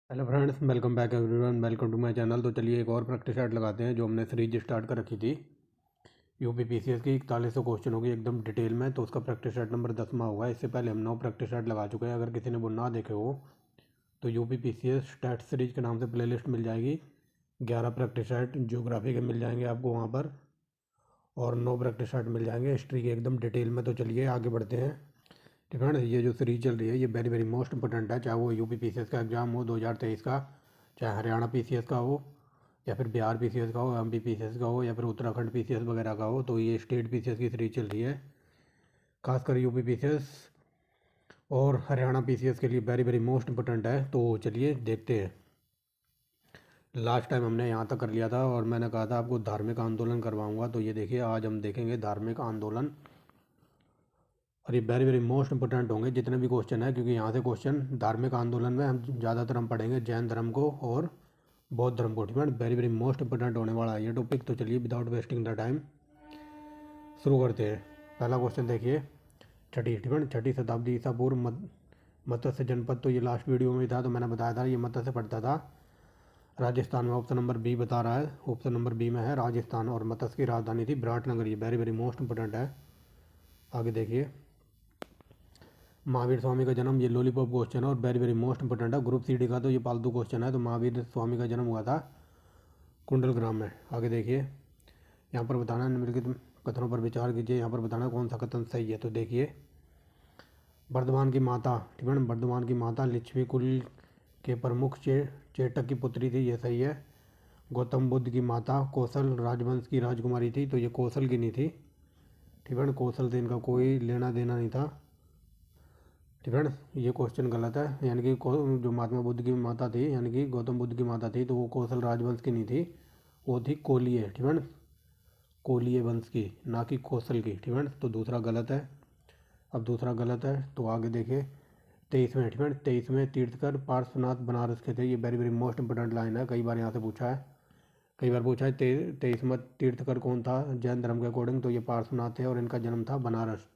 Hello friends, welcome back everyone, welcome to my channel. तो चलिए एक और प्रैक्टिस सेट लगाते हैं जो हमने सीरीज स्टार्ट कर रखी थी यूपी पीसीएस की 4100 क्वेश्चन होगी एकदम डिटेल में। तो उसका प्रैक्टिस सेट नंबर 10वां होगा। इससे पहले हम 9 प्रैक्टिस सेट लगा चुके हैं। अगर किसी ने वो ना देखे हो तो यूपी पीसीएस स्टैट सीरीज के नाम से प्लेलिस्ट मिल जाएगी। 11 प्रैक्टिस सेट ज्योग्राफी के मिल जाएंगे आपको वहाँ पर, और 9 प्रैक्टिस सेट मिल जाएंगे हिस्ट्री के एकदम डिटेल में। तो चलिए आगे बढ़ते हैं। ठीक है ना, ये जो सीरीज चल रही है ये वेरी वेरी मोस्ट इंपॉर्टेंट है। चाहे वो यूपी पीसीएस का एग्ज़ाम हो 2023 का, चाहे हरियाणा पीसीएस का हो, या फिर बिहार पीसीएस का हो, एमपी पीसीएस का हो, या फिर उत्तराखंड पीसीएस वगैरह का हो। तो ये स्टेट पीसीएस की सीरीज चल रही है। खासकर यूपी पीसीएस और हरियाणा पीसीएस के लिए वेरी वेरी मोस्ट इंपॉर्टेंट है। तो चलिए देखते हैं। लास्ट टाइम हमने यहाँ तक कर लिया था और मैंने कहा था आपको धार्मिक आंदोलन करवाऊंगा। तो ये देखिए आज हम देखेंगे धार्मिक आंदोलन, और ये वेरी वेरी मोस्ट इंपॉर्टेंट होंगे जितने भी क्वेश्चन है, क्योंकि यहाँ से क्वेश्चन धार्मिक आंदोलन में हम ज़्यादातर हम पढ़ेंगे जैन धर्म को और बौद्ध धर्म को। ठीक है, वेरी वेरी मोस्ट इंपॉर्टेंट होने वाला है ये टॉपिक। तो चलिए विदाउट वेस्टिंग द टाइम शुरू करते हैं। पहला क्वेश्चन देखिए, छठी शताब्दी ईसा पूर्व मत्स्य जनपद। तो ये लास्ट वीडियो में था, तो मैंने बताया था ये मत्स्य पढ़ता था राजस्थान में। ऑप्शन नंबर बी बता रहा है, ऑप्शन नंबर बी में है राजस्थान, और मत्स्य की राजधानी थी विराटनगर। ये वेरी वेरी मोस्ट इंपॉर्टेंट है। आगे देखिए, महावीर स्वामी का जन्म, ये लॉलीपॉप क्वेश्चन है और वेरी वेरी मोस्ट इंपॉर्टेंट है। ग्रुप सी डी का तो ये पालतू क्वेश्चन है। तो महावीर स्वामी का जन्म हुआ था कुंडल ग्राम में। आगे देखिए, यहाँ पर बताना निम्नलिखित कथनों पर विचार कीजिए। यहाँ पर बताना कौन सा कथन सही है। तो देखिए, बर्धमान की माता, ठीक है ना, बर्धमान की माता लिच्छवी कुल के प्रमुख चेटक की पुत्री थी, ये सही है। गौतम बुद्ध की माता कौशल राजवंश की राजकुमारी थी, तो ये कौशल की नहीं थी। ठीक है ना, कौशल से इनका कोई लेना देना नहीं था। ठीक है ना, ये क्वेश्चन गलत है। यानी कि जो महात्मा बुद्ध की माता थी, यानी कि गौतम बुद्ध की माता थी, तो वो कौशल राजवंश की नहीं थी, वो थी कोलीय। ठीक है ना, कोलीय वंश की, ना कि कौशल की। ठीक है ना, तो दूसरा गलत है। अब दूसरा गलत है तो आगे देखिए, 23वें, ठीक है, 23वें तीर्थकर पार्श्वनाथ बनारस के थे। ये very very most important line है, कई बार यहाँ से पूछा है, कई बार पूछा है। 23वां तीर्थकर कौन था जैन धर्म के अकॉर्डिंग, तो ये पार्श्वनाथ थे और इनका जन्म था बनारस।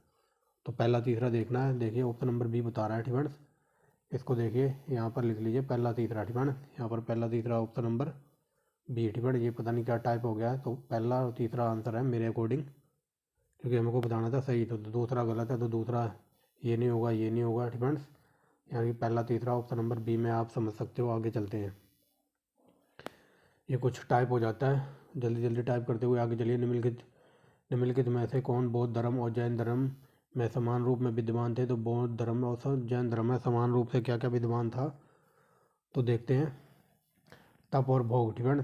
तो पहला तीसरा देखना है। देखिए ऑप्शन नंबर बी बता रहा है। ठीक है, इसको देखिए यहाँ पर लिख लीजिए पहला तीसरा। ठीक है, यहाँ पर पहला तीसरा ऑप्शन नंबर बी। ठीक है, ये पता नहीं क्या टाइप हो गया है, तो पहला और तीसरा आंसर है मेरे अकॉर्डिंग, क्योंकि हमको बताना था सही। तो दूसरा गलत है, तो दूसरा ये नहीं होगा, ये नहीं होगा। ठीक है, यानी कि पहला तीसरा ऑप्शन नंबर बी में आप समझ सकते हो। आगे चलते हैं, ये कुछ टाइप हो जाता है, जल्दी जल्दी टाइप करते हुए आगे चलिए। निम्नलिखित में से कौन बौद्ध धर्म और जैन धर्म में समान रूप में विद्यमान थे। तो बौद्ध धर्म और जैन धर्म में समान रूप से क्या क्या विद्यमान था, तो देखते हैं। तप और भोग, ठीक है,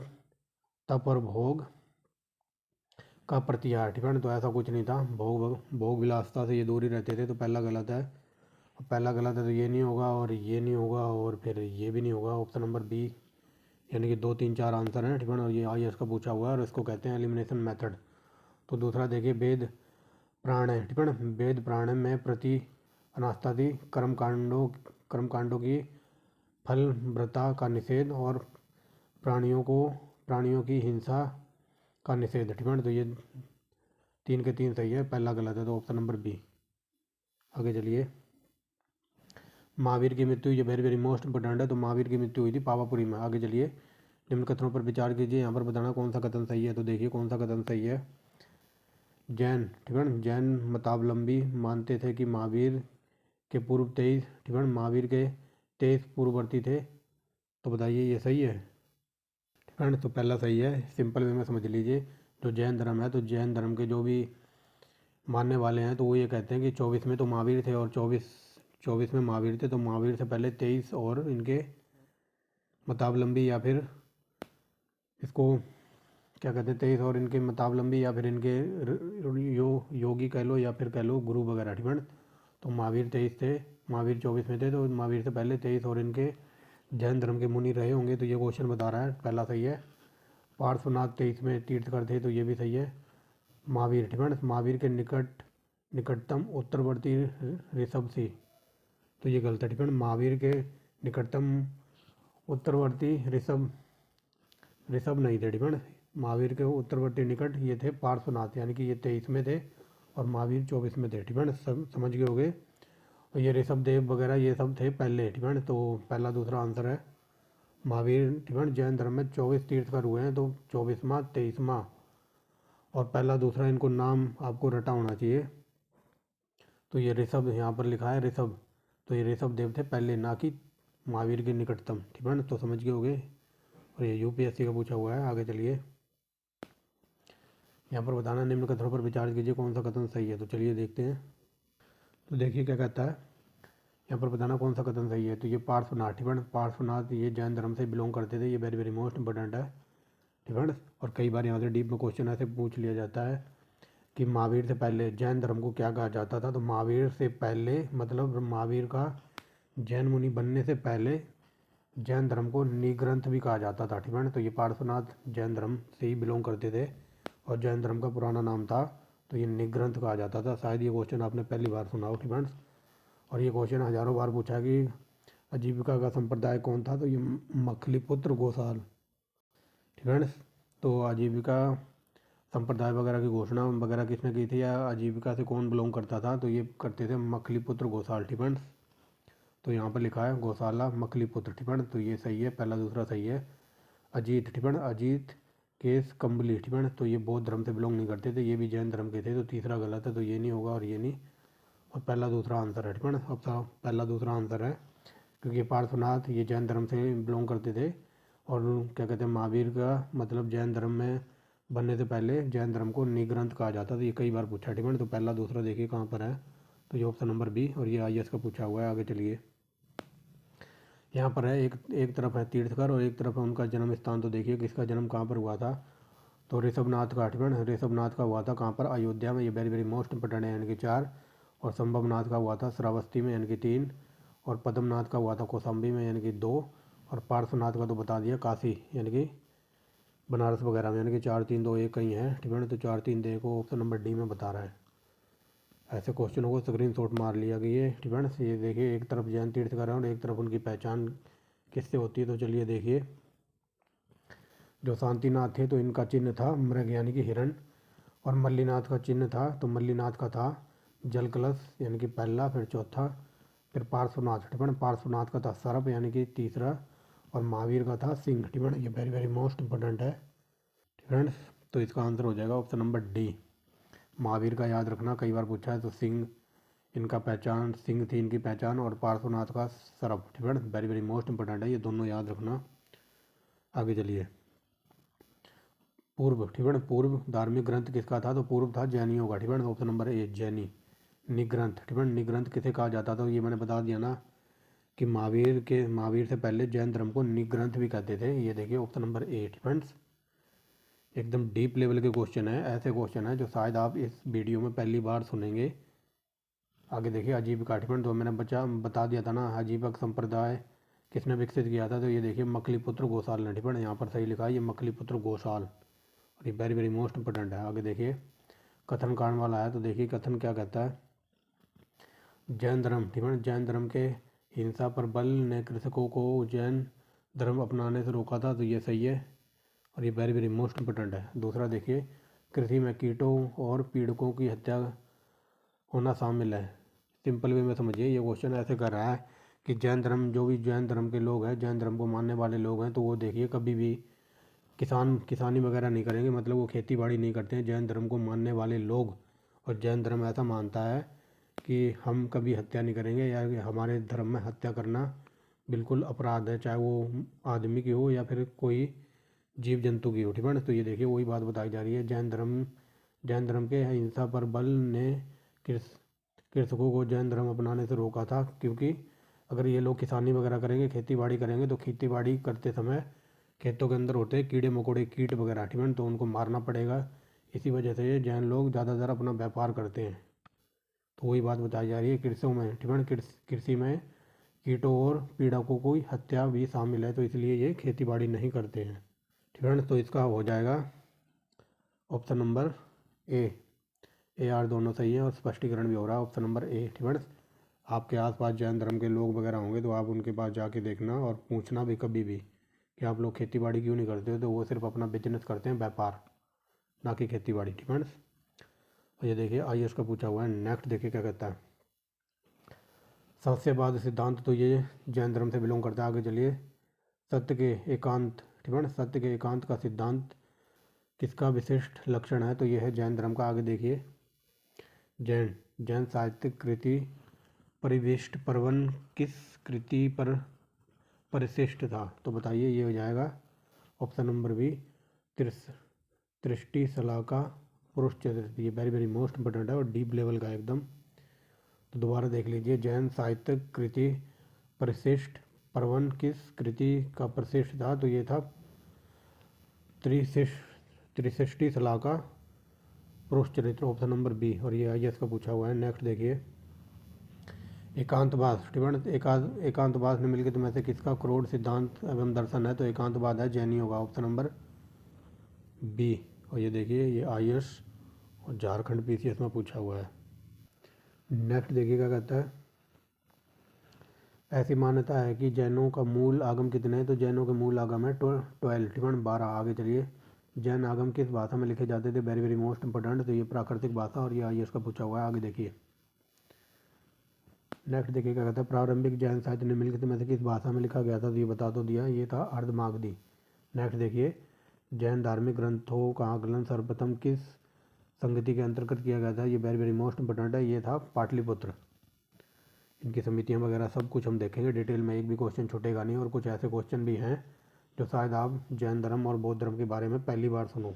तप और भोग का प्रतिहार। ठीक है, तो ऐसा कुछ नहीं था। भोग भोग विलासता से ये दूर ही रहते थे, तो पहला गलत है। पहला गलत है तो ये नहीं होगा, और ये नहीं होगा, और फिर ये भी नहीं होगा। ऑप्शन नंबर बी, यानी कि 2 3 4 आंसर हैं। ठीक है, और ये IAS का पूछा हुआ है और इसको कहते हैं एलिमिनेशन मेथड। तो दूसरा देखिए, वेद प्राण है। ठीक है, वेद प्राण में प्रति अनास्था थी, कर्मकांडों की फलव्रता का निषेध, और प्राणियों की हिंसा का निषेध। ठीक है, तो ये 3 के 3 सही है, पहला गलत है, तो ऑप्शन नंबर बी। आगे चलिए, महावीर की मृत्यु, ये वेरी वेरी मोस्ट इंपोर्टेंट है। तो महावीर की मृत्यु हुई थी पावापुरी में। आगे चलिए, निम्न कथनों पर विचार कीजिए। यहाँ पर बताना कौन सा कथन सही है। तो देखिए कौन सा कथन सही है। जैन, ठीक है, जैन मतावलंबी मानते थे कि महावीर के पूर्व 23, ठीक है, महावीर के 23 पूर्ववर्ती थे। तो बताइए ये सही है। ठीक है, तो पहला सही है, सिंपल वे में समझ लीजिए। जो जैन धर्म है, तो जैन धर्म के जो भी मानने वाले हैं तो वो ये कहते हैं कि 24 में तो महावीर थे, और 24 में महावीर थे, तो महावीर से पहले 23 और इनके मतावलंबी, या फिर इसको क्या कहते हैं, 23 और इनके मतावलंबी, या फिर इनके योगी कह लो, या फिर कह लो गुरु वगैरह। ठीक है, तो महावीर 23 थे, महावीर 24 में थे, तो महावीर से पहले 23 और इनके जैन धर्म के मुनि रहे होंगे। तो ये क्वेश्चन बता रहा है, पहला सही है। पार्श्वनाथ 23 में तीर्थकर थे, तो ये भी सही है। महावीर, ठीक है, महावीर के निकटतम उत्तरवर्ती ऋषभ सी, तो ये गलत है। ठीक है, महावीर के निकटतम उत्तरवर्ती ऋषभ ऋषभ नहीं थे। ठीक है, महावीर के उत्तरवर्ती निकट ये थे पार्श्वनाथ, यानी कि ये 23 में थे और महावीर 24 में थे। ठीक है, सब समझ गए होंगे। और ये ऋषभ देव वगैरह ये सब थे पहले। ठीक है, तो पहला दूसरा आंसर है। महावीर ठीक जैन धर्म में 24 तीर्थकर हुए हैं, तो 24वां 23वां और पहला दूसरा इनको नाम आपको रटा होना चाहिए। तो ये ऋषभ यहाँ पर लिखा है ऋषभ, तो ये ऋषभ देव थे पहले, ना कि महावीर के निकटतम, ठीक है ना, तो समझ गए होगे। और ये यूपीएससी का पूछा हुआ है। आगे चलिए, यहाँ पर बताना निम्न कथनों पर विचार कीजिए कौन सा कथन सही है। तो चलिए देखते हैं। तो देखिए क्या कहता है, यहाँ पर बताना कौन सा कथन सही है। तो ये पार्श्वनाथ, ठीक है, पार्श्वनाथ ये जैन धर्म से बिलोंग करते थे, ये वेरी वेरी मोस्ट इंपॉर्टेंट है, ठीक है। और कई बार यहाँ से डीप में क्वेश्चन ऐसे पूछ लिया जाता है कि महावीर से पहले जैन धर्म को क्या कहा जाता था। तो महावीर से पहले मतलब महावीर का जैन मुनि बनने से पहले जैन धर्म को निग्रंथ भी कहा जाता था, ठीक है। तो ये पार्श्वनाथ जैन धर्म से ही बिलोंग करते थे और जैन धर्म का पुराना नाम था, तो ये निग्रंथ कहा जाता था। शायद ये क्वेश्चन आपने पहली बार सुना हो, ठीक है। और ये क्वेश्चन हज़ारों बार पूछा कि आजीविका का संप्रदाय कौन था। तो ये मखलीपुत्र गोसाल, ठीक है। तो आजीविका संप्रदाय वगैरह की घोषणा वगैरह किसने की थी, या आजीविका से कौन बिलोंग करता था। तो ये करते थे मखलीपुत्र गोसाल, ठीक है। तो यहाँ पर लिखा है गौशाला मखलीपुत्र, ठीक है। तो ये सही है, पहला दूसरा सही है। अजीत, ठीक है, अजीत केस कंबली, ठीक है। तो ये बौद्ध धर्म से बिलोंग नहीं करते थे, ये भी जैन धर्म के थे, तो तीसरा गलत है, तो ये नहीं होगा और ये नहीं, और पहला दूसरा आंसर है, ठीक है। अब पहला दूसरा आंसर है, क्योंकि पार्श्वनाथ ये जैन धर्म से बिलोंग करते थे और क्या कहते हैं महावीर का मतलब जैन धर्म में बनने से पहले जैन धर्म को निग्रंथ कहा जाता था। ये कई बार पूछा, ठीक है। तो पहला दूसरा देखिए कहाँ पर है, तो ये ऑप्शन नंबर बी, और ये आईएएस का पूछा हुआ है। आगे चलिए, यहाँ पर है एक तरफ है तीर्थकर और एक तरफ है उनका जन्म स्थान। तो देखिए किसका जन्म कहाँ पर हुआ था। तो ऋषभनाथ का, ठीक है, ऋषभनाथ का हुआ था कहाँ पर, अयोध्या में, ये वेरी वेरी मोस्ट इंपोर्टेंट है, यानी कि 4। और संभवनाथ का हुआ था श्रावस्ती में, यानी कि 3। और पद्मनाथ का हुआ था कौशाम्बी में, यानी कि 2। और पार्श्वनाथ का तो बता दिया काशी, यानी कि बनारस वगैरह में, यानी कि 4 3 2 1 कहीं है, ठीक है। तो 4 3 देखो ऑप्शन नंबर डी में बता रहा है। ऐसे क्वेश्चनों को स्क्रीन शॉट मार लिया कि ये, ठीक है ना। ये देखिए एक तरफ जैन तीर्थकर है और एक तरफ उनकी पहचान किससे होती है। तो चलिए देखिए, जो शांतिनाथ थे तो इनका चिन्ह था मृग यानी कि हिरण, और मल्लीनाथ का चिन्ह था, तो मल्लीनाथ का था जल कलश यानी कि पहला, फिर चौथा, फिर पार्श्वनाथ, ठीक है, पार्श्वनाथ का था सर्प यानी कि तीसरा, और महावीर का था सिंह, ठीक है। ये वेरी वेरी मोस्ट इंपॉर्टेंट है, ठीक है। तो इसका आंसर हो जाएगा ऑप्शन नंबर डी। महावीर का याद रखना, कई बार पूछा है। तो सिंह इनका पहचान, सिंह थी इनकी पहचान, और पार्श्वनाथ का सर्प, ठीक है। वेरी वेरी मोस्ट इंपॉर्टेंट है, ये दोनों याद रखना। आगे चलिए, पूर्व, ठीक है, पूर्व धार्मिक ग्रंथ किसका था। तो पूर्व था जैनियों का, ठीक है। ऑप्शन नंबर ए जैनी। निग्रंथ, ठीक है, निग्रंथ किसे कहा जाता था। ये मैंने बता दिया ना कि महावीर से पहले जैन धर्म को निग्रंथ भी कहते थे। ये देखिए ऑप्शन नंबर ए, ठीक है। एकदम डीप लेवल के क्वेश्चन है, ऐसे क्वेश्चन है जो शायद आप इस वीडियो में पहली बार सुनेंगे। आगे देखिए, आजीविका, ठीक है, तो मैंने बता दिया था ना आजीवक संप्रदाय किसने विकसित किया था। तो ये देखिए मखलीपुत्र गोसाल ने, ठीक है, यहाँ पर सही लिखा है ये मखलीपुत्र गोसाल, और ये वेरी वेरी मोस्ट इंपॉर्टेंट है। आगे देखिए, कथन कांड वाला है, तो देखिए कथन क्या कहता है। जैन धर्म, ठीक है, जैन धर्म के हिंसा पर बल ने कृषकों को जैन धर्म अपनाने से रोका था। तो ये सही है, और ये वेरी वेरी मोस्ट इंपॉर्टेंट है। दूसरा देखिए, कृषि में कीटों और पीड़कों की हत्या होना शामिल है। सिंपल वे में समझिए, ये क्वेश्चन ऐसे कर रहा है कि जैन धर्म, जो भी जैन धर्म के लोग हैं, जैन धर्म को मानने वाले लोग हैं, तो वो देखिए कभी भी किसानी वगैरह नहीं करेंगे, मतलब वो खेती बाड़ी नहीं करते हैं जैन धर्म को मानने वाले लोग। और जैन धर्म ऐसा मानता है कि हम कभी हत्या नहीं करेंगे, या हमारे धर्म में हत्या करना बिल्कुल अपराध है, चाहे वो आदमी की हो या फिर कोई जीव जंतु की हो, ठीक है ना। तो ये देखिए वही बात बताई जा रही है, जैन धर्म के हिंसा पर बल ने कृषकों को जैन धर्म अपनाने से रोका था, क्योंकि अगर ये लोग किसानी वगैरह करेंगे, खेती बाड़ी करेंगे, तो खेती बाड़ी करते समय खेतों के अंदर होते हैं कीड़े मकोड़े, कीट वगैरह, ठीक है, तो उनको मारना पड़ेगा। इसी वजह से ये जैन लोग ज़्यादातर अपना व्यापार करते हैं। तो वही बात बताई जा रही है, कृषियों में, ठीक है, कृषि में कीटों और पीड़कों की हत्या भी शामिल है, तो इसलिए ये खेती बाड़ी नहीं करते हैं, ठीक है। तो इसका हो जाएगा ऑप्शन नंबर ए आर दोनों सही है, और स्पष्टीकरण भी हो रहा है ऑप्शन नंबर ए, ठीक है। आपके आसपास जैन धर्म के लोग वगैरह होंगे तो आप उनके पास जाके देखना और पूछना भी कभी भी कि आप लोग खेती बाड़ी क्यों नहीं करते हो। तो वो सिर्फ अपना बिजनेस करते हैं, व्यापार, ना कि खेती बाड़ी, ठीक है। और ये देखिए आईएएस का पूछा हुआ है। नेक्स्ट देखिए क्या कहता है, सहस्यवाद सिद्धांत, तो ये जैन धर्म से बिलोंग करता है। आगे चलिए, सत्य के एकांत, ठीक है ना, सत्य के एकांत का सिद्धांत किसका विशिष्ट लक्षण है? तो यह है जैन धर्म का। आगे देखिए, जैन जैन साहित्यिक कृति परिविष्ट पर्वन किस कृति पर परिशिष्ट था? तो बताइए, ये हो जाएगा ऑप्शन नंबर बी, त्रिष्टि सलाका पुरुष चरित्र। ये वेरी वेरी मोस्ट इंपॉर्टेंट है और डीप लेवल का एकदम। तो दोबारा देख लीजिए, जैन साहित्यिक कृति परिशिष्ट पर्वन किस कृति का परिशिष्ट था? तो ये था त्रिशिष्टि सलाका पुरुष चरित्र, ऑप्शन नंबर बी। और ये IAS का पूछा हुआ है। नेक्स्ट देखिए, एकांतवाद, ठीक है ना, एकांतवाद निम्नलिखित में से किसका क्रोध सिद्धांत एवं दर्शन है? तो एकांतवाद है जैनियों का, ऑप्शन नंबर बी। और ये देखिए, ये IAS और झारखंड PCS में पूछा हुआ है। नेक्स्ट देखिए क्या कहता है, ऐसी मान्यता है कि जैनों का मूल आगम कितने हैं? तो जैनों के मूल आगम है 12, ठीक है ना, 12। आगे चलिए, जैन आगम किस भाषा में लिखे जाते थे? Very very most important. तो ये प्राकृतिक भाषा, और ये IAS का पूछा हुआ है। आगे देखिए, नेक्स्ट देखिए क्या कहता है, प्रारंभिक जैन साहित्य निम्नलिखित में से किस भाषा में लिखा गया था? तो ये बता तो दिया, ये था अर्धमागधी। नेक्स्ट देखिए, जैन धार्मिक ग्रंथों का आकलन सर्वप्रथम किस संगति के अंतर्गत किया गया था? ये वेरी वेरी मोस्ट इंपॉर्टेंट है, ये था पाटलिपुत्र। इनकी समितियाँ वगैरह सब कुछ हम देखेंगे डिटेल में, एक भी क्वेश्चन छूटेगा नहीं। और कुछ ऐसे क्वेश्चन भी हैं जो शायद आप जैन धर्म और बौद्ध धर्म के बारे में पहली बार सुनो।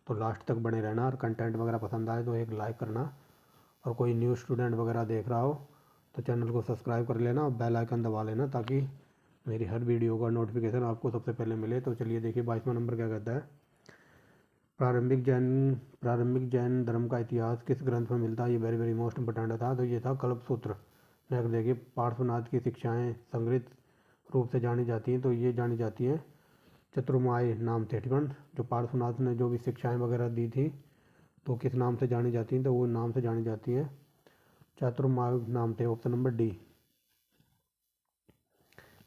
तो लास्ट तक बने रहना, और कंटेंट वगैरह पसंद आए तो एक लाइक करना, और कोई न्यू स्टूडेंट वगैरह देख रहा हो तो चैनल को सब्सक्राइब कर लेना और बेल आइकन दबा लेना, ताकि मेरी हर वीडियो का नोटिफिकेशन आपको सबसे पहले मिले। तो चलिए देखिए, 22वां नंबर क्या कहता है, प्रारंभिक जैन धर्म का इतिहास किस ग्रंथ में मिलता है? ये वेरी वेरी मोस्ट इंपॉर्टेंट था। तो ये था कल्पसूत्र। नेक्स्ट देखिए, पार्श्वनाथ की शिक्षाएं संग्रहित रूप से जानी जाती हैं? तो ये जानी जाती हैं चतुर्माय नाम से, ठीक है। जो पार्श्वनाथ ने जो भी शिक्षाएं वगैरह दी थी तो किस नाम से जानी जाती हैं? तो वो नाम से जानी जाती हैं चातुर्माय नाम थे, ऑप्शन नंबर डी।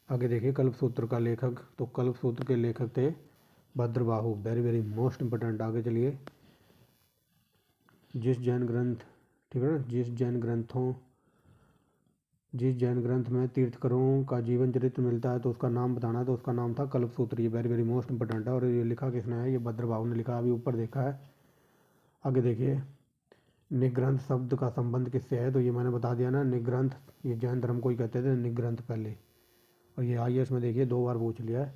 आगे देखिए, कल्पसूत्र का लेखक, तो कल्पसूत्र के लेखक थे Bhadrabahu, very very most important. आगे चलिए, जिस जैन ग्रंथ, ठीक है ना, जिस जैन ग्रंथ में तीर्थकरों का जीवन चरित्र मिलता है तो उसका नाम बताना है। तो उसका नाम था कल्पसूत्र। ये वेरी वेरी मोस्ट इंपॉर्टेंट है, और ये लिखा किसने है? ये भद्रबाहु ने लिखा, अभी ऊपर देखा है। आगे देखिए, निग्रंथ शब्द का संबंध किससे है? तो ये मैंने बता दिया ना, निग्रंथ, ये जैन धर्म को ही कहते थे निग्रंथ पहले। और ये IAS में देखिए 2 बार पूछ लिया है।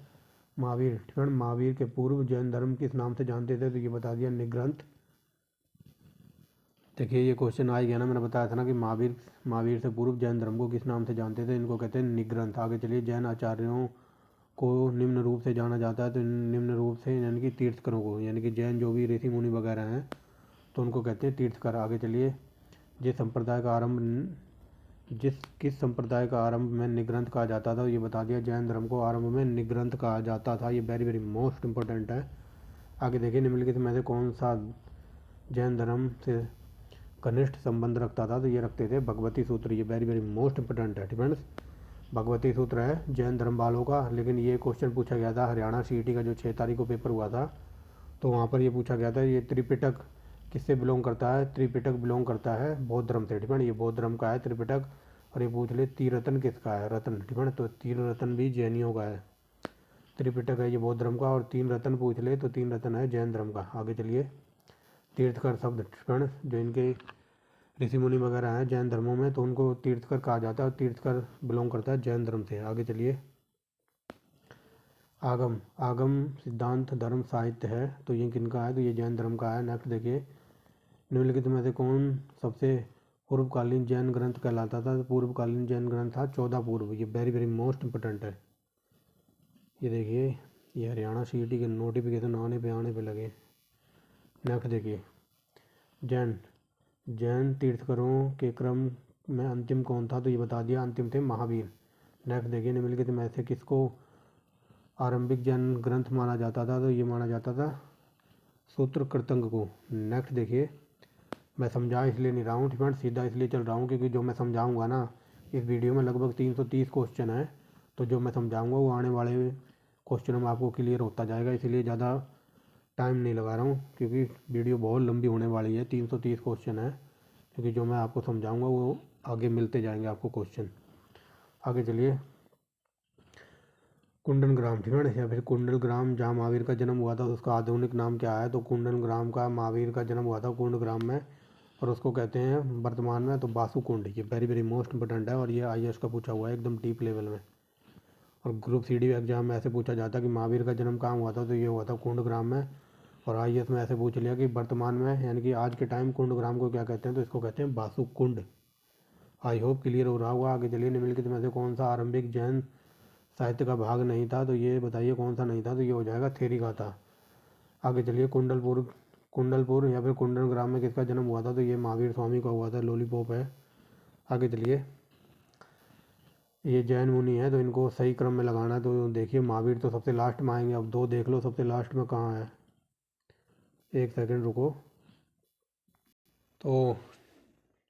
महावीर, ठीक है, महावीर के पूर्व जैन धर्म किस नाम से जानते थे? तो ये बता दिया निग्रंथ। देखिए, ये क्वेश्चन आ गया ना, मैंने बताया था ना कि महावीर से पूर्व जैन धर्म को किस नाम से जानते थे? इनको कहते हैं निग्रंथ। आगे चलिए, जैन आचार्यों को निम्न रूप से जाना जाता है? तो निम्न रूप से यानी कि तीर्थकरों को, यानी कि जैन जो भी ऋषि मुनि वगैरह हैं तो उनको कहते हैं तीर्थकर। आगे चलिए, जिस किस संप्रदाय का आरंभ में निग्रंथ कहा जाता था? ये बता दिया, जैन धर्म को आरंभ में निग्रंथ कहा जाता था। ये वेरी वेरी मोस्ट इंपॉर्टेंट है। आगे देखिए, निम्नलिखित में से कौन सा जैन धर्म से घनिष्ठ संबंध रखता था? तो ये रखते थे भगवती सूत्र। ये वेरी वेरी मोस्ट इंपॉर्टेंट है, फ्रेंड्स। भगवती सूत्र है जैन धर्म वालों का। लेकिन ये क्वेश्चन पूछा गया था हरियाणा CET का, जो 6 तारीख को पेपर हुआ था, तो वहाँ पर ये पूछा गया था, ये त्रिपिटक किससे बिलोंग करता है? त्रिपिटक बिलोंग करता है बौद्ध धर्म से, ठीक है। ये बौद्ध धर्म का है त्रिपिटक। और ये पूछ ले त्रिरत्न किसका है? रत्न, ठीक है। तो त्रिरत्न भी जैनियों का है। त्रिपिटक है ये बौद्ध धर्म का, और 3 रत्न पूछ ले तो 3 रत्न है जैन धर्म का। आगे चलिए, तीर्थकर शब्द, ठीक है, जो इनके ऋषि मुनि वगैरह हैं जैन धर्मों में तो उनको तीर्थकर कहा जाता है, और तीर्थकर बिलोंग करता है जैन धर्म से। आगे चलिए, आगम आगम सिद्धांत धर्म साहित्य है? तो ये किनका है? तो ये जैन धर्म का है। नेक्स्ट देखिए, निम्नलिखित में से कौन सबसे पूर्वकालीन जैन ग्रंथ कहलाता था? तो पूर्वकालीन जैन ग्रंथ था 14 पूर्व। ये वेरी वेरी मोस्ट इंपॉर्टेंट है। ये देखिए, ये हरियाणा CET के नोटिफिकेशन आने पे लगे। नेक्स्ट देखिए, जैन जैन तीर्थकरों के क्रम में अंतिम कौन था? तो ये बता दिया, अंतिम थे महावीर। नेक्स्ट देखिए, निम्नलिखित में से किसको आरंभिक जैन ग्रंथ माना जाता था? तो ये माना जाता था सूत्र कृतंग को। नेक्स्ट देखिए, मैं समझा इसलिए नहीं रहा हूँ, ठीक है, सीधा इसलिए चल रहा हूँ क्योंकि जो मैं समझाऊँगा ना इस वीडियो में लगभग 330 क्वेश्चन है। तो जो मैं समझाऊँगा वो आने वाले क्वेश्चनों में आपको क्लियर होता जाएगा, इसीलिए ज़्यादा टाइम नहीं लगा रहा हूँ, क्योंकि वीडियो बहुत लंबी होने वाली है। 330 क्वेश्चन है, क्योंकि जो मैं आपको समझाऊँगा वो आगे मिलते जाएंगे आपको क्वेश्चन। आगे चलिए, कुंडन ग्राम, ठीक है ना, या फिर कुंडल ग्राम जहाँ महावीर का जन्म हुआ था तो उसका आधुनिक नाम क्या है, तो कुंडन ग्राम का महावीर का जन्म हुआ था कुंड ग्राम में, और उसको कहते हैं वर्तमान में तो बासु कुंड। ये वेरी वेरी मोस्ट इंपॉर्टेंट है और ये आईएएस का पूछा हुआ है एकदम डीप लेवल में। और ग्रुप सीडी एग्जाम में ऐसे पूछा जाता है कि महावीर का जन्म कहाँ हुआ था, तो ये हुआ था कुंड ग्राम में। और आईएएस में ऐसे पूछ लिया कि वर्तमान में यानी कि आज के टाइम कुंड ग्राम को क्या कहते हैं, तो इसको कहते हैं बासु कुंड। आई होप क्लियर हो रहा होगा। आगे चलिए, निम्नलिखित में से कौन सा आरंभिक जैन साहित्य का भाग नहीं था, तो ये बताइए कौन सा नहीं था, तो ये हो जाएगा थेरी का था। आगे चलिए, कुंडलपुर या फिर कुंडल ग्राम में किसका जन्म हुआ था, तो ये महावीर स्वामी का हुआ था, लॉलीपॉप है। आगे चलिए, ये जैन मुनि है तो इनको सही क्रम में लगाना है, तो देखिए महावीर तो सबसे लास्ट में आएंगे। अब दो देख लो सबसे लास्ट में कहाँ है, एक सेकंड रुको। तो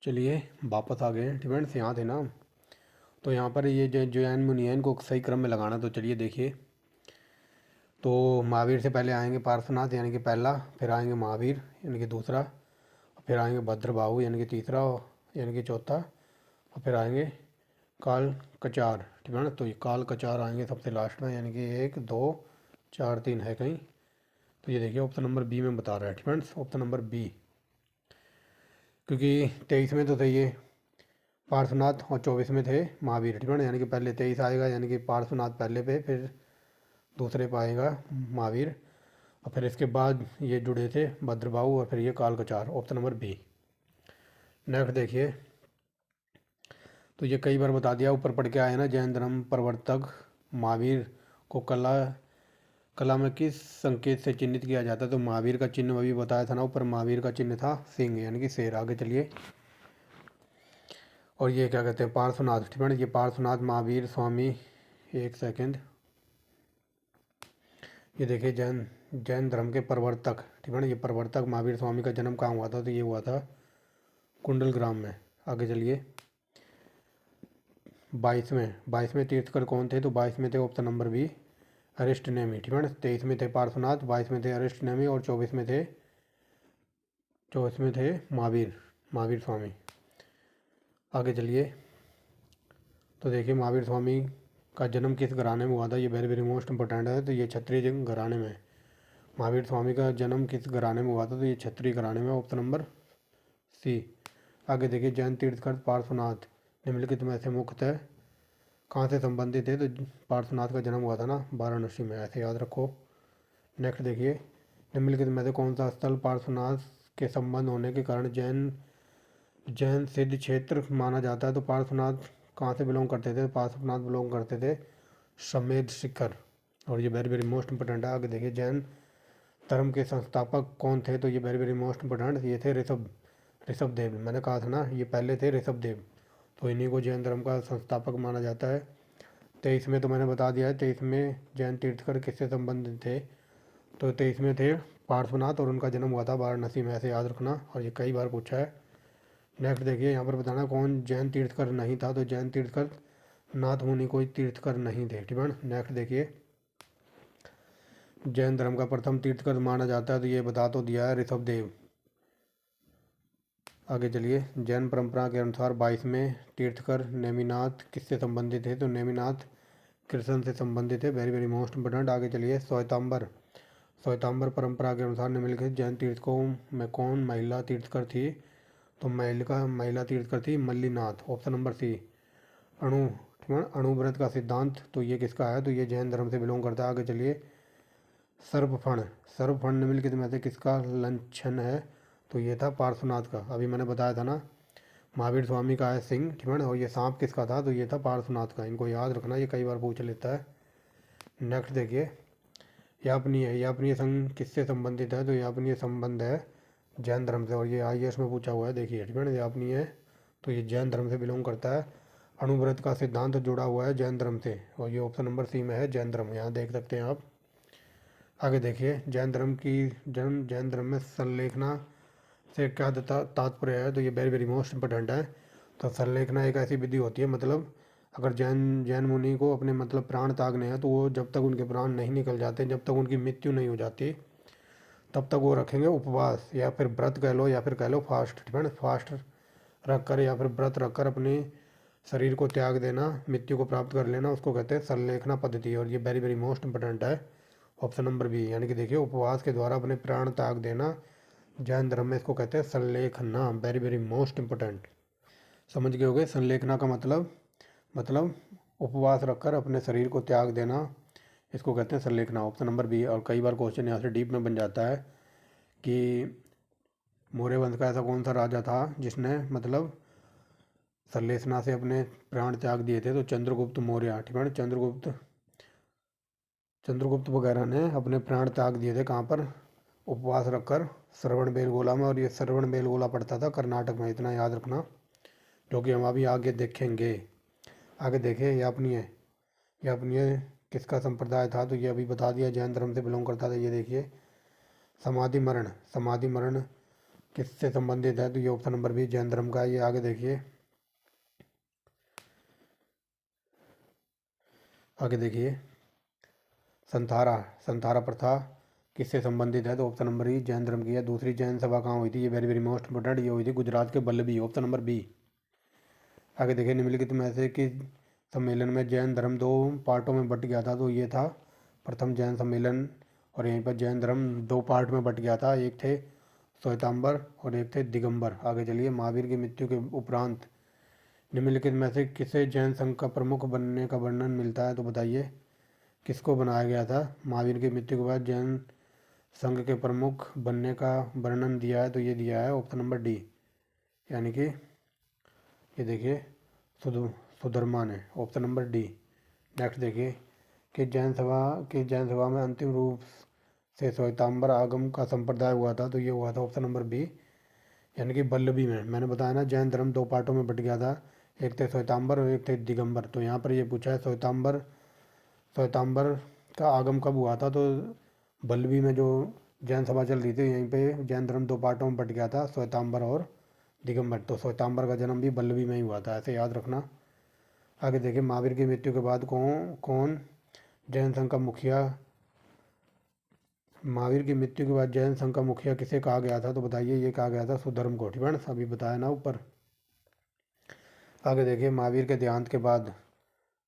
चलिए वापस आ गए, डिपेंड्स यहाँ थे ना, तो यहाँ पर ये जो जैन मुनि है इनको सही क्रम में लगाना। तो चलिए देखिए, तो महावीर से पहले आएंगे पार्श्वनाथ यानी कि पहला, फिर आएंगे महावीर यानी कि दूसरा, फिर आएंगे भद्रबाहु यानी कि तीसरा यानी कि चौथा, और फिर आएंगे काल कचार, ठीक है ना। तो ये काल कचार आएंगे सबसे लास्ट में, यानी कि 1 2 4 3 है कहीं। तो ये देखिए ऑप्शन नंबर बी में बता रहा है, फ्रेंड्स, ऑप्शन नंबर बी, क्योंकि 23 में तो थे ये पार्श्वनाथ और 24 में थे महावीर, ठीक है ना। यानी कि पहले 23 आएगा यानी कि पार्श्वनाथ पहले पे, फिर दूसरे पे आएगा महावीर, और फिर इसके बाद ये जुड़े थे भद्रबाहु, और फिर ये काल कचार, ऑप्शन नंबर बी। नेक्स्ट देखिए, तो ये कई बार बता दिया, ऊपर पढ़ के आए ना, जैन धर्म प्रवर्तक महावीर को कला में किस संकेत से चिन्हित किया जाता है, तो महावीर का चिन्ह अभी बताया था ना ऊपर, महावीर का चिन्ह था सिंह यानी कि शेर। आगे चलिए, और ये क्या कहते हैं पार्श्वनाथ, ठीक है ना, ये पार्श्वनाथ महावीर स्वामी, एक सेकंड, ये देखिए जैन जैन धर्म के प्रवर्तक, ठीक है ना, ये प्रवर्तक महावीर स्वामी का जन्म कहाँ हुआ था, तो ये हुआ था कुंडल ग्राम में। आगे चलिए, 22वें तीर्थकर कौन थे, तो 22 में थे ऑप्शन नंबर बी अरिष्ट नेमी, ठीक है ना। 23 में थे पार्श्वनाथ, 22 में थे अरिष्ट नेमी, और 24 में थे महावीर स्वामी। आगे चलिए, तो देखिए महावीर स्वामी का जन्म किस घराने में हुआ था, ये वेरी वेरी मोस्ट इंपॉर्टेंट है, तो ये क्षत्रिय घराने में। महावीर स्वामी का जन्म किस घराने में हुआ था, तो ये क्षत्रिय घराने में, ऑप्शन नंबर सी। आगे देखिए, जैन तीर्थकर पार्श्वनाथ निम्नलिखित में से मुख्यतः कहाँ से संबंधित है, तो पार्श्वनाथ का जन्म हुआ था ना वाराणसी में, ऐसे याद रखो। नेक्स्ट देखिए, निम्नलिखित में से कौन सा स्थल पार्श्वनाथ के संबंध होने के कारण जैन सिद्ध क्षेत्र माना जाता है, तो पार्श्वनाथ कहाँ से बिलोंग करते थे, पार्श्वनाथ बिलोंग करते थे समेध शिखर, और ये वेरी वेरी मोस्ट इंपॉर्टेंट है। आगे देखिए, जैन धर्म के संस्थापक कौन थे, तो ये वेरी वेरी मोस्ट इंपॉर्टेंट, ये थे ऋषभ देव। मैंने कहा था ना ये पहले थे ऋषभ देव, तो इन्हीं को जैन धर्म का संस्थापक माना जाता है। 23 में तो मैंने बता दिया है, 23 में जैन तीर्थकर किससे संबंधित थे, तो 23 में थे पार्श्वनाथ, और उनका जन्म हुआ था वाराणसी में, ऐसे याद रखना, और ये कई बार पूछा है। नेक्स्ट देखिए, यहाँ पर बताना कौन जैन तीर्थकर नहीं था, तो जैन तीर्थकर नाथ मुनि कोई तीर्थकर नहीं थे, ठीक है। नेक्स्ट देखिए, जैन धर्म का प्रथम तीर्थकर माना जाता है, तो ये बता तो दिया है ऋषभ देव। आगे चलिए, जैन परंपरा के अनुसार 22 में तीर्थकर नेमिनाथ किससे संबंधित थे, तो नेमिनाथ कृष्ण से संबंधित है, वेरी वेरी मोस्ट इंपोर्टेंट। आगे चलिए, श्वेतांबर परंपरा के अनुसार निम्नलिखित जैन तीर्थकों में कौन महिला तीर्थकर थी, तो महिला तीर्थकर थी मल्लीनाथ, ऑप्शन नंबर सी। अणुव्रत का सिद्धांत, तो ये किसका है, तो ये जैन धर्म से बिलोंग करता है। आगे चलिए, सर्वफण निम्नलिखित में से किसका लक्षण है, तो ये था पार्श्वनाथ का, अभी मैंने बताया था ना, महावीर स्वामी का है सिंह, ठीक है ना, और ये सांप किसका था, तो ये था पार्श्वनाथ का। इनको याद रखना, ये कई बार पूछ लेता है। नेक्स्ट देखिए, यापनीय संघ किससे संबंधित है, तो यापनीय संबंध है जैन धर्म से, और ये आईएएस में पूछा हुआ है, देखिए, ठीक है ना, यापनीय है तो ये जैन धर्म से बिलोंग करता है। अणुव्रत का सिद्धांत जुड़ा हुआ है जैन धर्म से, और ये ऑप्शन नंबर सी में है जैन धर्म, यहाँ देख सकते हैं आप। आगे देखिए, जैन धर्म में संलेखना से क्या तात्पर्य है, तो ये वेरी वेरी मोस्ट इंपोर्टेंट है। तो संलेखना एक ऐसी विधि होती है, मतलब अगर जैन मुनि को अपने मतलब प्राण त्यागने हैं, तो वो जब तक उनके प्राण नहीं निकल जाते, जब तक उनकी मृत्यु नहीं हो जाती, तब तक वो रखेंगे उपवास, या फिर व्रत कह लो, या फिर कह लो फास्ट, ठीक है ना, फास्ट रख कर या फिर व्रत रख कर अपने शरीर को त्याग देना, मृत्यु को प्राप्त कर लेना, उसको कहते हैं संलेखना पद्धति। और ये वेरी वेरी मोस्ट इंपोर्टेंट है, ऑप्शन नंबर बी। यानी कि देखिए उपवास के द्वारा अपने प्राण त्याग देना, जैन धर्म में इसको कहते हैं संलेखना। Very very most important. समझ गए होगे संलेखना का मतलब उपवास रखकर अपने शरीर को त्याग देना, इसको कहते हैं संलेखना, ऑप्शन नंबर बी। और कई बार क्वेश्चन यहाँ से डीप में बन जाता है कि मौर्य वंश का ऐसा कौन सा राजा था जिसने मतलब संलेखना से अपने प्राण त्याग दिए थे, तो चंद्रगुप्त मौर्य, ठीक है। चंद्रगुप्त वगैरह ने अपने प्राण त्याग दिए थे कहाँ पर, उपवास रखकर श्रवण बेलगोला में। और ये श्रवण बेलगोला पड़ता था कर्नाटक में, इतना याद रखना, जो कि हम अभी आगे देखेंगे। आगे देखें, यह अपनी है किसका संप्रदाय था, तो ये अभी बता दिया, जैन धर्म से बिलोंग करता था। ये देखिए समाधि मरण किससे संबंधित है, तो ये ऑप्शन नंबर बी जैन धर्म का है। ये आगे देखिए, संथारा प्रथा किससे संबंधित है, तो ऑप्शन नंबर ई जैन धर्म की है। दूसरी जैन सभा कहाँ हुई थी, ये वेरी वेरी मोस्ट इंपोर्टेंट, ये हुई थी गुजरात के बल्लभी, ऑप्शन नंबर बी। आगे देखिए, निम्नलिखित में से कि सम्मेलन में जैन धर्म दो पार्टों में बट गया था, तो ये था प्रथम जैन सम्मेलन। और यहीं पर जैन धर्म दो पार्ट में बट गया था, एक थे श्वेतांबर और एक थे दिगंबर। आगे चलिए, महावीर की मृत्यु के उपरांत निम्नलिखित में से किसे जैन संघ का प्रमुख बनने का वर्णन मिलता है, तो बताइए किसको बनाया गया था। महावीर की मृत्यु के बाद जैन संघ के प्रमुख बनने का वर्णन दिया है, तो ये दिया है ऑप्शन नंबर डी, यानी कि ये देखिए सुधर्मा ने, ऑप्शन नंबर डी। नेक्स्ट देखिए कि जैन सभा में अंतिम रूप से श्वेतांबर आगम का संप्रदाय हुआ था, तो ये हुआ था ऑप्शन नंबर बी, यानी कि बल्लभी में। मैंने बताया ना, जैन धर्म दो पार्टों में बट गया था, एक थे श्वेतांबर और एक थे दिगंबर। तो यहाँ पर ये पूछा है श्वेतांबर का आगम कब हुआ था, तो बल्लभी में जो जैन सभा चल रही थी, यहीं पे जैन धर्म दो पार्टों में बट गया था, श्वेतांबर और दिगंबर। तो श्वेतांबर का जन्म भी बल्लभी में ही हुआ था, ऐसे याद रखना। आगे देखिए, महावीर की मृत्यु के बाद कौन जैन संघ का मुखिया महावीर की मृत्यु के बाद जैन संघ का मुखिया किसे कहा गया था, तो बताइए, ये कहा गया था सुधर्म को, ठीक है, अभी बताया ना ऊपर। आगे देखिए, महावीर के देहांत के बाद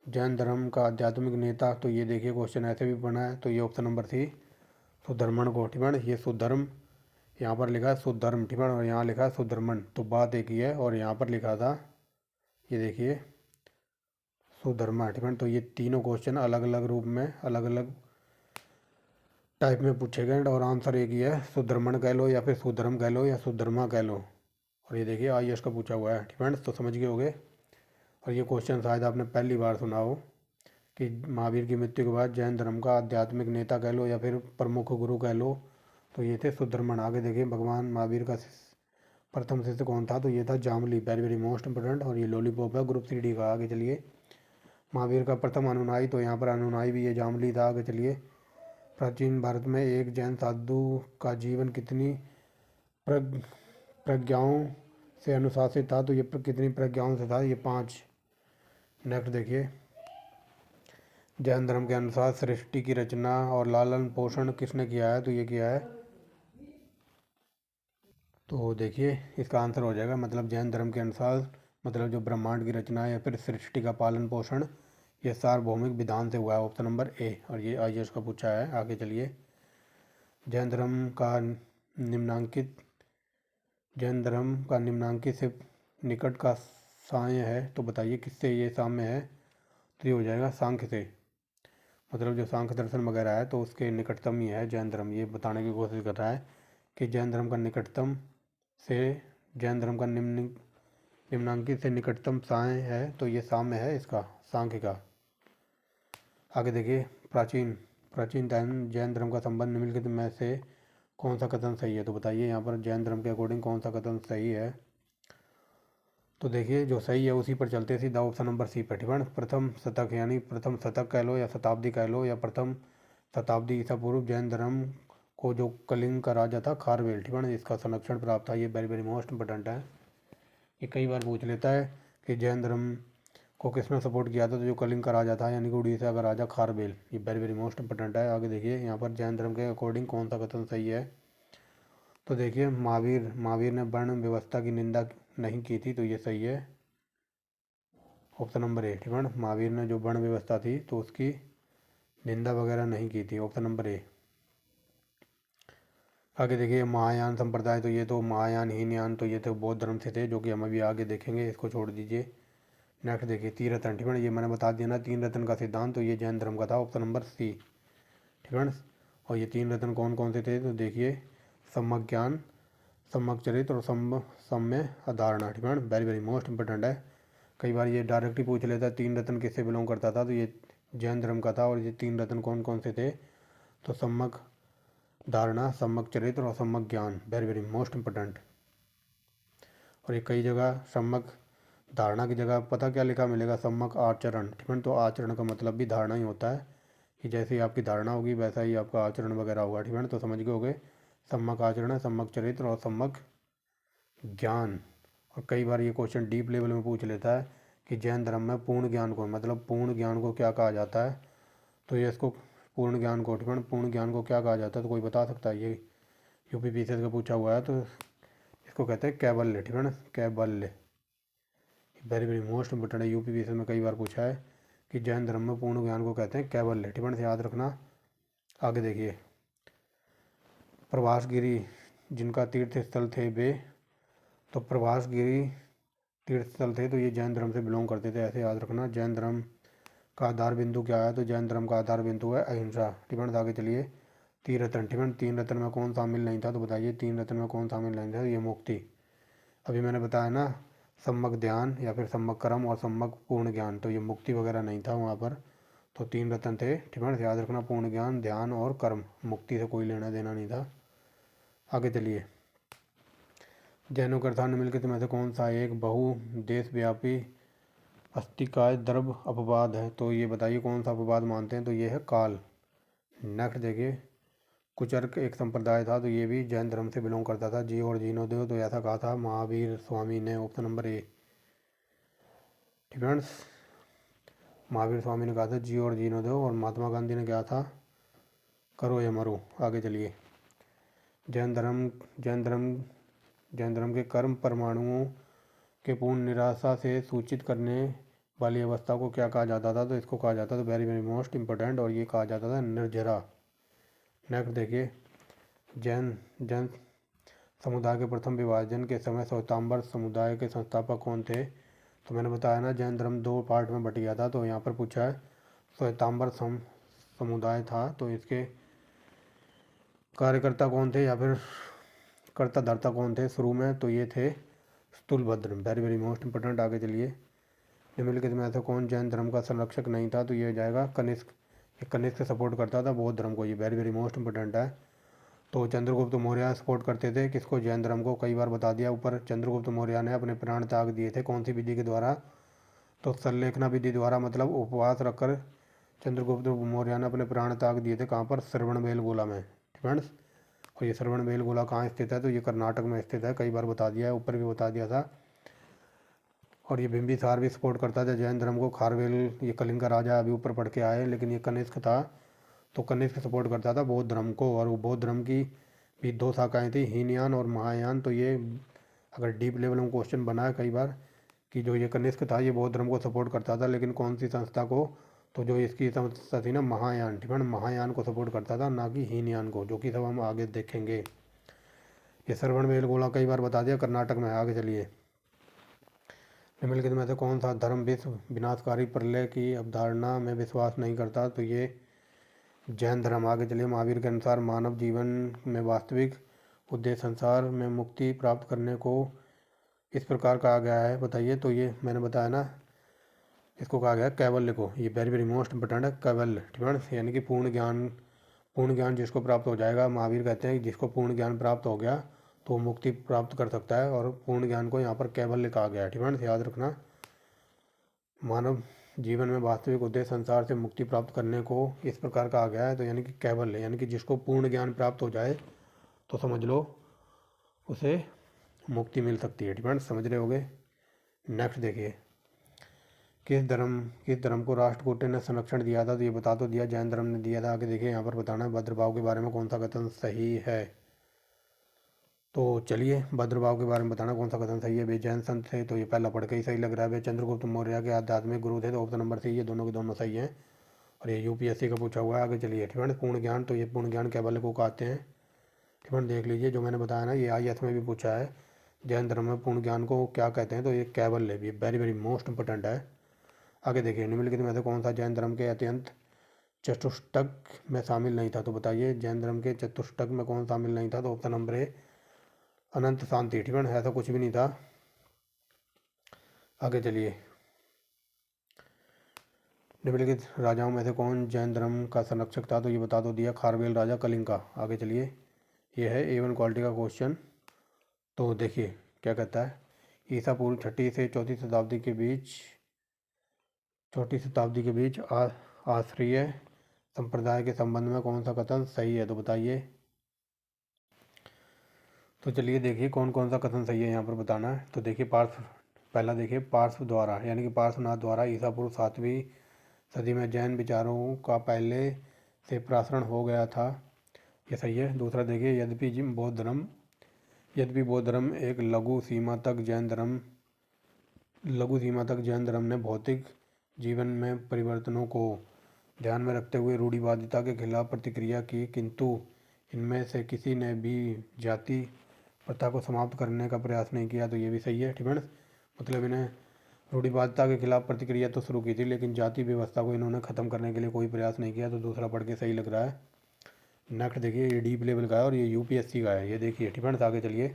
जैन धर्म का आध्यात्मिक नेता, तो ये देखिए क्वेश्चन ऐसे भी बना है, तो ये ऑप्शन नंबर थी सुधर्मन को, ठीक है। ये सुधर्म, यहाँ पर लिखा है सुधर्म, ठीक है, और यहाँ लिखा है सुधर्मन, तो बात एक ही है। और यहाँ पर लिखा था, ये देखिए सुधर्मा, ठीक है। तो ये तीनों क्वेश्चन अलग अलग रूप में अलग अलग टाइप में पूछे गए, और आंसर एक ही है, सुधर्मन कह लो या फिर सुधर्म कह लो या सुधर्मा कह लो। और ये देखिए IAS का पूछा हुआ है, ठीक है, तो समझ गए होगे। और ये क्वेश्चन शायद आपने पहली बार सुना हो कि महावीर की मृत्यु के बाद जैन धर्म का आध्यात्मिक नेता कह लो या फिर प्रमुख गुरु कह लो, तो ये थे सुधर्मन। आगे देखिए, भगवान महावीर का प्रथम शिष्य कौन था, तो ये था जामली, वेरी वेरी मोस्ट इंपोर्टेंट। और ये लॉलीपॉप है ग्रुप 3D का। आगे चलिए, महावीर का प्रथम अनुनायी, तो यहाँ पर अनुनायी भी ये जामली था। आगे चलिए, प्राचीन भारत में एक जैन साधु का जीवन कितनी प्रज्ञाओं से अनुशासित था, तो ये कितनी प्रज्ञाओं से था, ये 5। नेक्स्ट देखिए, जैन धर्म के अनुसार सृष्टि की रचना और लालन पोषण किसने किया है, तो ये किया है, तो देखिए इसका आंसर हो जाएगा, मतलब जैन धर्म के अनुसार मतलब जो ब्रह्मांड की रचना है या फिर सृष्टि का पालन पोषण, ये सार्वभौमिक विधान से हुआ है, ऑप्शन नंबर ए। और ये IAS का पूछा है। आगे चलिए, जैन धर्म का निम्नांकित जैन धर्म का निम्नांकित से निकट का साम्य है, तो बताइए किससे ये साम्य है, तो ये हो जाएगा सांख्य से। मतलब जो सांख्य दर्शन वगैरह है, तो उसके निकटतम ही है जैन धर्म, ये बताने की कोशिश कर रहा है कि जैन धर्म का निकटतम से जैन धर्म का निम्नांकित से निकटतम साम्य है, तो ये साम्य है इसका, सांख्य का। आगे देखिए, प्राचीन जैन धर्म का संबंध निम्नलिखित में से कौन सा कथन सही है, तो बताइए यहाँ पर जैन धर्म के अकॉर्डिंग कौन सा कथन सही है। तो देखिए, जो सही है उसी पर चलते, सीधा ऑप्शन नंबर सी पर, ठीक है। प्रथम शतक, यानी प्रथम शतक कह लो या शताब्दी कह लो या प्रथम शताब्दी ईसा पूर्व, जैन धर्म को जो कलिंग का राजा था खारवेल, ठीक है, इसका संरक्षण प्राप्त था। ये वेरी वेरी मोस्ट इंपोर्टेंट है, ये कई बार पूछ लेता है कि जैन धर्म को किसने सपोर्ट किया था, तो जो कलिंग का राजा था, यानी कि उड़ीसा का राजा खारवेल, ये वेरी वेरी मोस्ट इंपोर्टेंट है। आगे देखिए, यहाँ पर जैन धर्म के अकॉर्डिंग कौन सा कथन सही है, तो देखिए महावीर ने वर्ण व्यवस्था की निंदा नहीं की थी, तो ये सही है, ऑप्शन नंबर ए। ठीक है ना, महावीर ने जो वर्ण व्यवस्था थी तो उसकी निंदा वगैरह नहीं की थी, ऑप्शन नंबर ए। आगे देखिए महायान संप्रदाय, तो ये तो महायान हीनयान तो ये तो बौद्ध धर्म से थे, जो कि हम अभी आगे देखेंगे, इसको छोड़ दीजिए। नेक्स्ट देखिए तीन रत्न। ठीक है ना, ये मैंने बता दिया ना तीन रत्न का सिद्धांत, तो ये जैन धर्म का था, ऑप्शन नंबर सी। ठीक है ना, और ये तीन रत्न कौन कौन से थे तो देखिए सम्यक ज्ञान, सम्यक चरित्र और सम्य अधारणा। ठीक है ना, वेरी वेरी मोस्ट इंपॉर्टेंट है, कई बार ये डायरेक्ट ही पूछ लेता है तीन रत्न किससे बिलोंग करता था, तो ये जैन धर्म का था। और ये तीन रत्न कौन कौन से थे तो सम्यक धारणा, सम्यक चरित्र और सम्यक ज्ञान, वेरी वेरी मोस्ट इंपॉर्टेंट। और ये कई जगह सम्यक धारणा की जगह पता क्या लिखा मिलेगा, सम्यक आचरण। ठीक है, तो आचरण का मतलब भी धारणा ही होता है, कि जैसे ही आपकी धारणा होगी वैसा ही आपका आचरण वगैरह होगा। ठीक है, तो समझ गए होगे, सम्यक आचरण, सम्यक चरित्र और सम्यक ज्ञान। और कई बार ये क्वेश्चन डीप लेवल में पूछ लेता है कि जैन धर्म में पूर्ण ज्ञान को, मतलब पूर्ण ज्ञान को क्या कहा जाता है, तो ये इसको पूर्ण ज्ञान को, ठीक है, पूर्ण ज्ञान को क्या कहा जाता है तो कोई बता सकता है, ये यूपीपीसीएस का पूछा हुआ है, तो इसको कहते हैं कैबल्य। ठीक है ना, कैबल्य, वेरी वेरी मोस्ट इंपोर्टेंट है, यूपीपीसीएस में कई बार पूछा है कि जैन धर्म में पूर्ण ज्ञान को कहते हैं कैबल्य। ठीक है, याद रखना। आगे देखिए प्रभासगिरी जिनका तीर्थ स्थल थे वे, तो प्रभासगिरी तीर्थ स्थल थे तो ये जैन धर्म से बिलोंग करते थे, ऐसे याद रखना। जैन धर्म का आधार बिंदु क्या है तो जैन धर्म का आधार बिंदु है अहिंसा। ठीक है, आगे चलिए तीन रत्न। ठीक है, तीन रत्न में कौन शामिल नहीं था तो बताइए तीन रत्न में कौन शामिल नहीं था, ये मुक्ति। अभी मैंने बताया ना सम्यक ध्यान या फिर सम्यक कर्म और सम्यक पूर्ण ज्ञान, तो ये मुक्ति वगैरह नहीं था वहाँ पर, तो तीन रत्न थे। ठीक है, याद रखना पूर्ण ज्ञान, ध्यान और कर्म, मुक्ति से कोई लेना देना नहीं था। आगे चलिए जैनों के अर्थान निम्नलिखित में से कौन सा एक बहु देशव्यापी अस्तिकाय द्रव अपवाद है, तो ये बताइए कौन सा अपवाद मानते हैं तो ये है काल। नेक्स्ट देखिए कुचर्क एक संप्रदाय था, तो ये भी जैन धर्म से बिलोंग करता था, जी और जीनोदेव, तो ऐसा कहा था महावीर स्वामी ने, ऑप्शन नंबर ए। ठीक है, महावीर स्वामी ने कहा था जी और जीनोदेव, और महात्मा गांधी ने कहा था करो या मरो। आगे चलिए जैन धर्म जैन धर्म जैन धर्म के कर्म परमाणुओं के पूर्ण निराशा से सूचित करने वाली अवस्था को क्या कहा जाता था, तो इसको कहा जाता था वेरी वेरी मोस्ट इंपॉर्टेंट, और ये कहा जाता था निर्जरा। नेक्स्ट देखिए जैन जैन समुदाय के प्रथम विभाजन के समय श्वेतांबर समुदाय के संस्थापक कौन थे, तो मैंने बताया ना जैन धर्म दो पार्ट में बट गया था, तो यहाँ पर पूछा है श्वेतांबर समुदाय था, तो इसके कार्यकर्ता कौन थे या फिर कर्ता धर्ता कौन थे शुरू में, तो ये थे Sthulabhadra, very very most important. आगे चलिए निम्नलिखित में ऐसा कौन जैन धर्म का संरक्षक नहीं था, तो ये हो जाएगा कनिष्क। ये कनिष्क सपोर्ट करता था बौद्ध धर्म को, ये वेरी वेरी मोस्ट इंपॉर्टेंट है। तो चंद्रगुप्त मौर्य सपोर्ट करते थे किसको, जैन धर्म को, कई बार बता दिया ऊपर। चंद्रगुप्त मौर्य ने अपने प्राण त्याग दिए थे कौन सी विधि के द्वारा, तो संलेखना विधि द्वारा, मतलब उपवास रखकर चंद्रगुप्त मौर्य ने अपने प्राण त्याग दिए थे, कहाँ पर, श्रवणबेलगोला में। फ्रेंड्स, और ये श्रवणबेलगोला कहाँ स्थित है तो ये कर्नाटक में स्थित है, कई बार बता दिया है, ऊपर भी बता दिया था। और ये बिंबिसार भी सपोर्ट करता था जैन धर्म को। खारवेल ये कलिंग का राजा अभी ऊपर पढ़ के आए, लेकिन ये कनिष्क था, तो कनिष्क सपोर्ट करता था बौद्ध धर्म को। और वो बौद्ध धर्म की भी दो शाखाएं थी, हीनयान और महायान, तो ये अगर डीप लेवल में क्वेश्चन बना है कई बार कि जो ये कनिष्क था ये बौद्ध धर्म को सपोर्ट करता था, लेकिन कौन सी संस्था को, तो जो इसकी संस्था थी ना महायान, ठीक है, महायान को सपोर्ट करता था, ना कि हीनयान को, जो कि सब हम आगे देखेंगे। ये श्रवणबेलगोला कई बार बता दिया, कर्नाटक में है। आगे चलिए निम्नलिखित में से कौन सा धर्म विश्व विनाशकारी प्रलय की अवधारणा में विश्वास नहीं करता, तो ये जैन धर्म। आगे चलिए महावीर के अनुसार मानव जीवन में वास्तविक उद्देश्य संसार में मुक्ति प्राप्त करने को इस प्रकार कहा गया है, बताइए, तो ये मैंने बताया ना, इसको कहा गया कैवल्य को, ये वेरी वेरी मोस्ट इंपोर्टेंट है कैवल्य। ठीक है, यानी कि पूर्ण ज्ञान जिसको प्राप्त हो जाएगा, महावीर कहते हैं कि जिसको पूर्ण ज्ञान प्राप्त हो गया तो वो मुक्ति प्राप्त कर सकता है, और पूर्ण ज्ञान को यहाँ पर कैवल्य कहा गया है। ठीक है, याद रखना मानव जीवन में वास्तविक उद्देश्य संसार से मुक्ति प्राप्त करने को इस प्रकार कहा गया है, तो यानी कि कैवल्य, यानी कि जिसको पूर्ण ज्ञान प्राप्त हो जाए तो समझ लो उसे मुक्ति मिल सकती है। ठीक है, समझ रहे होगे। नेक्स्ट देखिए किस धर्म को राष्ट्रकूट ने संरक्षण दिया था, तो ये बता तो दिया जैन धर्म ने दिया था। आगे देखिए यहाँ पर बताना है भद्रभाव के बारे में कौन सा कथन सही है, तो चलिए भद्रभाव के बारे में बताना कौन सा कथन सही है। वे जैन संत थे, तो ये पहला पढ़ के ही सही लग रहा है। वे चंद्रगुप्त मौर्य के आध्यात्मिक गुरु थे, तो ऑप्शन नंबर सी, ये दोनों के दोनों सही हैं। और ये यूपीएससी का पूछा हुआ है। आगे चलिए, ठीक है। पूर्ण ज्ञान, तो ये पूर्ण ज्ञान कैबल्य को कहते हैं, ठीक है। देख लीजिए जो मैंने बताया ना, ये आईएएस में भी पूछा है। जैन धर्म में पूर्ण ज्ञान को क्या कहते हैं, तो ये कैबल्य भी वेरी वेरी मोस्ट इंपॉर्टेंट है। आगे देखिए, निम्नलिखित में से कौन सा जैन धर्म के अत्यंत चतुष्टक में शामिल नहीं था, तो बताइए जैन धर्म के चतुष्टक में कौन शामिल नहीं था, तो ऑप्शन नंबर ए अनंत शांति, ठीक है। ऐसा कुछ भी नहीं था। आगे चलिए, निम्नलिखित राजाओं में से कौन जैन धर्म का संरक्षक था, तो ये बता दो दिया, खारवेल राजा कलिंग का। आगे चलिए, ये है A1 क्वालिटी का क्वेश्चन। तो देखिए क्या कहता है, ईसा पूर्व 6वीं से 4वीं शताब्दी के बीच, 4वीं शताब्दी के बीच आश्रय संप्रदाय के संबंध में कौन सा कथन सही है, तो बताइए। तो चलिए देखिए कौन कौन सा कथन सही है यहाँ पर बताना है। तो देखिए पहला देखिए, पार्श्व द्वारा यानी कि पार्श्वनाथ द्वारा ईसा पूर्व 7वीं सदी में जैन विचारों का पहले से प्रसारण हो गया था, ये सही है। दूसरा देखिए, यद्यपि बौद्ध धर्म एक लघु सीमा तक जैन धर्म ने भौतिक जीवन में परिवर्तनों को ध्यान में रखते हुए रूढ़िवादिता के खिलाफ प्रतिक्रिया की, किंतु इनमें से किसी ने भी जाति प्रथा को समाप्त करने का प्रयास नहीं किया, तो ये भी सही है, ठीक है। मतलब इन्हें रूढ़िवादिता के खिलाफ प्रतिक्रिया तो शुरू की थी, लेकिन जाति व्यवस्था को इन्होंने ख़त्म करने के लिए कोई प्रयास नहीं किया, तो दूसरा पढ़ के सही लग रहा है। नेक्स्ट देखिए, ये डीप लेवल का है और ये यूपीएससी का है, ये देखिए, ठीक है। आगे चलिए,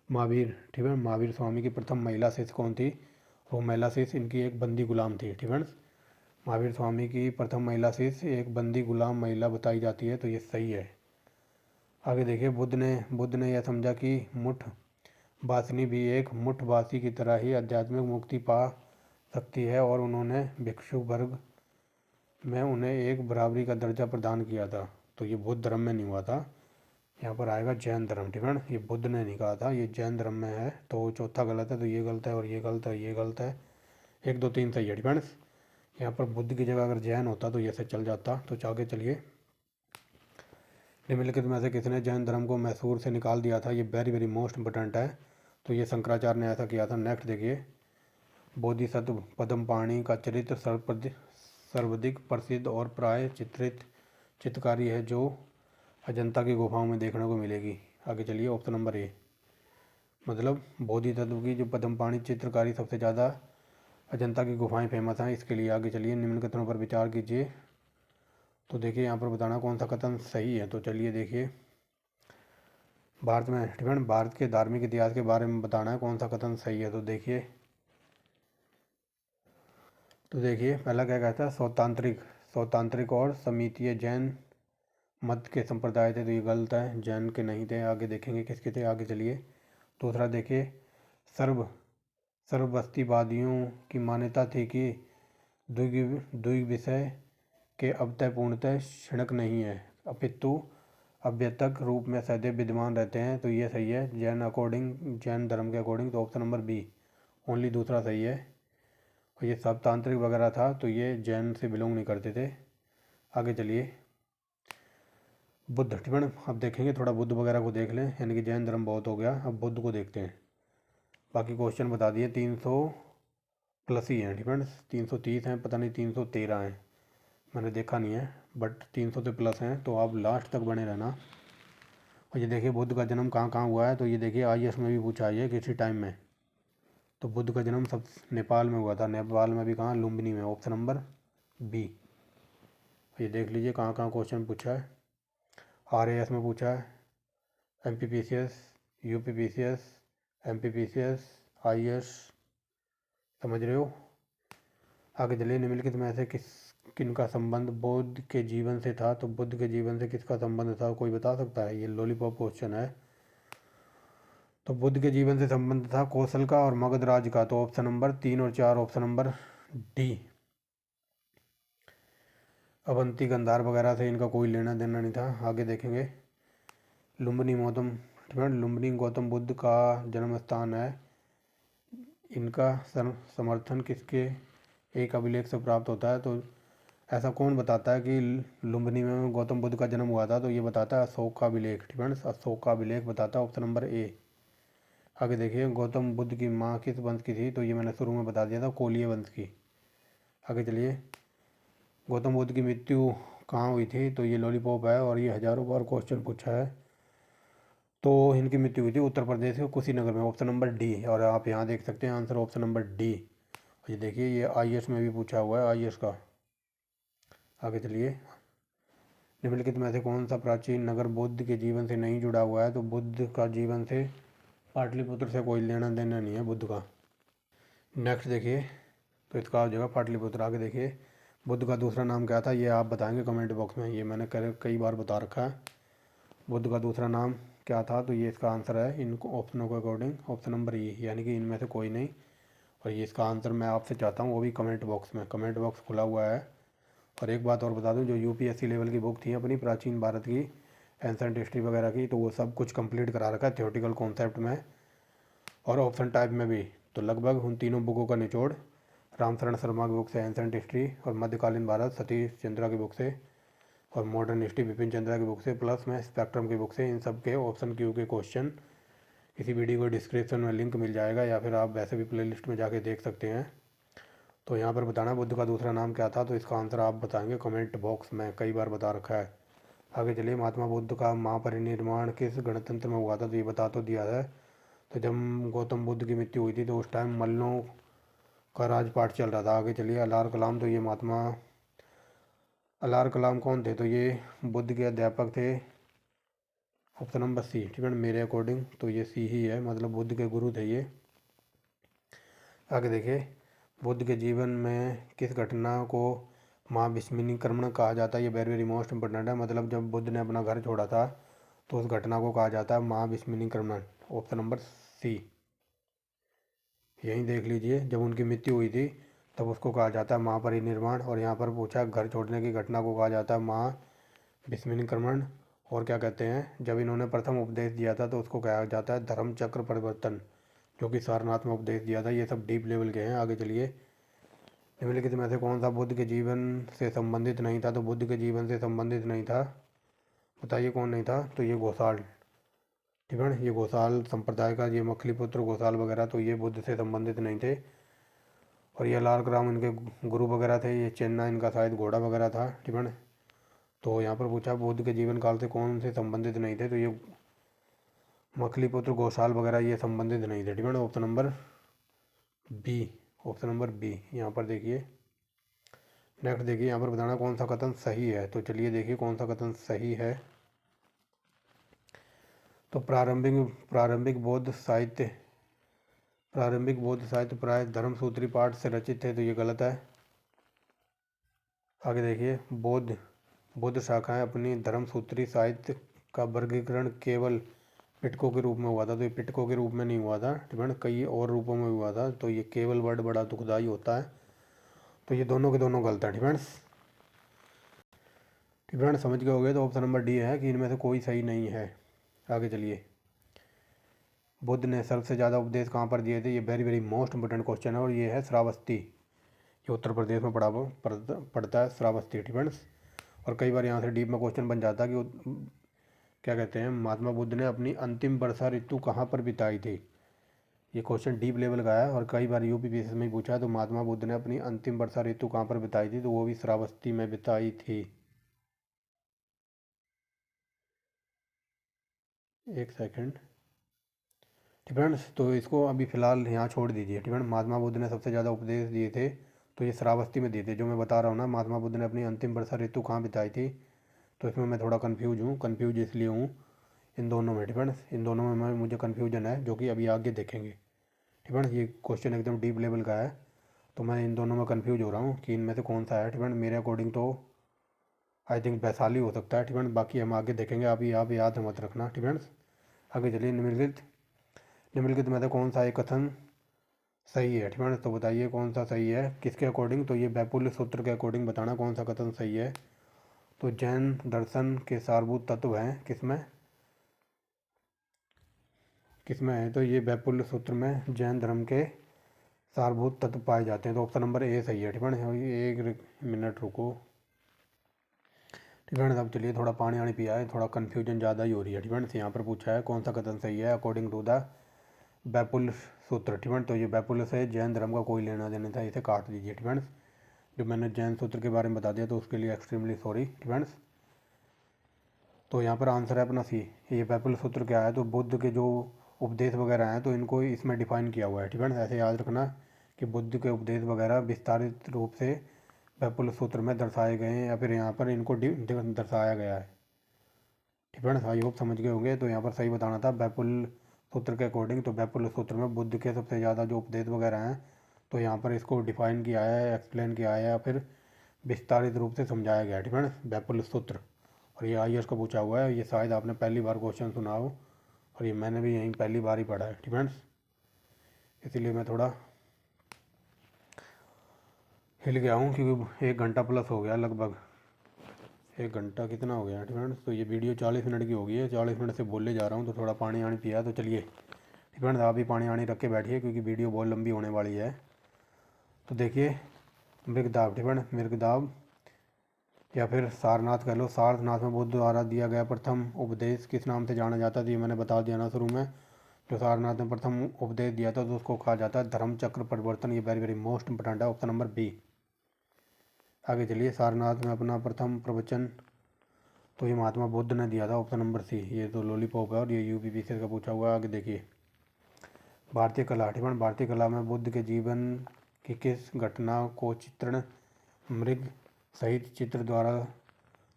महावीर, ठीक है, महावीर स्वामी की प्रथम महिला शिष्य कौन थी, वो महिला शिष्य इनकी एक बंदी गुलाम थी, ठीक है। महावीर स्वामी की प्रथम महिला शिष्य एक बंदी गुलाम महिला बताई जाती है, तो ये सही है। आगे देखिए, बुद्ध ने यह समझा कि मुठ वासिनी भी एक मुठ वासी की तरह ही आध्यात्मिक मुक्ति पा सकती है, और उन्होंने भिक्षु वर्ग में उन्हें एक बराबरी का दर्जा प्रदान किया था, तो ये बुद्ध धर्म में नहीं हुआ था। यहाँ पर आएगा जैन धर्म, ठीक है। ये बुद्ध ने नहीं कहा था, ये जैन धर्म में है, तो चौथा गलत है, तो ये गलत है और ये गलत है, ये गलत है। 1 2 3 सही है, ठीक है। यहाँ पर बुद्ध की जगह अगर जैन होता तो ये से चल जाता। तो आगे चलिए, निम्नलिखित में से किसने जैन धर्म को मैसूर से निकाल दिया था, ये वेरी वेरी मोस्ट इंपोर्टेंट है, तो ये शंकराचार्य ने ऐसा किया था। नेक्स्ट देखिए, बोधिसत्व पद्मपाणि का चरित्र सर्वाधिक प्रसिद्ध और प्राय चित्रित चित्रकारी है जो अजंता की गुफाओं में देखने को मिलेगी। आगे चलिए, ऑप्शन नंबर ए, मतलब बोधिसत्व की जो पद्मपाणि चित्रकारी सबसे ज़्यादा अजंता की गुफाएं फेमस हैं, इसके लिए। आगे चलिए, निम्न कथनों पर विचार कीजिए। तो देखिए यहाँ पर बताना कौन सा कथन सही है। तो चलिए देखिए, भारत में, ठीक है, भारत के धार्मिक इतिहास के बारे में बताना है कौन सा कथन सही है। तो देखिए पहला क्या कहता है, सौतांत्रिक और समितीय जैन मत के संप्रदाय थे, तो ये गलत है, जैन के नहीं थे। आगे देखेंगे किसके थे। आगे चलिए, दूसरा देखिए, सर्वबस्तीवादियों की मान्यता थी कि द्विविषय के अवतः पूर्णतः क्षणिक नहीं है, अपितु अव्यक्तक रूप में सदैव विद्यमान रहते हैं, तो ये सही है। जैन धर्म के अकॉर्डिंग, तो ऑप्शन नंबर बी ओनली दूसरा सही है। और ये सब तांत्रिक वगैरह था, तो ये जैन से बिलोंग नहीं करते थे। आगे चलिए, बुद्ध, ठीक है। अब देखेंगे थोड़ा बुद्ध वगैरह को देख लें, यानी कि जैन धर्म बहुत हो गया, अब बुद्ध को देखते हैं। बाकी क्वेश्चन बता दिए, 300 प्लस ही हैं, ठीक है। 330 हैं, पता नहीं 313 हैं, मैंने देखा नहीं है, बट 300 से प्लस हैं, तो आप लास्ट तक बने रहना। और ये देखिए, बुद्ध का जन्म कहाँ कहाँ हुआ है, तो ये देखिए आईएएस में भी पूछा है किसी टाइम में। तो बुद्ध का जन्म सब नेपाल में हुआ था, नेपाल में भी कहाँ, लुम्बिनी में, ऑप्शन नंबर बी। ये देख लीजिए कहाँ कहाँ क्वेश्चन पूछा है। आरएएस में पूछा है, एमपीपीसीएस, यूपीपीसीएस, एमपीपीसीएस, आईएएस, समझ रहे हो। आगे चलिए, निम्नलिखित में से किनका संबंध बुद्ध के जीवन से था, तो बुद्ध के जीवन से किसका संबंध था, कोई बता सकता है। ये लॉलीपॉप क्वेश्चन है। तो बुद्ध के जीवन से संबंध था कौशल का और मगध राज का, तो ऑप्शन नंबर 3 और 4, option number D. Avanti Gandhara वगैरह से इनका कोई लेना देना नहीं था। आगे देखेंगे, लुम्बिनी गौतम बुद्ध का जन्म स्थान है, इनका समर्थन किसके एक अभिलेख से प्राप्त होता है, तो ऐसा कौन बताता है कि लुम्बिनी में गौतम बुद्ध का जन्म हुआ था? तो ये बताता है अशोक का अभिलेख। ठीक है, अशोक का अभिलेख बताता है ऑप्शन नंबर ए। आगे देखिए, गौतम बुद्ध की माँ किस वंश की थी? तो ये मैंने शुरू में बता दिया था, कोलिय वंश की। आगे चलिए, गौतम बुद्ध की मृत्यु कहाँ हुई थी? तो ये लॉलीपॉप है और ये हज़ारों बार क्वेश्चन पूछा है। तो इनकी मृत्यु हुई थी उत्तर प्रदेश के कुशीनगर में, ऑप्शन नंबर डी। और आप यहाँ देख सकते हैं आंसर ऑप्शन नंबर डी। ये देखिए, ये आईएएस में भी पूछा हुआ है, आईएएस का। आगे चलिए, निम्नलिखित में से कौन सा प्राचीन नगर बुद्ध के जीवन से नहीं जुड़ा हुआ है? तो बुद्ध का जीवन से पाटलिपुत्र से कोई लेना देना नहीं है बुद्ध का। नेक्स्ट देखिए, तो इसका हो जाएगा पाटलिपुत्र। आगे देखिए, बुद्ध का दूसरा नाम क्या था? ये आप बताएंगे कमेंट बॉक्स में। ये मैंने कई बार बता रखा है। बुद्ध का दूसरा नाम क्या था? तो ये इसका आंसर है इन ऑप्शनों के अकॉर्डिंग ऑप्शन नंबर ई, यानी कि इनमें से कोई नहीं। और ये इसका आंसर मैं आपसे चाहता हूँ वो भी कमेंट बॉक्स में। कमेंट बॉक्स खुला हुआ है। और एक बात और बता दूँ, जो यूपीएससी लेवल की बुक थी अपनी प्राचीन भारत की, एंसेंट हिस्ट्री वगैरह की, तो वो सब कुछ कंप्लीट करा रखा है थियोटिकल कॉन्सेप्ट में और ऑप्शन टाइप में भी। तो लगभग उन तीनों बुकों का निचोड़ रामशरण शर्मा की बुक से एंसेंट हिस्ट्री, और मध्यकालीन भारत सतीश चंद्रा की बुक से, और मॉडर्न हिस्ट्री विपिन चंद्रा की बुक से, प्लस में स्पेक्ट्रम की बुक से, इन सब के ऑप्शन क्यू के क्वेश्चन इसी वीडियो को डिस्क्रिप्शन में लिंक मिल जाएगा, या फिर आप वैसे भी प्लेलिस्ट में जाके देख सकते हैं। तो यहाँ पर बताना बुद्ध का दूसरा नाम क्या था? तो इसका आंसर आप बताएंगे कमेंट बॉक्स में, कई बार बता रखा है। आगे चलिए, महात्मा बुद्ध का महापरिनिर्वाण किस गणतंत्र में हुआ था? तो ये बता तो दिया है। तो जब गौतम बुद्ध की मृत्यु हुई थी तो उस टाइम मल्लों का राजपाट चल रहा था। आगे चलिए, अलार कलाम। तो ये महात्मा अलार कलाम कौन थे? तो ये बुद्ध के अध्यापक थे, ऑप्शन नंबर सी। ठीक है, मेरे अकॉर्डिंग तो ये सी ही है, मतलब बुद्ध के गुरु थे ये। आगे देखिए, बुद्ध के जीवन में किस घटना को महाविस्मिनीकरण कहा जाता है? ये वेरी वेरी मोस्ट इंपॉर्टेंट है। मतलब जब बुद्ध ने अपना घर छोड़ा था तो उस घटना को कहा जाता है महाविस्मिनीकरण, ऑप्शन नंबर सी। यहीं देख लीजिए, जब उनकी मृत्यु हुई थी तब उसको कहा जाता है महापरिनिर्वाण। और यहाँ पर पूछा घर छोड़ने की घटना को कहा जाता है महाविस्मिनीकरण। और क्या कहते हैं, जब इन्होंने प्रथम उपदेश दिया था तो उसको कहा जाता है धर्म चक्र परिवर्तन, जो कि सारनाथ में उपदेश दिया था। ये सब डीप लेवल के हैं। आगे चलिए, निम्नलिखित में से कौन सा बुद्ध के जीवन से संबंधित नहीं था? तो बुद्ध के जीवन से संबंधित नहीं था, बताइए कौन नहीं था? तो ये घोषाल। ठीक है, ये घोषाल संप्रदाय का, ये मखलीपुत्र घोषाल वगैरह, तो ये बुद्ध से संबंधित नहीं थे। और ये लालग्राम इनके गुरु वगैरह थे। ये चेन्नई इनका शायद घोड़ा वगैरह था। ठीक है, तो यहाँ पर पूछा बुद्ध के जीवन काल से कौन से संबंधित नहीं थे? तो ये मखलीपुत्र घोषाल वगैरह ये संबंधित नहीं थे। ठीक है, option number B, option number B यहाँ पर देखिए। नेक्स्ट देखिए, यहाँ पर बताना कौन सा कथन सही है? तो चलिए देखिए कौन सा कथन सही है। तो प्रारंभिक बौद्ध साहित्य प्राय धर्मसूत्री पाठ से रचित थे, तो ये गलत है। आगे देखिए, बौद्ध शाखाएं अपनी धर्मसूत्री साहित्य का वर्गीकरण केवल पिटकों के रूप में हुआ था। तो ये पिटकों के रूप में नहीं हुआ था, ठीक है, कई और रूपों में हुआ था। तो ये केवल वर्ड बड़ा दुखदाई होता है। तो ये दोनों के दोनों गलत है। ठीक है, समझ गए होगे। तो ऑप्शन नंबर डी है कि इनमें से कोई सही नहीं है। आगे चलिए, बुद्ध ने सबसे ज़्यादा उपदेश कहाँ पर दिए थे? ये very very most important question है, और ये है श्रावस्ती। ये उत्तर प्रदेश में पड़ता है श्रावस्ती। ठीक है, और कई बार यहाँ से डीप में क्वेश्चन बन जाता है कि क्या कहते हैं, महात्मा बुद्ध ने अपनी अंतिम वर्षा ऋतु कहाँ पर बिताई थी? ये क्वेश्चन डीप लेवल का है और कई बार यूपीपीएससी में पूछा है। तो महात्मा बुद्ध ने अपनी अंतिम वर्षा ऋतु कहाँ पर बिताई थी? तो वो भी श्रावस्ती में बिताई थी। एक सेकंड। ठीक है, तो इसको अभी फ़िलहाल यहाँ छोड़ दीजिए। ठीक है, महात्मा बुद्ध ने सबसे ज़्यादा उपदेश दिए थे तो ये श्रावस्ती में दिए थे, जो मैं बता रहा हूँ ना। महात्मा बुद्ध ने अपनी अंतिम वर्षा ऋतु कहाँ बिताई थी? तो इसमें मैं थोड़ा कन्फ्यूज इसलिए हूँ इन दोनों में। ठीक है, इन दोनों में मुझे कन्फ्यूजन है, जो कि अभी आगे देखेंगे। ठीक है, ये क्वेश्चन एकदम डीप लेवल का है, तो मैं इन दोनों में कन्फ्यूज हो रहा हूँ कि इनमें से कौन सा है। ठीक है, मेरे अकॉर्डिंग तो आई थिंक वैशाली हो सकता है। ठीक है, बाकी हम आगे देखेंगे, अभी आप याद मत रखना। ठीक है, आगे चलिए, निम्नलिखित में से कौन सा एक कथन सही है? ठीक है, तो बताइए कौन सा सही है, किसके अकॉर्डिंग? तो ये बैपुल्य सूत्र के अकॉर्डिंग बताना कौन सा कथन सही है। तो जैन दर्शन के सारभूत तत्व हैं किसमें किसमें है? तो ये बैपुल्य सूत्र में जैन धर्म के सारभूत तत्व पाए जाते हैं। तो ऑप्शन नंबर ए सही है। ठीक है, एक मिनट रुको। फ्रेंड्स अब चलिए थोड़ा पानी आनी पिया है, थोड़ा कन्फ्यूजन ज़्यादा ही हो रही है। फ्रेंड्स यहाँ पर पूछा है कौन सा कथन सही है अकॉर्डिंग टू द बैपुल सूत्र। फ्रेंड्स तो ये बैपुल से जैन धर्म का कोई लेना देना था, इसे काट दीजिए। फ्रेंड्स जो मैंने जैन सूत्र के बारे में बता दिया तो उसके लिए एक्सट्रीमली सॉरी। फ्रेंड्स तो यहाँ पर आंसर है अपना सी। ये बैपुल सूत्र क्या है, तो बुद्ध के जो उपदेश वगैरह हैं तो इनको इसमें डिफाइन किया हुआ है। फ्रेंड्स ऐसे याद रखना कि बुद्ध के उपदेश वगैरह विस्तारित रूप से बैपुल सूत्र में दर्शाए गए हैं या फिर यहाँ पर इनको दर्शाया गया है। फ्रेंड्स आई होप समझ गए होंगे। तो यहाँ पर सही बताना था बैपुल सूत्र के अकॉर्डिंग, तो बैपुल सूत्र में बुद्ध के सबसे ज़्यादा जो उपदेश वगैरह हैं तो यहाँ पर इसको डिफाइन किया है, एक्सप्लेन किया है या फिर विस्तारित रूप से समझाया गया है। फ्रेंड्स बैपुल सूत्र, और ये IAS का पूछा हुआ है, ये शायद आपने पहली बार क्वेश्चन सुना हो और ये मैंने भी यहीं पहली बार ही पढ़ा है। फ्रेंड्स इसीलिए मैं थोड़ा हिल गया हूँ क्योंकि 1 घंटा प्लस हो गया, लगभग 1 घंटा कितना हो गया फ्रेंड्स। तो ये वीडियो 40 मिनट की हो गई है, 40 मिनट से बोले जा रहा हूँ तो थोड़ा पानी आनी पिया। तो चलिए फ्रेंड्स आप भी पानी आनी रख के बैठिए क्योंकि वीडियो बहुत लंबी होने वाली है। तो देखिए मृगदाब, फ्रेंड्स मृगदाब या फिर सारनाथ कह लो, सारनाथ में बुद्ध द्वारा दिया गया प्रथम उपदेश किस नाम से जाना जाता है, तो ये मैंने बता दिया ना शुरू में। जो सारनाथ ने प्रथम उपदेश दिया था तो उसको कहा जाता है धर्म चक्र परिवर्तन। ये वेरी वेरी मोस्ट इंपॉर्टेंट है, ऑप्शन नंबर बी। आगे चलिए सारनाथ में अपना प्रथम प्रवचन तो ये महात्मा बुद्ध ने दिया था, ऑप्शन नंबर सी। ये तो लॉलीपॉप है और ये UPPC का पूछा हुआ है। आगे देखिए भारतीय कला, ठिकान भारतीय कला में बुद्ध के जीवन की किस घटना को चित्रण मृग सहित चित्र द्वारा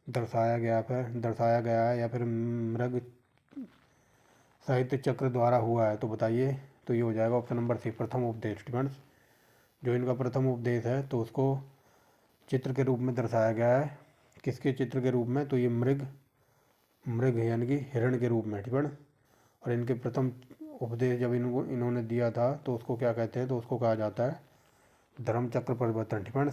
दर्शाया गया है या फिर मृग साहित्य चक्र द्वारा हुआ है, तो बताइए। तो ये हो जाएगा ऑप्शन नंबर सी प्रथम उपदेश। फ्रेंड्स जो इनका प्रथम उपदेश है तो उसको चित्र के रूप में दर्शाया गया है। किसके चित्र के रूप में, तो ये मृग यानी कि हिरण के रूप में। ठीक है। और इनके प्रथम उपदेश जब इन्होंने दिया था तो उसको क्या कहते हैं, तो उसको कहा जाता है धर्म चक्र परिवर्तन। ठीक है।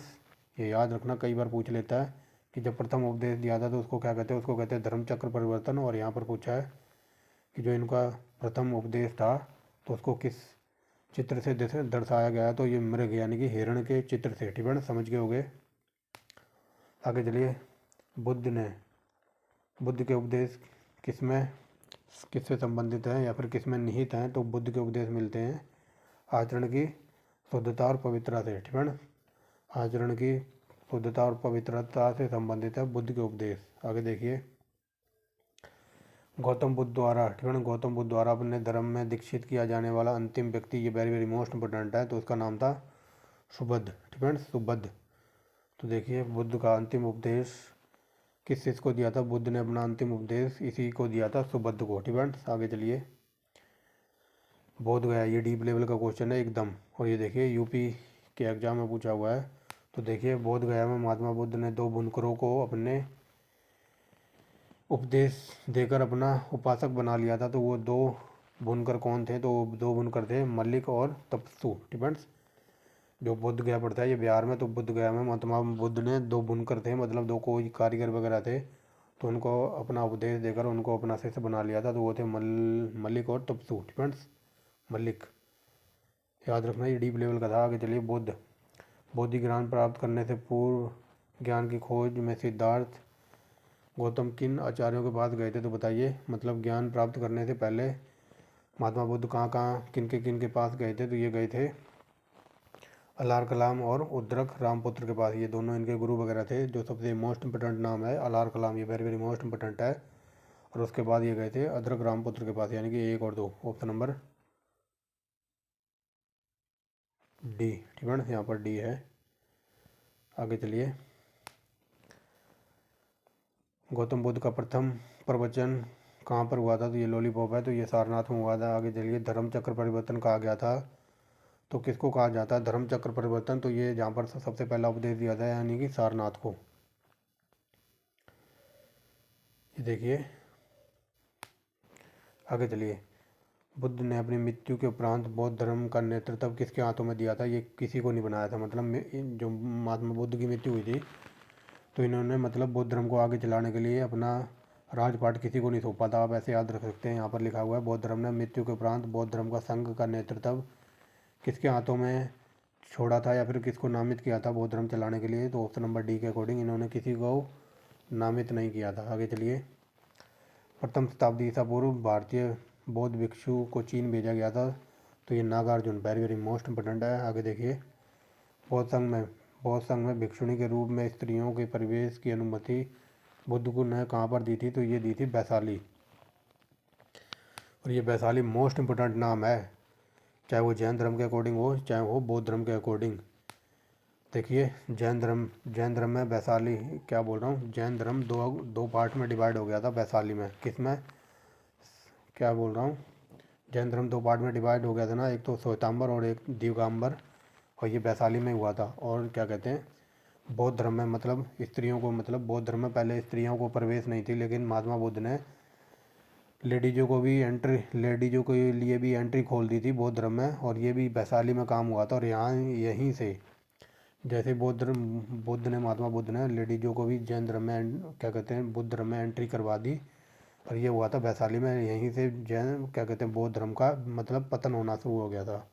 ये याद रखना, कई बार पूछ लेता है कि जब प्रथम उपदेश दिया था तो उसको क्या कहते हैं, उसको कहते हैं धर्म चक्र परिवर्तन। और यहाँ पर पूछा है कि जो इनका प्रथम उपदेश था तो उसको किस चित्र से दर्शाया गया, तो ये मृग यानी कि हिरण के चित्र से। ठीक है, समझ गए होंगे। आगे चलिए बुद्ध के उपदेश किससे संबंधित हैं या फिर किस में निहित हैं, तो बुद्ध के उपदेश मिलते हैं आचरण की शुद्धता और पवित्रता से। ठीक है, आचरण की शुद्धता और पवित्रता से संबंधित है बुद्ध के उपदेश। आगे देखिए गौतम बुद्ध द्वारा, ठीक है, गौतम बुद्ध द्वारा अपने धर्म में दीक्षित किया जाने वाला अंतिम व्यक्ति, ये वेरी वेरी मोस्ट इंपोर्टेंट है, तो उसका नाम था सुबुद्ध। ठीक है, सुबुद्ध। तो देखिए बुद्ध का अंतिम उपदेश किस को दिया था, बुद्ध ने अपना अंतिम उपदेश इसी को दिया था, सुबुद्ध को। ठीक है, आगे चलिए बोध गया, ये डीप लेवल का क्वेश्चन है एकदम। और ये देखिए यूपी के एग्जाम में पूछा हुआ है। तो देखिए बोध गया में महात्मा बुद्ध ने 2 बुनकरों को अपने उपदेश देकर अपना उपासक बना लिया था। तो वो 2 बुनकर कौन थे, तो 2 बुनकर थे मल्लिक और तपस्सु। डिपेंड्स जो बुद्ध गया पड़ता है ये बिहार में, तो बुद्ध गया में महात्मा बुद्ध ने 2 बुनकर थे, मतलब 2 कोई कारीगर वगैरह थे, तो उनको अपना उपदेश देकर उनको अपना शिष्य बना लिया था। तो वो थे मल्लिक और तपस्सु। डिपेंड्स मल्लिक, याद रखना ये डीप लेवल का था। आगे चलिए बौद्धिक ज्ञान प्राप्त करने से पूर्व ज्ञान की खोज में सिद्धार्थ गौतम किन आचार्यों के पास गए थे, तो बताइए। मतलब ज्ञान प्राप्त करने से पहले महात्मा बुद्ध कहाँ किन के पास गए थे, तो ये गए थे अलार कलाम और उद्रक रामपुत्र के पास। ये दोनों इनके गुरु वगैरह थे। जो सबसे मोस्ट इंपोर्टेंट नाम है अलार कलाम, ये वेरी वेरी मोस्ट इंपोर्टेंट है। और उसके बाद ये गए थे अद्रक रामपुत्र के पास, यानी कि 1 और 2, ऑप्शन नंबर डी। ठीक है, यहाँ पर डी है। आगे चलिए गौतम बुद्ध का प्रथम प्रवचन कहाँ पर हुआ था, तो ये लॉलीपॉप है, तो ये सारनाथ में हुआ था। आगे चलिए धर्म चक्र परिवर्तन कहा गया था, तो किसको कहा जाता है धर्म चक्र परिवर्तन, तो ये जहाँ पर सबसे पहला उपदेश दिया था यानी कि सारनाथ को। ये देखिए आगे चलिए बुद्ध ने अपनी मृत्यु के उपरांत बौद्ध धर्म का नेतृत्व किसके हाथों में दिया था, ये किसी को नहीं बनाया था। मतलब जो महात्मा बुद्ध की मृत्यु हुई थी तो इन्होंने मतलब बौद्ध धर्म को आगे चलाने के लिए अपना राजपाट किसी को नहीं सौंपा था। आप ऐसे याद रख सकते हैं, यहाँ पर लिखा हुआ है बौद्ध धर्म ने मृत्यु के उपरांत बौद्ध धर्म का संघ का नेतृत्व किसके हाथों में छोड़ा था या फिर किसको नामित किया था बौद्ध धर्म चलाने के लिए, तो ऑप्शन नंबर डी के अकॉर्डिंग इन्होंने किसी को नामित नहीं किया था। आगे चलिए। प्रथम शताब्दी ईसा पूर्व भारतीय बौद्ध भिक्षु को चीन भेजा गया था, तो ये Nagarjuna, very very most important है। आगे देखिए। बौद्ध संघ में भिक्षुणी के रूप में स्त्रियों के प्रवेश की अनुमति बुद्ध को ने कहाँ पर दी थी, तो ये दी थी वैशाली। और ये वैशाली मोस्ट इम्पोर्टेंट नाम है, चाहे वो जैन धर्म के अकॉर्डिंग हो चाहे वो बौद्ध धर्म के अकॉर्डिंग। देखिए जैन धर्म में वैशाली, क्या बोल रहा हूँ, जैन धर्म दो पार्ट में डिवाइड हो गया था वैशाली में। किस में, क्या बोल रहा हूँ, जैन धर्म दो पार्ट में डिवाइड हो गया था ना, एक तो श्वेतांबर और एक दिगंबर, और ये वैशाली में हुआ था। और क्या कहते हैं, बौद्ध धर्म में मतलब स्त्रियों को, मतलब बौद्ध धर्म में पहले स्त्रियों को प्रवेश नहीं थी, लेकिन महात्मा बुद्ध ने लेडीज़ों के लिए भी एंट्री खोल दी थी बौद्ध धर्म में, और ये भी वैशाली में काम हुआ था। और यहाँ यहीं से जैसे बुद्ध ने महात्मा बुद्ध ने लेडीज़ों को भी जैन धर्म में, क्या कहते हैं, बुद्ध धर्म में एंट्री करवा दी, और ये हुआ था वैशाली में। यहीं से जैन, क्या कहते हैं, बौद्ध धर्म का मतलब पतन होना शुरू हो गया था।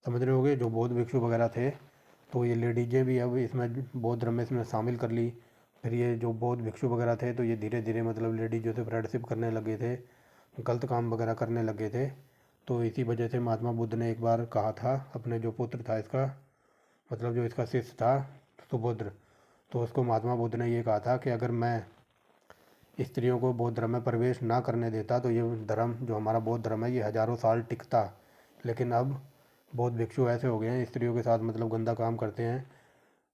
समझ रहे होगे, जो बौद्ध भिक्षु वगैरह थे, तो ये लेडीजें भी अब इसमें बौद्ध धर्म में इसमें शामिल कर ली। फिर ये जो बौद्ध भिक्षु वगैरह थे, तो ये धीरे धीरे मतलब लेडीजों से फ्रेंडशिप करने लगे थे, गलत काम वगैरह करने लगे थे। तो इसी वजह से महात्मा बुद्ध ने एक बार कहा था, अपने जो पुत्र था इसका, मतलब जो इसका शिष्य था सुभद्र, तो उसको महात्मा बुद्ध ने ये कहा था कि अगर मैं स्त्रियों को बौद्ध धर्म में प्रवेश ना करने देता तो ये धर्म, जो हमारा बौद्ध धर्म है, ये हज़ारों साल टिकता। लेकिन अब बौद्ध भिक्षु ऐसे हो गए हैं, स्त्रियों के साथ मतलब गंदा काम करते हैं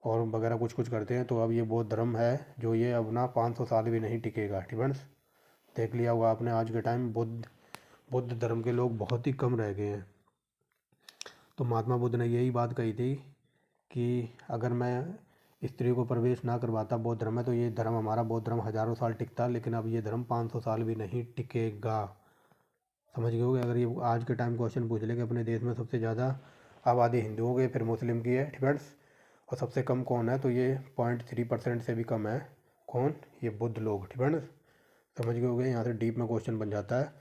और वगैरह कुछ कुछ करते हैं, तो अब ये बौद्ध धर्म है जो ये अब ना 500 साल भी नहीं टिकेगा। ठीक है, देख लिया होगा आपने, आज के टाइम बुद्ध धर्म के लोग बहुत ही कम रह गए हैं। तो महात्मा बुद्ध ने यही बात कही थी कि अगर मैं स्त्री को प्रवेश ना करवाता बौद्ध धर्म में, तो ये धर्म, हमारा बौद्ध धर्म हज़ारों साल टिकता, लेकिन अब ये धर्म 500 साल भी नहीं टिकेगा। समझ गए होगे। अगर ये आज के टाइम क्वेश्चन पूछ ले कि अपने देश में सबसे ज़्यादा आबादी हिंदुओं की, फिर मुस्लिम की है, डिपेंड्स, और सबसे कम कौन है, तो ये 0.3% से भी कम है। कौन, ये बुद्ध लोग। डिपेंड्स, समझ गए होगे। यहाँ से डीप में क्वेश्चन बन जाता है।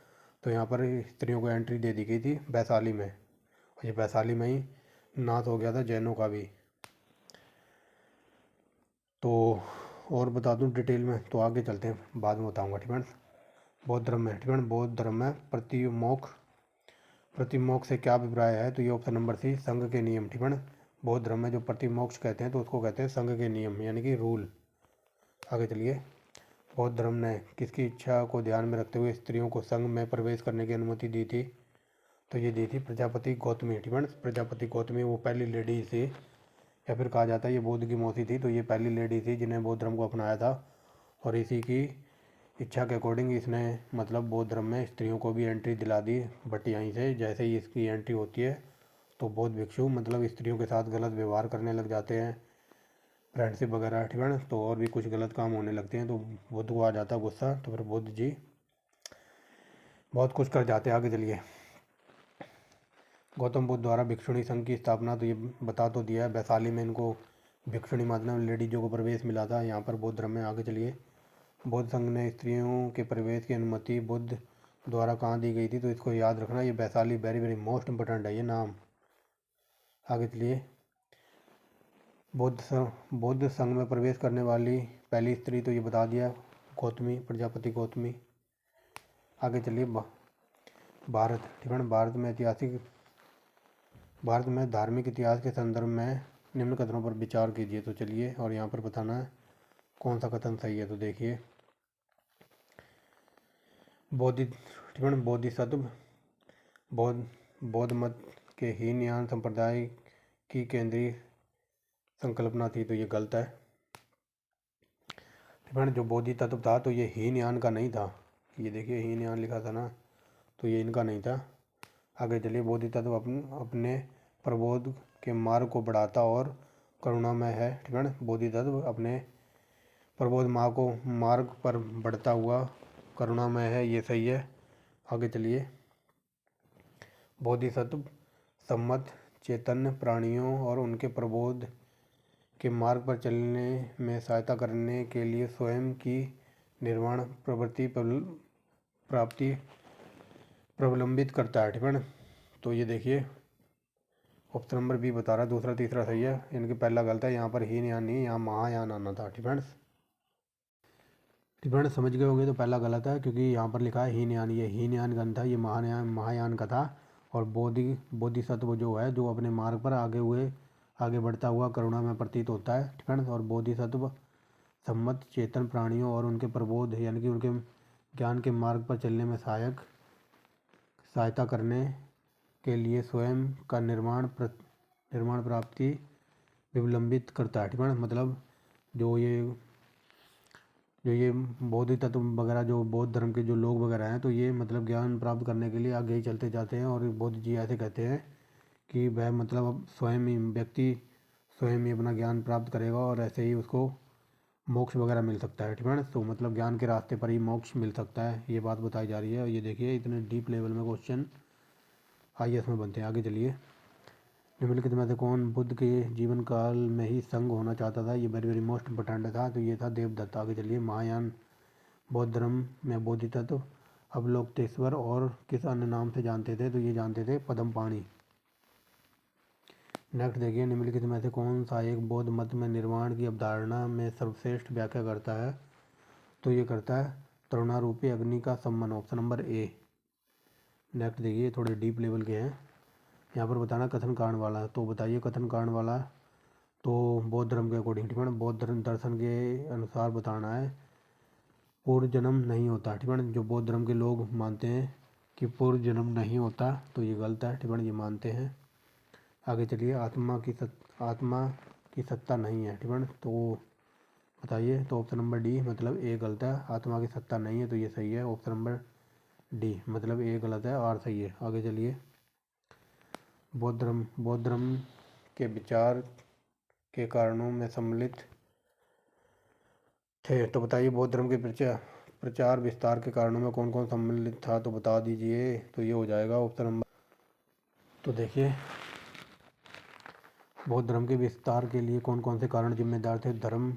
तो यहाँ पर स्त्रियों को एंट्री दे दी गई थी वैशाली में, और ये वैशाली में ही नाश हो गया था जैनों का भी। तो और बता दूं डिटेल में, तो आगे चलते हैं, बाद में बताऊंगा। ठीक है, बौद्ध धर्म में, ठीक है, बौद्ध धर्म में प्रतिमोक्ष से क्या अभिप्राय है, तो ये ऑप्शन नंबर सी, संघ के नियम। ठीक है, बौद्ध धर्म में जो प्रतिमोक्ष कहते हैं, तो उसको कहते हैं संघ के नियम, यानी कि रूल। आगे चलिए। बौद्ध धर्म ने किसकी इच्छा को ध्यान में रखते हुए स्त्रियों को संघ में प्रवेश करने की अनुमति दी थी, तो ये दी थी प्रजापति गौतमी। ठीक है, प्रजापति गौतमी वो पहली लेडी थी, या फिर कहा जाता है ये बुद्ध की मौसी थी, तो ये पहली लेडी थी जिन्हें बौद्ध धर्म को अपनाया था। और इसी की इच्छा के अकॉर्डिंग इसने मतलब बौद्ध धर्म में स्त्रियों को भी एंट्री दिला दी। बट यहीं से जैसे ही इसकी एंट्री होती है, तो बौद्ध भिक्षु मतलब स्त्रियों के साथ गलत व्यवहार करने लग जाते हैं, फ्रेंडशिप वगैरह। ठीक है ना, तो और भी कुछ गलत काम होने लगते हैं, तो बुद्ध को आ जाता है गुस्सा, तो फिर बुद्ध जी बहुत कुछ कर जाते हैं। आगे चलिए। गौतम बुद्ध द्वारा भिक्षुणी संघ की स्थापना, तो ये बता तो दिया है, वैशाली में इनको भिक्षुणी मतलब लेडीजों को प्रवेश मिला था यहाँ पर बौद्ध धर्म में। आगे चलिए। बौद्ध संघ ने स्त्रियों के प्रवेश की अनुमति बुद्ध द्वारा कहाँ दी गई थी, तो इसको याद रखना, ये Vaishali, very very most important है ये नाम। आगे चलिए। बौद्ध संघ में प्रवेश करने वाली पहली स्त्री, तो ये बता दिया, गौतमी, प्रजापति गौतमी। आगे चलिए। भारत, ठीक है, भारत में धार्मिक इतिहास के संदर्भ में निम्न कथनों पर विचार कीजिए। तो चलिए, और यहाँ पर बताना है कौन सा कथन सही है। तो देखिए, बोधिसत्व बौद्ध मत के हीनयान संप्रदाय की केंद्रीय संकल्पना थी, तो ये गलत है। जो बोधि तत्व था, तो ये हीनयान का नहीं था। ये देखिए हीनयान लिखा था ना, तो ये इनका नहीं था। आगे चलिए। बोधि तत्व अपने प्रबोध के मार्ग को बढ़ाता और करुणामय है। ठीक है, बोधि तत्व अपने प्रबोध मार्ग पर बढ़ता हुआ करुणामय है, ये सही है। आगे चलिए। बोधिसत्व सम्मत चैतन्य प्राणियों और उनके प्रबोध के मार्ग पर चलने में सहायता करने के लिए स्वयं की निर्वाण प्रवृत्ति प्राप्ति प्रवलंबित करता है। ठीक है, तो ये देखिए ऑप्शन नंबर बी बता रहा है, दूसरा तीसरा सही है, इनके पहला गलत है। यहाँ पर हीन यान नहीं, यहाँ महायान आना था। ठीक है, त्रिभुवन समझ गए होंगे तो पहला गलत है, क्योंकि यहाँ पर लिखा है हीनयान, ये हीनयान ग्रंथ है, ये महायान का था। और बोधिसत्व जो है, जो अपने मार्ग पर आगे बढ़ता हुआ करुणा में प्रतीत होता है। ठीक है। और बोधिसत्व सम्मत चेतन प्राणियों और उनके प्रबोध यानी कि उनके ज्ञान के मार्ग पर चलने में सहायता करने के लिए स्वयं का निर्माण प्राप्ति विलंबित करता है। ठीक है। मतलब जो ये बौद्ध तत्व वगैरह, जो बौद्ध धर्म के जो लोग वगैरह हैं, तो ये मतलब ज्ञान प्राप्त करने के लिए आगे ही चलते जाते हैं। और बौद्ध जी ऐसे कहते हैं कि वह मतलब अब व्यक्ति स्वयं ही अपना ज्ञान प्राप्त करेगा और ऐसे ही उसको मोक्ष वगैरह मिल सकता है। ठीक है। तो मतलब ज्ञान के रास्ते पर ही मोक्ष मिल सकता है, ये बात बताई जा रही है। और ये देखिए इतने डीप लेवल में क्वेश्चन IAS में बनते हैं। आगे चलिए, निम्नलिखित में से कौन बुद्ध के जीवन काल में ही संघ होना चाहता था? ये वेरी वेरी मोस्ट इम्पोर्टेंट था। तो ये था देवदत्त। आगे चलिए, महायान बौद्ध धर्म में बोधिसत्व अवलोकितेश्वर और किस अन्य नाम से जानते थे? तो ये जानते थे पद्मपाणि। नेक्स्ट देखिए, निम्नलिखित में से कौन सा एक बौद्ध मत में निर्वाण की अवधारणा में सर्वश्रेष्ठ व्याख्या करता है? तो ये करता है तरुणारूपी अग्नि का सम्मान, ऑप्शन नंबर ए। नेक्स्ट देखिए, थोड़े डीप लेवल के हैं। यहाँ पर बताना कथन कारण वाला, तो बताइए कथन कारण वाला। तो बौद्ध धर्म के अकॉर्डिंग, ठीक है, बौद्ध धर्म दर्शन के अनुसार बताना है पूर्व जन्म नहीं होता। ठीक है। जो बौद्ध धर्म के लोग मानते हैं कि पूर्व जन्म नहीं होता, तो ये गलत है। ठीक है, ये मानते हैं। आगे चलिए, आत्मा की सत्ता नहीं है। ठीक है, तो बताइए। तो ऑप्शन नंबर डी मतलब ए गलत है, आत्मा की सत्ता नहीं है, तो ये सही है। ऑप्शन नंबर डी मतलब ए गलत है, आर सही है। आगे चलिए, बौद्ध धर्म के विचार के कारणों में सम्मिलित थे, तो बताइए बौद्ध धर्म के प्रचार विस्तार के कारणों में कौन कौन सम्मिलित था? तो बता दीजिए। तो ये हो जाएगा ऑप्शन नंबर। तो देखिए, बौद्ध धर्म के विस्तार के लिए कौन कौन से कारण जिम्मेदार थे? धर्म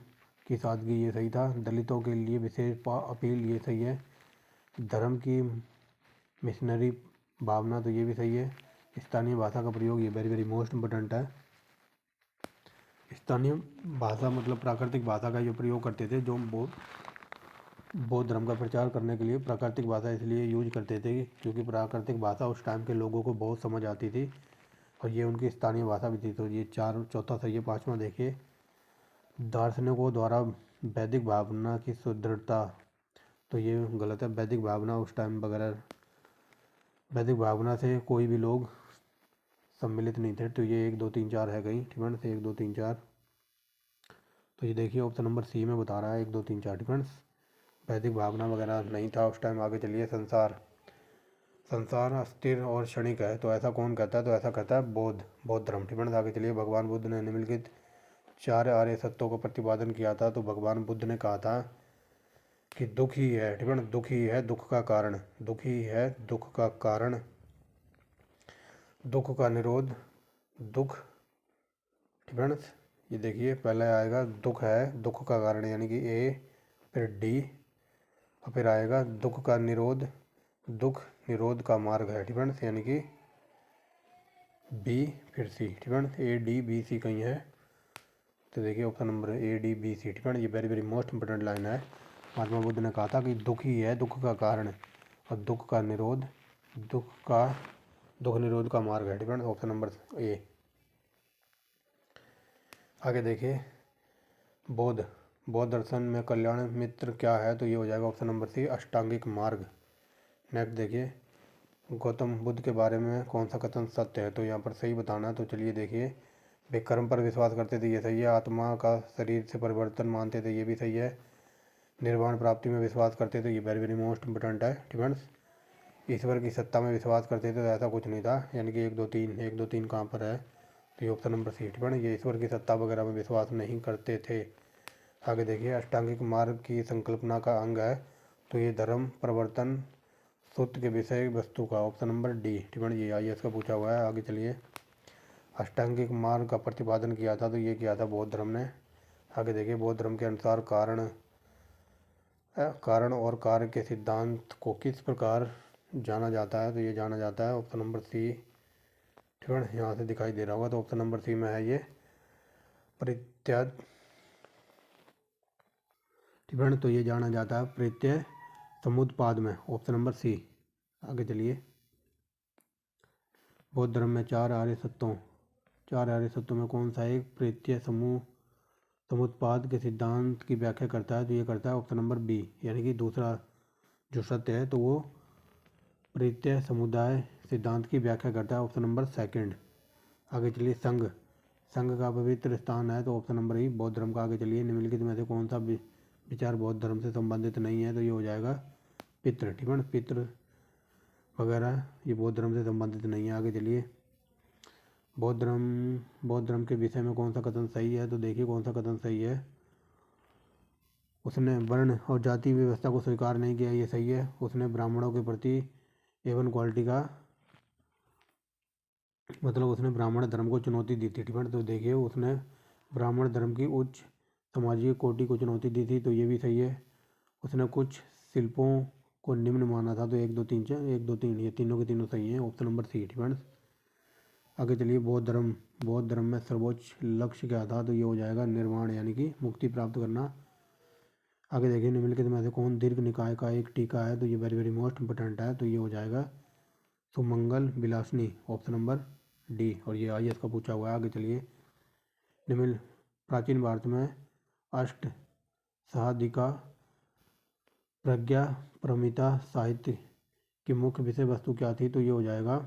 की सादगी, ये सही था। दलितों के लिए विशेष अपील, ये सही है। धर्म की मिशनरी भावना, तो ये भी सही है। स्थानीय भाषा का प्रयोग, ये वेरी वेरी मोस्ट इम्पोर्टेंट है। स्थानीय भाषा मतलब प्राकृतिक भाषा का जो प्रयोग करते थे, जो बौद्ध धर्म का प्रचार करने के लिए प्राकृतिक भाषा इसलिए यूज करते थे क्योंकि प्राकृतिक भाषा उस टाइम के लोगों को बहुत समझ आती थी और ये उनकी स्थानीय भाषा भी थी। तो ये चौथा सही है। पाँचवा देखिए, दार्शनिकों द्वारा वैदिक भावना की सुदृढ़ता, तो ये गलत है। वैदिक भावना उस टाइम वगैरह वैदिक भावना से कोई भी लोग सम्मिलित नहीं थे। तो ये 1 2 3 4 है गई। ठीक है, 1 2 3 4। तो ये देखिए ऑप्शन नंबर सी में बता रहा है 1 2 3 4। ठीक है, वैदिक भावना वगैरह नहीं था उस टाइम। आगे चलिए, संसार अस्थिर और क्षणिक है, तो ऐसा कौन कहता है? तो ऐसा कहता है बौद्ध धर्म। ठीक है, आगे चलिए, भगवान बुद्ध ने निम्नलिखित 4 आर्य सत्यों का प्रतिपादन किया था। तो भगवान बुद्ध ने कहा था कि दुख ही है, ठीक है, दुख ही है दुख का कारण, दुख ही है दुख का कारण, दुख का निरोध, दुख। ठीक है, ये देखिए पहले आएगा दुख है दुख का कारण यानी कि ए, फिर डी, और फिर आएगा दुख का निरोध, दुख निरोध का मार्ग है। ठीक है, यानी कि बी, फिर सी। ठीक है, ए डी बी सी कहीं है, तो देखिए option number A D B C. ठीक है, ये very very most important line है। महात्मा बुद्ध ने कहा था कि दुख ही है दुख का कारण और दुख का निरोध, दुख निरोध का मार्ग है। ठीक है, ऑप्शन नंबर ए। आगे देखिए, बौद्ध दर्शन में कल्याण मित्र क्या है? तो ये हो जाएगा ऑप्शन नंबर सी, अष्टांगिक मार्ग। नेक्स्ट देखिए, गौतम बुद्ध के बारे में कौन सा कथन सत्य है? तो यहाँ पर सही बताना है। तो चलिए देखिए, वे कर्म पर विश्वास करते थे, ये सही है। आत्मा का शरीर से परिवर्तन मानते थे, ये भी सही है। निर्वाण प्राप्ति में विश्वास करते थे, ये वेरी वेरी मोस्ट इंपोर्टेंट है। ठीक है, ईश्वर की सत्ता में विश्वास करते थे, तो ऐसा कुछ नहीं था। यानी कि 1 2 3 कहाँ पर है? तो ये ऑप्शन नंबर सी। ठीक है, ये ईश्वर की सत्ता वगैरह में विश्वास नहीं करते थे। आगे देखिए, अष्टांगिक मार्ग की संकल्पना का अंग है, तो ये धर्म प्रवर्तन सूत्र के विषय वस्तु का, ऑप्शन नंबर डी। ठीक है, ये IAS का पूछा हुआ है। आगे चलिए, अष्टांगिक मार्ग का प्रतिपादन किया था, तो ये किया था बौद्ध धर्म ने। आगे देखिए, बौद्ध धर्म के अनुसार कारण और कार्य के सिद्धांत को किस प्रकार जाना जाता है? तो ये जाना जाता है ऑप्शन नंबर सी। ठीक है, यहाँ से दिखाई दे रहा होगा, तो ऑप्शन नंबर सी में है ये परित्याग। ठीक है। तो ये जाना जाता है प्रत्यय समुत्पाद में, ऑप्शन नंबर सी। आगे चलिए। बौद्ध धर्म में चार आर्य सत्यों में कौन सा एक प्रत्यय समुत्पाद के सिद्धांत की व्याख्या करता है? तो ये करता है ऑप्शन नंबर बी, यानी कि दूसरा जो सत्य है तो वो प्रत्यय समुदाय सिद्धांत की व्याख्या करता है, ऑप्शन नंबर सेकंड। आगे चलिए। संघ का पवित्र स्थान है तो ऑप्शन नंबर ई बौद्ध धर्म का। आगे चलिए। निम्नलिखित में से कौन सा विचार बौद्ध धर्म से संबंधित नहीं है? तो ये हो जाएगा पितृ। ठीक है ना, पितृ वगैरह ये बौद्ध धर्म से संबंधित नहीं है। आगे चलिए। बौद्ध धर्म के विषय में कौन सा कथन सही है? तो देखिए कौन सा कथन सही है। उसने वर्ण और जाति व्यवस्था को स्वीकार नहीं किया, ये सही है। उसने ब्राह्मणों के प्रति एवन क्वालिटी का मतलब उसने ब्राह्मण धर्म को चुनौती दी थी। ठीक है। तो देखिए उसने ब्राह्मण धर्म की उच्च सामाजिक कोटि को चुनौती दी थी, तो ये भी सही है। उसने कुछ शिल्पों को निम्न माना था, तो 1 2 3 ये तीनों के तीनों सही हैं, ऑप्शन नंबर सी। ठीक है। आगे चलिए। बौद्ध धर्म में सर्वोच्च लक्ष्य क्या था? तो ये हो जाएगा निर्वाण, यानी कि मुक्ति प्राप्त करना। आगे देखिए। निम्नलिखित में से कौन दीर्घ निकाय का एक टीका है? तो ये वेरी वेरी मोस्ट इंपोर्टेंट है, तो ये हो जाएगा सुमंगल विलासनी, ऑप्शन नंबर डी। और ये IAS का पूछा हुआ है। आगे चलिए। निम्न प्राचीन भारत में अष्ट सहाधिका प्रज्ञा प्रमिता साहित्य की मुख्य विषय वस्तु क्या थी? तो ये हो जाएगा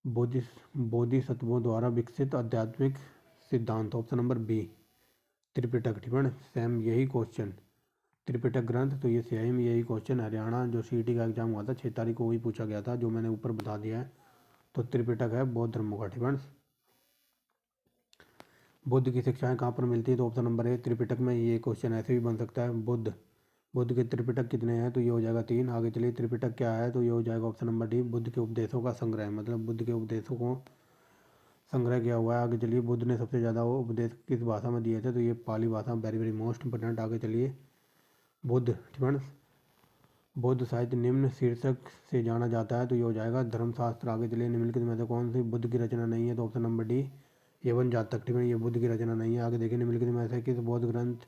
बोधिसत्वों द्वारा विकसित आध्यात्मिक सिद्धांत, ऑप्शन नंबर बी। त्रिपिटक। ठीक है। सेम यही क्वेश्चन त्रिपिटक ग्रंथ, तो ये सेम यही क्वेश्चन हरियाणा जो CET का एग्जाम हुआ था 6 तारीख को, वही पूछा गया था जो मैंने ऊपर बता दिया है। तो त्रिपिटक है बौद्ध धर्म का। ठीक है। बुद्ध की शिक्षाएं कहाँ पर मिलती है? तो ऑप्शन नंबर ए त्रिपिटक में। ये क्वेश्चन ऐसे भी बन सकता है। बुद्ध के त्रिपिटक कितने हैं? तो ये हो जाएगा 3। आगे चलिए। त्रिपिटक क्या है? तो ये हो जाएगा ऑप्शन नंबर डी बुद्ध के उपदेशों का संग्रह, मतलब बुद्ध के उपदेशों को संग्रह किया हुआ है। आगे चलिए। बुद्ध ने सबसे ज़्यादा वो उपदेश किस भाषा में दिए थे? तो ये पाली भाषा, वेरी वेरी मोस्ट इंपोर्टेंट। आगे चलिए। बुद्ध। ठीक है। बौद्ध साहित्य निम्न शीर्षक से जाना जाता है, तो ये हो जाएगा धर्मशास्त्र। आगे चलिए। निम्नलिखित में से कौन सी बुद्ध की रचना नहीं है? तो ऑप्शन नंबर डी एवन जातक। ठीक है। ये बुद्ध की रचना नहीं है। आगे देखिए। निम्नलिखित में से किस बौद्ध ग्रंथ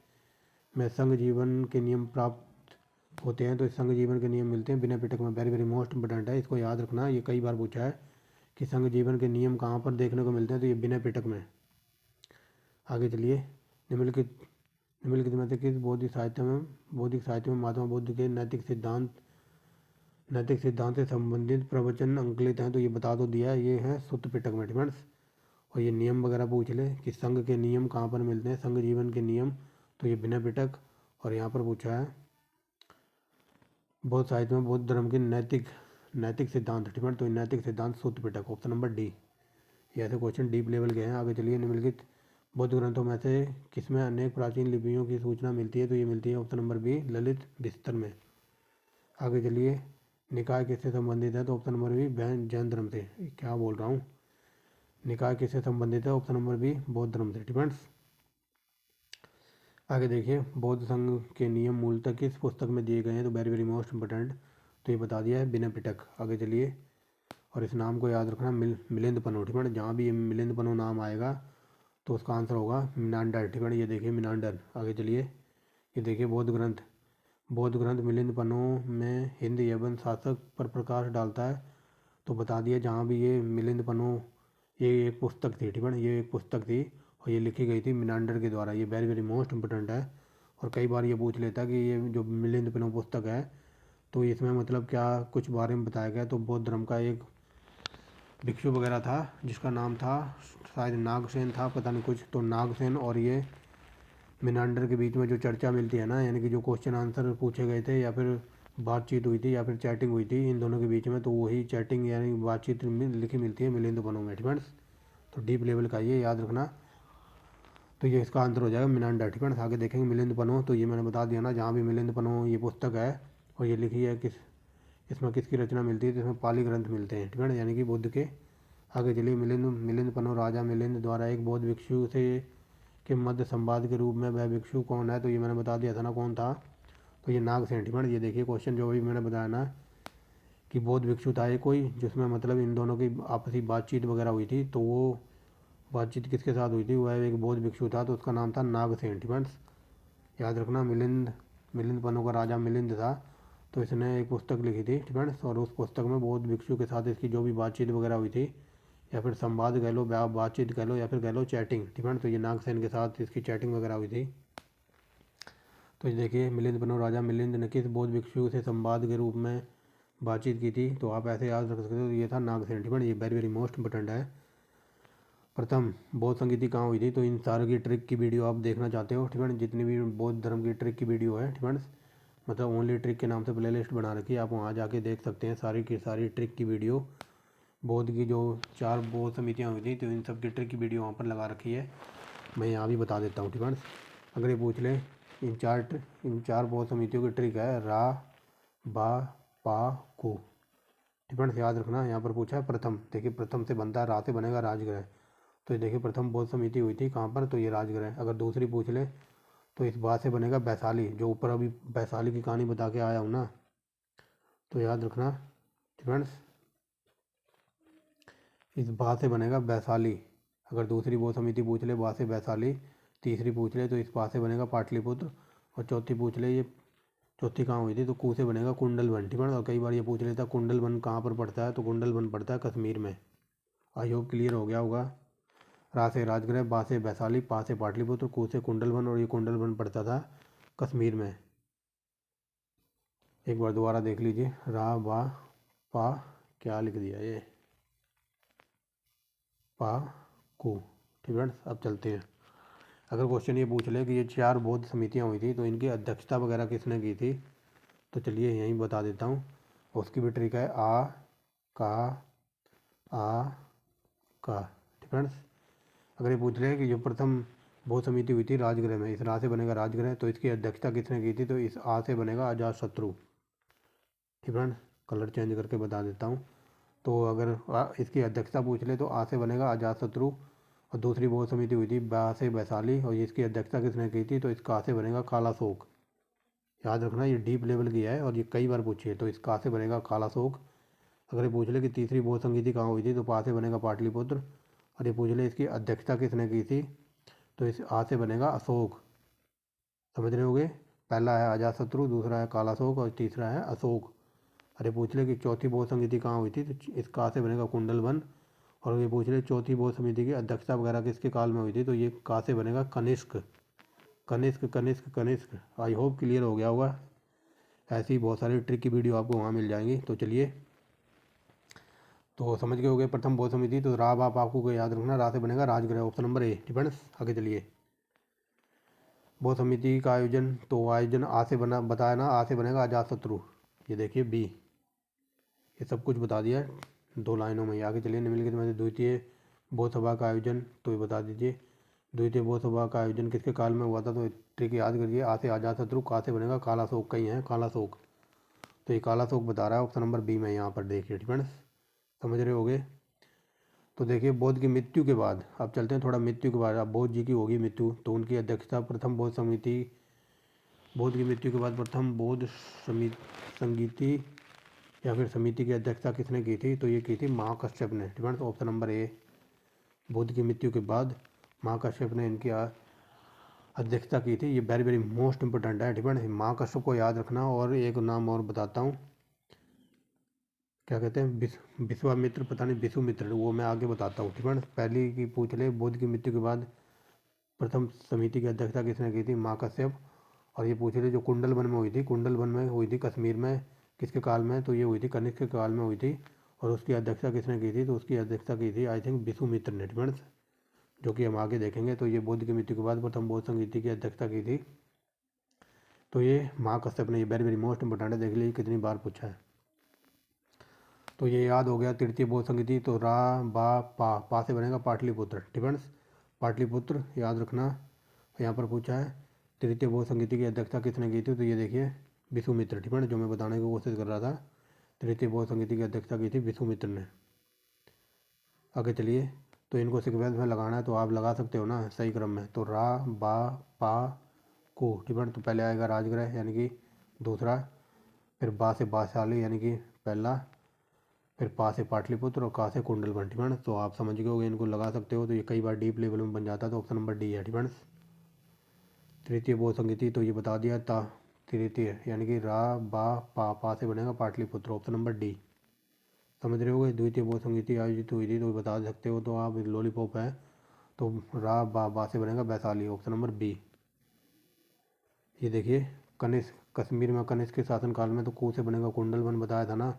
में संघ जीवन के नियम प्राप्त होते हैं? तो इस संघ जीवन के नियम मिलते हैं विनय पिटक में, वेरी वेरी मोस्ट इंपोर्टेंट है, इसको याद रखना। ये कई बार पूछा है कि संघ जीवन के नियम कहाँ पर देखने को मिलते हैं? तो ये विनय पिटक में। आगे चलिए। निम्नलिखित में से किस बौद्धिक साहित्य में महात्मा बुद्ध के नैतिक सिद्धांत से संबंधित प्रवचन अंकलित हैं? तो ये बता दो दिया है, ये है सुत्त पिटक में। ठीक है। और ये नियम वगैरह पूछ ले कि संघ के नियम कहाँ पर मिलते हैं, संघ जीवन के नियम, तो ये विनय पिटक। और यहाँ पर पूछा है बौद्ध साहित्य में बौद्ध धर्म के नैतिक सिद्धांत। ठीक है। तो नैतिक सिद्धांत सुत्त पिटक, ऑप्शन नंबर डी। ये ऐसे क्वेश्चन डीप लेवल के हैं। आगे चलिए। निम्नलिखित बौद्ध ग्रंथों में से किसमें अनेक प्राचीन लिपियों की सूचना मिलती है? तो ये मिलती है ऑप्शन नंबर बी ललित विस्तर में। आगे चलिए। निकाय किससे संबंधित है? तो ऑप्शन नंबर बी जैन धर्म से। क्या बोल रहा हूँ, निकाय किससे संबंधित है? ऑप्शन नंबर बी बौद्ध धर्म से। ठीक है। आगे देखिए। बौद्ध संघ के नियम मूलतः किस पुस्तक में दिए गए हैं? तो वेरी वेरी मोस्ट इंपोर्टेंट, तो ये बता दिया है विनय पिटक। आगे चलिए। और इस नाम को याद रखना मिलिंद पनो। ठीक है। जहाँ भी ये मिलिंद पनो नाम आएगा तो उसका आंसर होगा मिनांडर। ठीक है। ये देखिए मिनांडर। आगे चलिए। ये देखिए बौद्ध ग्रंथ मिलिंद पनो में हिंद यवन शासक पर प्रकाश डालता है, तो बता दिया जहाँ भी ये मिलिंद पनो, ये एक पुस्तक थी। ठीक है। ये एक पुस्तक थी और ये लिखी गई थी मिनांडर के द्वारा। ये वेरी वेरी मोस्ट इंपोर्टेंट है। और कई बार ये पूछ लेता है कि ये जो मिलिंद पनो पुस्तक है तो इसमें मतलब क्या कुछ बारे में बताया गया? तो बौद्ध धर्म का एक भिक्षु वगैरह था जिसका नाम था शायद नागसेन था, पता नहीं कुछ, तो नागसेन और ये मिनांडर के बीच में जो चर्चा मिलती है ना, यानी कि जो क्वेश्चन आंसर पूछे गए थे या फिर बातचीत हुई थी या फिर चैटिंग हुई थी इन दोनों के बीच में, तो वही चैटिंग यानी बातचीत में लिखी मिलती है मिलिंद पनो में। ठीक है। तो डीप लेवल का ये याद रखना, तो ये इसका आंसर हो जाएगा मिनांडर। ठीक है। आगे देखेंगे मिलिंद पनो, तो ये मैंने बता दिया ना, जहाँ भी मिलिंद पनो ये पुस्तक है और ये लिखी है इसमें किसकी रचना मिलती है? तो इसमें पाली ग्रंथ मिलते हैं। ठीक है। यानी कि बुद्ध के। आगे चलिए। मिलिंद पनो राजा मिलिंद द्वारा एक बौद्ध भिक्षु से के मध्य संवाद के रूप में वह भिक्षु कौन है? तो ये मैंने बता दिया था ना कौन था, तो ये नागसेन। ठीक है। ये देखिए क्वेश्चन जो भी मैंने बताया ना कि बौद्ध भिक्षु था ये कोई, जिसमें मतलब इन दोनों की आपसी बातचीत वगैरह हुई थी, तो वो बातचीत किसके साथ हुई थी? वह एक बौद्ध भिक्षु था, तो उसका नाम था नागसेन। ठीक है। याद रखना मिलिंद मिलिंद पन्नों का राजा मिलिंद था, तो इसने एक पुस्तक लिखी थी, ठीक है। और उस पुस्तक में बौद्ध भिक्षु के साथ इसकी जो भी बातचीत वगैरह हुई थी, या फिर संवाद कह लो, बातचीत कह लो, या फिर कह लो चैटिंग, ठीक है। तो ये नागसेन के साथ इसकी चैटिंग वगैरह हुई थी। तो ये देखिए मिलिंद पन्नू राजा मिलिंद ने किस बौद्ध भिक्षु से संवाद के रूप में बातचीत की थी, तो आप ऐसे याद रख सकते हो, ये था नागसेन, ठीक है। ये वेरी वेरी मोस्ट इंपॉर्टेंट है। प्रथम बौद्ध संगीति कहाँ हुई थी, तो इन सारे की ट्रिक की वीडियो आप देखना चाहते हो, ठीक है। जितनी भी बौद्ध धर्म की ट्रिक की वीडियो है, ठीक है, मतलब ओनली ट्रिक के नाम से प्लेलिस्ट बना रखी है, आप वहाँ जाके देख सकते हैं सारी की सारी ट्रिक की वीडियो। बौद्ध की जो 4 बौद्ध समितियाँ हुई थी, तो इन सब की ट्रिक की वीडियो वहाँ पर लगा रखी है। मैं यहाँ भी बता देता हूँ, ठीक है। अगर ये पूछ ले इन चार बौद्ध समितियों की ट्रिक है रा बा पा को, ठीक है। याद रखना, यहाँ पर पूछा है प्रथम, देखिए प्रथम से बनता है, रा से बनेगा राजगृह, तो ये देखिए प्रथम बौद्ध समिति हुई थी कहाँ पर, तो ये राजगृह। अगर दूसरी पूछ ले तो इस बात से बनेगा वैशाली, जो ऊपर अभी वैशाली की कहानी बता के आया हूँ ना, तो याद रखना, ठीक है। इस बात से बनेगा वैशाली। अगर दूसरी बौद्ध समिति पूछ ले बात से वैशाली, तीसरी पूछ ले तो इस बात से बनेगा पाटलिपुत्र, और चौथी पूछ ले ये चौथी कहाँ हुई थी, तो कू से बनेगा कुंडलवन, ठीक है। और कई बार ये पूछ लेता कुंडलवन कहाँ पर पड़ता है, तो कुंडलवन पड़ता है कश्मीर में। आई होप क्लियर हो गया होगा। रा से राजगृह, बा से वैशाली, पा से पाटलिपुत्र, कू से कुंडलवन, और ये कुंडलवन पड़ता था कश्मीर में। एक बार दोबारा देख लीजिए, रा बा पा क्या लिख दिया ये, पा को, ठीक है। अब चलते हैं। अगर क्वेश्चन ये पूछ ले कि ये 4 बौद्ध समितियाँ हुई थी, तो इनकी अध्यक्षता वगैरह किसने की थी, तो चलिए यहीं बता देता हूँ। उसकी भी ट्रिक है आ का आ का, ठीक है। अगर ये पूछ ले कि जो प्रथम बौद्ध समिति हुई थी राजगृह में, इस रा से बनेगा राजगृह, तो इसकी अध्यक्षता किसने की थी, तो इस आ से बनेगा अजातशत्रु, ठीक है। कलर चेंज करके बता देता हूँ। तो अगर इसकी अध्यक्षता पूछ ले तो आ से बनेगा अजातशत्रु, और दूसरी बौद्ध समिति हुई थी बा से वैशाली, और इसकी अध्यक्षता किसने की थी, तो इस का से बनेगा कालाशोक। याद रखना ये डीप लेवल की है और ये कई बार पूछी है, तो इस का से बनेगा कालाशोक। अगर ये पूछ ले कि तीसरी बौद्ध संगीति कहाँ हुई थी, तो पा से बनेगा पाटलिपुत्र, और ये पूछ ले इसकी अध्यक्षता किसने की थी, तो इस आ से बनेगा अशोक। समझ रहे होगे, पहला है अजातशत्रु, दूसरा है कालाशोक, और तीसरा है अशोक। अरे पूछ ले कि चौथी बौद्ध समिति कहाँ हुई थी, तो इस का से बनेगा कुंडलवन। और ये पूछ ले चौथी बौद्ध समिति की अध्यक्षता वगैरह किसके काल में हुई थी, तो ये का से बनेगा Kanishka, Kanishka Kanishka Kanishka. I hope clear हो गया होगा। ऐसी बहुत सारी ट्रिक की वीडियो आपको वहाँ मिल जाएंगी। तो चलिए, तो समझ गए होगे प्रथम बौद्ध समिति, तो रा बाप आपको याद रखना, रा से बनेगा राजगृह, ऑप्शन नंबर ए, ठीक है। आगे चलिए, बौद्ध समिति का आयोजन, तो आयोजन आ से बना, बताया ना, आ से बनेगा अजातशत्रु। ये देखिए बी, ये सब कुछ बता दिया 2 लाइनों में। आगे चलिए, निम्नलिखित में से द्वितीय बौद्ध सभा का आयोजन, तो ये बता दीजिए द्वितीय बौद्ध सभा का आयोजन किसके काल में हुआ था, तो ट्रिक याद करिए, आ से अजातशत्रु, का से बनेगा कालाशोक, कहीं है कालाशोक, तो ये कालाशोक बता रहा है ऑप्शन नंबर बी में, यहाँ पर देखिए, ठीक है। समझ रहे होगे। तो देखिए बौद्ध की मृत्यु के बाद, अब चलते हैं थोड़ा मृत्यु के बाद, अब बौद्ध जी की होगी मृत्यु, तो उनकी अध्यक्षता प्रथम बौद्ध समिति, बौद्ध की मृत्यु के बाद प्रथम बौद्ध संगीति या फिर समिति की अध्यक्षता किसने की थी, तो ये की थी महाकश्यप ने, ठीक है। तो ऑप्शन नंबर ए, बुद्ध की मृत्यु के बाद महाकश्यप ने इनकी अध्यक्षता की थी। ये वेरी वेरी मोस्ट इंपॉर्टेंट है, ठीक है। महाकश्यप को याद रखना। और एक नाम और बताता हूँ, क्या कहते हैं, विश्वामित्र, पता नहीं विश्वामित्र, वो मैं आगे बताता हूँ, ठीक है। पहली की पूछ ले, बुद्ध की मृत्यु के बाद प्रथम समिति की अध्यक्षता किसने की थी, महाकश्यप। और ये पूछ ले जो कुंडल वन में हुई थी, कुंडल वन में हुई थी कश्मीर में, किसके काल में, तो ये हुई थी कनिष्क के काल में हुई थी। और उसकी अध्यक्षता किसने की थी, तो उसकी अध्यक्षता की थी आई थिंक विश्वामित्र ने, ठीक है, जो कि हम आगे देखेंगे। तो ये बुद्ध की मृत्यु के बाद प्रथम बौद्ध संगीति की अध्यक्षता की थी, तो ये महाकश्यप ने। ये वेरी वेरी मोस्ट इंपॉर्टेंट है, देख लीजिए कितनी बार पूछा है। तो ये याद हो गया तृतीय बौद्ध संगीति, तो रा बा पा से बनेगा पाटलिपुत्र, ठीक है। पाटलिपुत्र याद रखना। यहाँ पर पूछा है तृतीय बौद्ध संगीति की अध्यक्षता किसने की थी, तो ये देखिए विश्वामित्र, ठीक है, जो मैं बताने की कोशिश कर रहा था। तृतीय बौद्ध संगीति की अध्यक्षता की थी विश्वामित्र ने। आगे चलिए, तो इनको सीक्वेंस में लगाना है, तो आप लगा सकते हो ना सही क्रम में। तो रा बा पा को, ठीक है। तो पहले आएगा राजगृह यानी कि दूसरा, फिर बा से बाशाली यानी कि पहला, फिर पा से पाटलिपुत्र, और का से कुंडलवन, ठीक है। तो आप समझ गए होगे, इनको लगा सकते हो। तो ये कई बार डीप लेवल में बन जाता है, तो ऑप्शन नंबर डी है, ठीक है। तृतीय बौद्ध संगीति तो ये बता दिया। ता तृतीय यानी कि रा बा पा से बनेगा पाटलिपुत्र, ऑप्शन नंबर डी। समझ रहे होगे। द्वितीय बौद्ध संगीति आयोजित हुई थी तो बता सकते हो, तो आप लॉलीपॉप है तो रा बा से बनेगा वैशाली, ऑप्शन नंबर बी। ये देखिए कनिष्क, कश्मीर में कनिष्क के शासनकाल में तो कू से बनेगा कुंडलवन बताया था ना,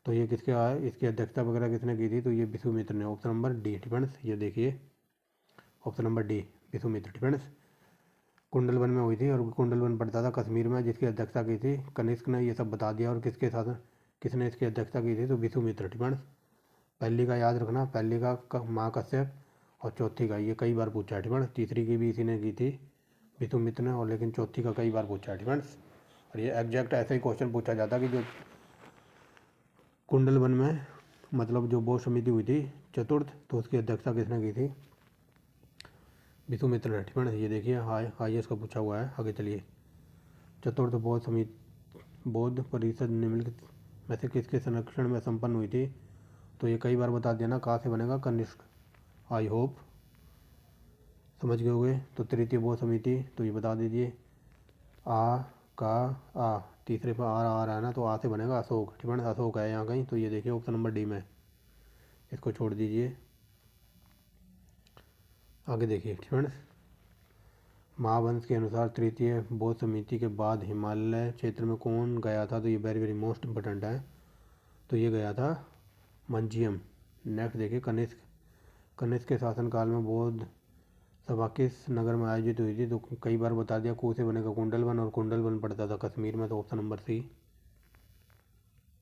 तो ये किसके आया, इसकी अध्यक्षता वगैरह किसने की थी, तो ये विश्वामित्र ने, ऑप्शन नंबर डी डिफेंस। ये देखिए option number D Vishwamitra defence Kundalvan में हुई थी, और कुंडलवन पड़ता था कश्मीर में, जिसकी अध्यक्षता की थी कनिष्क ने। ये सब बता दिया। और किसके शासन, किसने इसकी अध्यक्षता की थी, तो विश्वामित्र डिफेंस। पहली का याद रखना, पहली का महाकश्यप, और चौथी का ये कई बार पूछा है डिफेंस। तीसरी की भी इसी ने की थी विश्वामित्र ने, और लेकिन चौथी का कई बार पूछा है डिफेंस। और ये एग्जैक्ट ऐसे ही क्वेश्चन पूछा जाता कि जो कुंडलवन में मतलब जो बौद्ध समिति हुई थी चतुर्थ, तो उसकी अध्यक्षता किसने की थी, विश्वामित्र ने, ठीक है। ये देखिए IAS का पूछा हुआ है। आगे चलिए। चतुर्थ बौद्ध समिति बौद्ध परिषद निम्नलिखित में से किसके संरक्षण में संपन्न हुई थी, तो ये कई बार बता देना। कहाँ से बनेगा, कनिष्क। आई होप समझ गए होगे। तो तृतीय बौद्ध समिति तो ये बता दीजिए आ का आ, तीसरे पर आ रहा है ना, तो आ से बनेगा अशोक, ठीक है। अशोक है यहाँ कहीं, तो ये देखिए ऑप्शन नंबर डी में, इसको छोड़ दीजिए। आगे देखिए फ्रेंड्स, महावंश के अनुसार तृतीय बौद्ध समिति के बाद हिमालय क्षेत्र में कौन गया था, तो ये वेरी वेरी मोस्ट इम्पोर्टेंट है। तो ये गया था मंजियम। नेक्स्ट देखिए कनिष्क। कनिष्क के शासनकाल में बौद्ध सभा किस नगर में आयोजित हुई थी, तो कई बार बता दिया। कू से बनेगा कुंडलवन, और कुंडलवन पड़ता था कश्मीर में, तो ऑप्शन नंबर सी।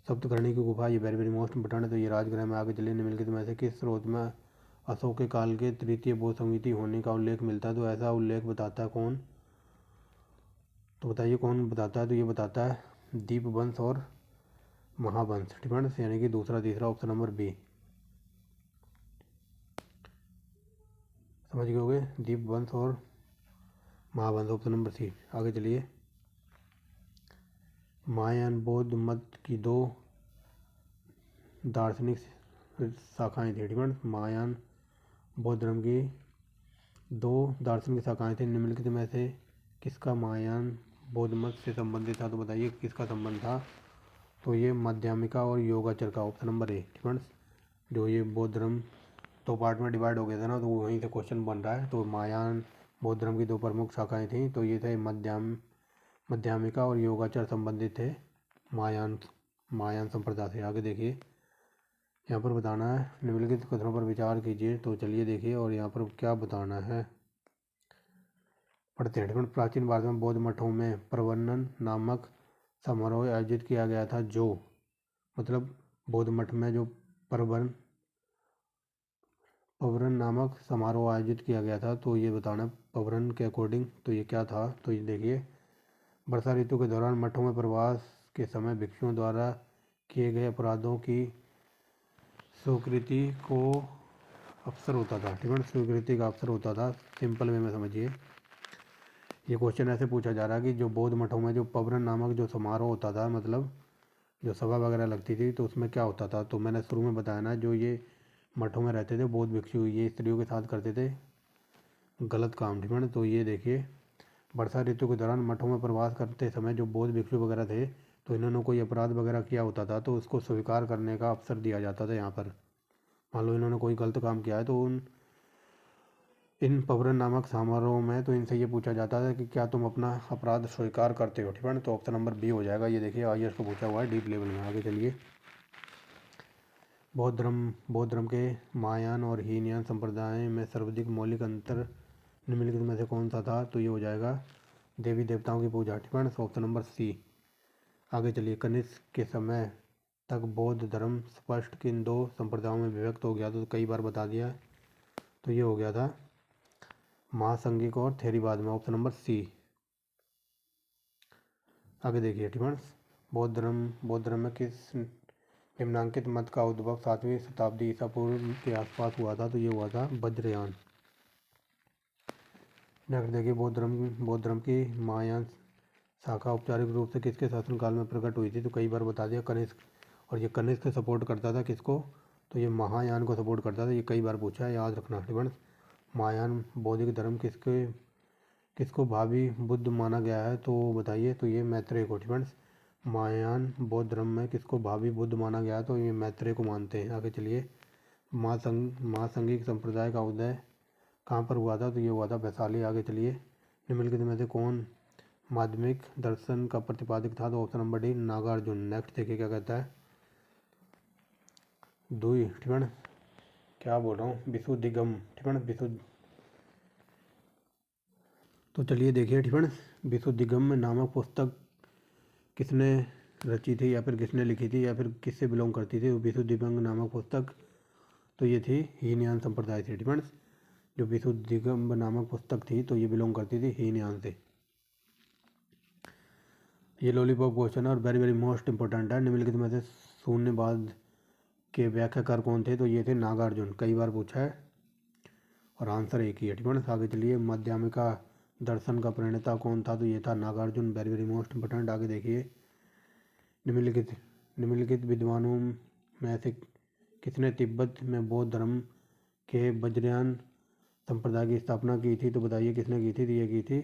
सप्तकर्णी की गुफा, ये वेरी वेरी मोस्ट इम्पोर्टेंट है। तो ये राजगृह में। आगे चलिए, निम्नलिखित में से किस स्रोत में अशोक के काल के तृतीय बौद्ध समिति होने का उल्लेख मिलता है, तो ऐसा उल्लेख बताता है कौन, तो बताइए कौन बताता है, तो ये बताता है दीपवंश और महावंश, ठीक है, यानी कि दूसरा तीसरा, ऑप्शन नंबर बी। समझ गए होगे, दीपवंश और महावंश, ऑप्शन नंबर सी। आगे चलिए। महायान बौद्ध मत की दो दार्शनिक शाखाएं थी, ठीक है। महायान बौद्ध धर्म की दो दार्शनिक शाखाएं थी। निम्नलिखित में से किसका महायान बौद्ध मत से संबंधित था, तो बताइए किसका संबंध था, तो ये माध्यमिका और योगाचर का, ऑप्शन नंबर ए, ठीक है। जो ये बौद्ध धर्म दो पार्ट में डिवाइड हो गया था ना, तो वहीं से क्वेश्चन बन रहा है। तो महायान बौद्ध धर्म की दो प्रमुख शाखाएं थी, तो ये थे माध्यमिका और योगाचर संबंधित थे महायान संप्रदाय से। आगे देखिए, यहाँ पर बताना है निम्नलिखित कथनों पर विचार कीजिए। तो चलिए देखिए, और यहाँ पर क्या बताना है पढ़ते हैं। प्राचीन भारत में बौद्ध मठों में प्रवर्णन नामक समारोह आयोजित किया गया था, जो मतलब बौद्ध मठ में जो पवरन नामक समारोह आयोजित किया गया था, तो ये बताना पवरन के अकॉर्डिंग तो ये क्या था। तो ये देखिए, वर्षा ऋतु के दौरान मठों में प्रवास के समय भिक्षुओं द्वारा किए गए अपराधों की स्वीकृति को अवसर होता था, ठीक है। स्वीकृति का अवसर होता था, सिंपल वे में समझिए। ये क्वेश्चन ऐसे पूछा जा रहा है कि जो बौद्ध मठों में जो पवरन नामक जो समारोह होता था, मतलब जो सभा वगैरह लगती थी, तो उसमें क्या होता था। तो मैंने शुरू में बताया ना, जो ये मठों में रहते थे बौद्ध भिक्षु, ये स्त्रियों के साथ करते थे गलत काम, ठीक है। तो ये देखिए, वर्षा ऋतु के दौरान मठों में प्रवास करते समय जो बौद्ध भिक्षु वगैरह थे, तो इन्होंने कोई अपराध वगैरह किया होता था, तो उसको स्वीकार करने का अवसर दिया जाता था। यहाँ पर मान लो इन्होंने कोई गलत काम किया है, तो इन पवरन नामक समारोह में तो इनसे ये पूछा जाता था कि क्या तुम अपना अपराध स्वीकार करते हो, ठीक है। तो ऑप्शन नंबर बी हो जाएगा। ये देखिए IAS को पूछा हुआ है डीप लेवल में। आगे चलिए। बौद्ध धर्म के महायान और हीनयान संप्रदाय में सर्वाधिक मौलिक अंतर निम्नलिखित में से कौन सा था, तो ये हो जाएगा देवी देवताओं की पूजा, ठीक है। Option number C. आगे चलिए। कनिष्क के समय तक बौद्ध धर्म स्पष्ट किन दो संप्रदायों में विभक्त हो गया था, तो कई बार बता दिया। तो ये हो गया था महासंघिक और थेरीवाद में, ऑप्शन नंबर सी। आगे देखिए, ठीक है। बौद्ध धर्म में किस निम्नांकित मत का उद्भव 7वीं शताब्दी ईसा पूर्व के आसपास हुआ था, तो ये हुआ था वज्रयान। नेक्स्ट देखिए, बौद्ध धर्म की महायान शाखा औपचारिक रूप से किसके शासनकाल में प्रकट हुई थी, तो कई बार बता दिया कनिष्क। और ये कनिष्क सपोर्ट करता था किसको, तो ये महायान को सपोर्ट करता था। ये कई बार पूछा है, याद रखना, ठीक है। महायान बौद्धिक धर्म किसके किसको भावी बुद्ध माना गया है तो बताइए। तो ये मैत्रेय को। फ्रेंड्स महायान बौद्ध धर्म में किसको भावी बुद्ध माना गया है तो ये मैत्रेय को मानते हैं। आगे चलिए। महासंघिक संप्रदाय का उदय कहाँ पर हुआ था तो ये हुआ था वैशाली। आगे चलिए। निम्नलिखित में से कौन माध्यमिक दर्शन का प्रतिपादक था तो option number D Nagarjuna. Next देखिए क्या कहता है। दुई ठीक है, क्या बोल रहा हूँ, विशुद्धिगम। ठीक है, विशुद्ध। तो चलिए देखिए। ठीक है, विशुद्धिगम नामक पुस्तक किसने रची थी या फिर किसने लिखी थी या फिर किससे बिलोंग करती थी। विशुद्धिगम नामक पुस्तक तो ये थी हीनयान संप्रदाय से। ठीक है, जो विशुद्धिगम नामक पुस्तक थी तो ये बिलोंग करती थी हीनयान से। ये लॉलीपॉप क्वेश्चन है और वेरी वेरी मोस्ट इंपॉर्टेंट है। निम्नलिखित में से शून्यवाद के व्याख्याकार कौन थे तो ये थे नागार्जुन। कई बार पूछा है और आंसर एक ही है। ठीक है, आगे चलिए। माध्यमिका दर्शन का प्रणेता कौन था तो ये था Nagarjuna. Very very most important. आगे देखिए। निम्नलिखित निम्नलिखित विद्वानों में से किसने तिब्बत में बौद्ध धर्म के वज्रयान संप्रदाय की स्थापना की थी तो बताइए किसने की थी। तो ये की थी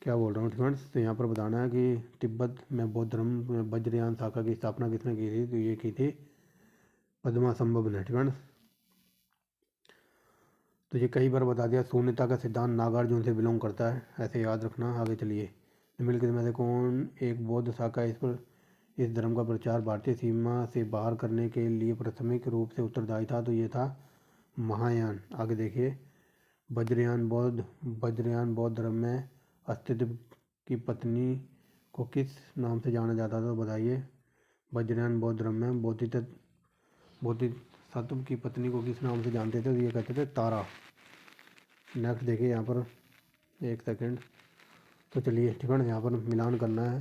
क्या बोल रहा हूँ फ्रेंड्स। तो यहाँ पर बताना है कि तिब्बत में बौद्ध धर्म में वज्रयान शाखा की स्थापना किसने की थी तो ये की थी पद्मासंभव ने। ठीक है, तो ये कई बार बता दिया। शून्यता का सिद्धांत नागार्जुन से बिलोंग करता है, ऐसे याद रखना। आगे चलिए। निम्नलिखित में से कौन एक बौद्ध शाखा इस धर्म का प्रचार भारतीय सीमा से बाहर करने के लिए प्राथमिक रूप से उत्तरदायी था तो ये था महायान। आगे देखिए। वज्रयान बौद्ध धर्म में अस्तित्व की पत्नी को किस नाम से जाना जाता था तो बताइए। वज्रयान बौद्ध धर्म में बोधिसत्व की पत्नी को किस नाम से जानते थे तो ये कहते थे तारा। नेक्स्ट देखिए यहाँ पर, एक सेकंड। तो चलिए। ठीक है, यहाँ पर मिलान करना है